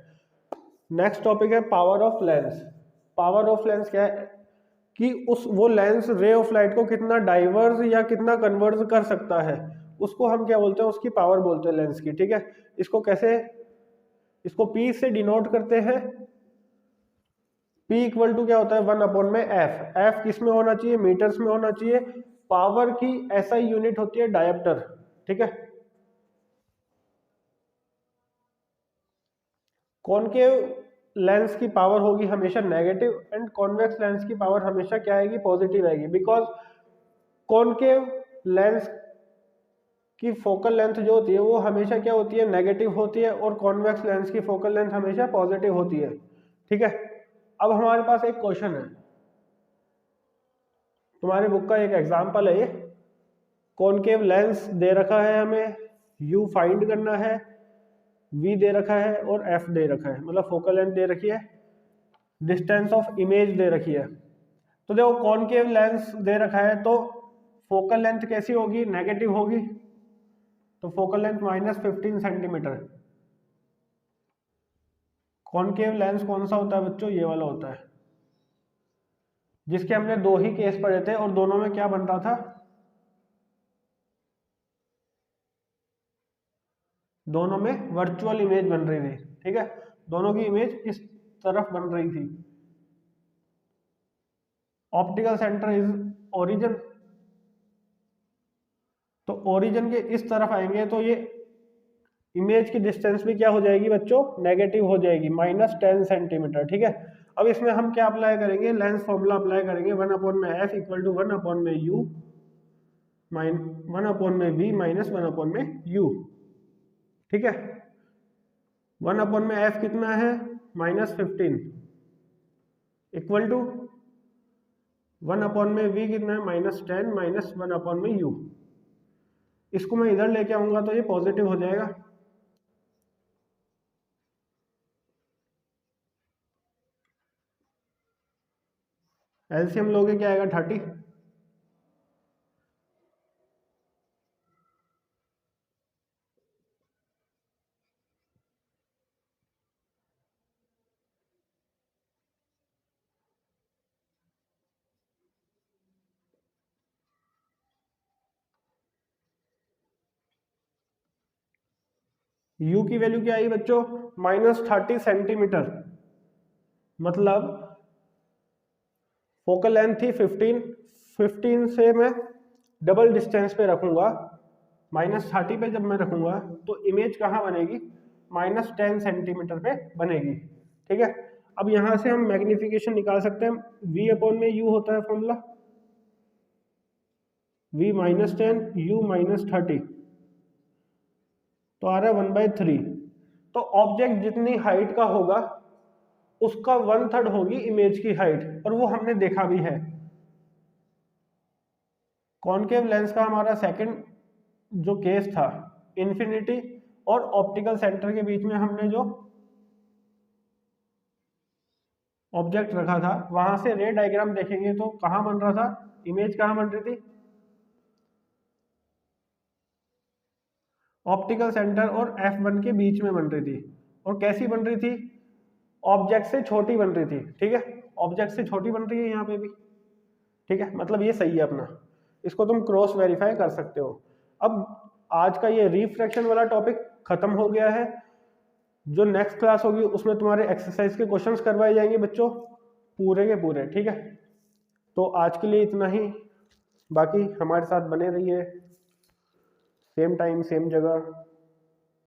Next topic है power of lens. Power of lens क्या है कि वो लेंस रे ऑफ लाइट को कितना डाइवर्स या कितना कन्वर्ज कर सकता है, उसको हम क्या बोलते हैं, उसकी पावर बोलते हैं लेंस की। ठीक है, इसको कैसे, इसको P से डिनोट करते हैं। P इक्वल टू क्या होता है, 1/f। f किस में होना चाहिए, मीटर्स में होना चाहिए। पावर की SI यूनिट होती है डायोप्टर। ठीक है, कॉनकेव लेंस की पावर होगी हमेशा नेगेटिव, एंड कॉन्वेक्स लेंस की पावर हमेशा क्या आएगी, पॉजिटिव आएगी। बिकॉज कॉनकेव लेंस की फोकल लेंथ जो होती है वो हमेशा क्या होती है, नेगेटिव होती है, और कॉन्वेक्स लेंस की फोकल लेंथ हमेशा पॉजिटिव होती है। ठीक है, अब हमारे पास एक क्वेश्चन है, तुम्हारे बुक का एक एग्जाम्पल है ये। कॉनकेव लेंस दे रखा है हमें, U फाइंड करना है, V दे रखा है और F दे रखा है, मतलब फोकल लेंथ दे रखी है, डिस्टेंस ऑफ इमेज दे रखी है। तो देखो कॉनकेव लेंस दे रखा है तो फोकल लेंथ कैसी होगी, नेगेटिव होगी, तो focal length -15 centimetre. Concave lens कौन सा होता है बच्चों, ये वाला होता है, जिसके हमने 2 ही केस पढ़े थे, और दोनों में क्या बन रहा था, दोनों में वर्चुअल इमेज बन रही थी। ठीक है, दोनों की इमेज इस तरफ बन रही थी। ऑप्टिकल सेंटर इज ओरिजिन, तो ओरिजिन के इस तरफ आएंगे तो ये इमेज की डिस्टेंस भी क्या हो जाएगी बच्चों, नेगेटिव हो जाएगी, -10 सेंटीमीटर। ठीक है, अब इसमें हम क्या अप्लाई करेंगे, लेंस फॉर्मूला अप्लाई करेंगे, 1/f equal to 1/u 1/v minus 1/u। ठीक है, 1/f कितना है, -15 इक्वल टू 1/v कितना है, -10 माइनस 1/u। इसको मैं इधर लेके आऊंगा तो ये पॉजिटिव हो जाएगा। एलसीएम लोगे क्या आएगा 30, यू की वैल्यू क्या आई बच्चों -30 सेंटीमीटर, मतलब फोकल लेंथ थी 15, 15 से मैं डबल डिस्टेंस पे रखूंगा, -30 पे जब मैं रखूंगा तो इमेज कहाँ बनेगी, -10 सेंटीमीटर पे बनेगी। ठीक है, अब यहां से हम मैग्निफिकेशन निकाल सकते हैं, v अपॉन में u होता है फॉर्मूला, v -10 u -30, तो आ रहा है 1/3। तो ऑब्जेक्ट जितनी हाइट का होगा उसका 1/3 होगी इमेज की हाइट, और वो हमने देखा भी है। कॉनकेव लेंस का हमारा सेकंड जो केस था, इन्फिनिटी और ऑप्टिकल सेंटर के बीच में हमने जो ऑब्जेक्ट रखा था, वहां से रे डायग्राम देखेंगे तो कहां बन रहा था, इमेज कहां बन रही थी, ऑप्टिकल सेंटर और F1 के बीच में बन रही थी। और कैसी बन रही थी, ऑब्जेक्ट से छोटी बन रही थी। ठीक है, ऑब्जेक्ट से छोटी बन रही है यहाँ पे भी। ठीक है, मतलब ये सही है अपना, इसको तुम क्रॉस वेरीफाई कर सकते हो। अब आज का ये रिफ्रैक्शन वाला टॉपिक खत्म हो गया है। जो नेक्स्ट क्लास होगी उसमें तुम्हारे एक्सरसाइज के क्वेश्चंस करवाए जाएंगे बच्चों, पूरे के पूरे। ठीक है, तो आज के लिए इतना ही, बाकी हमारे साथ बने रहिए, सेम टाइम सेम जगह।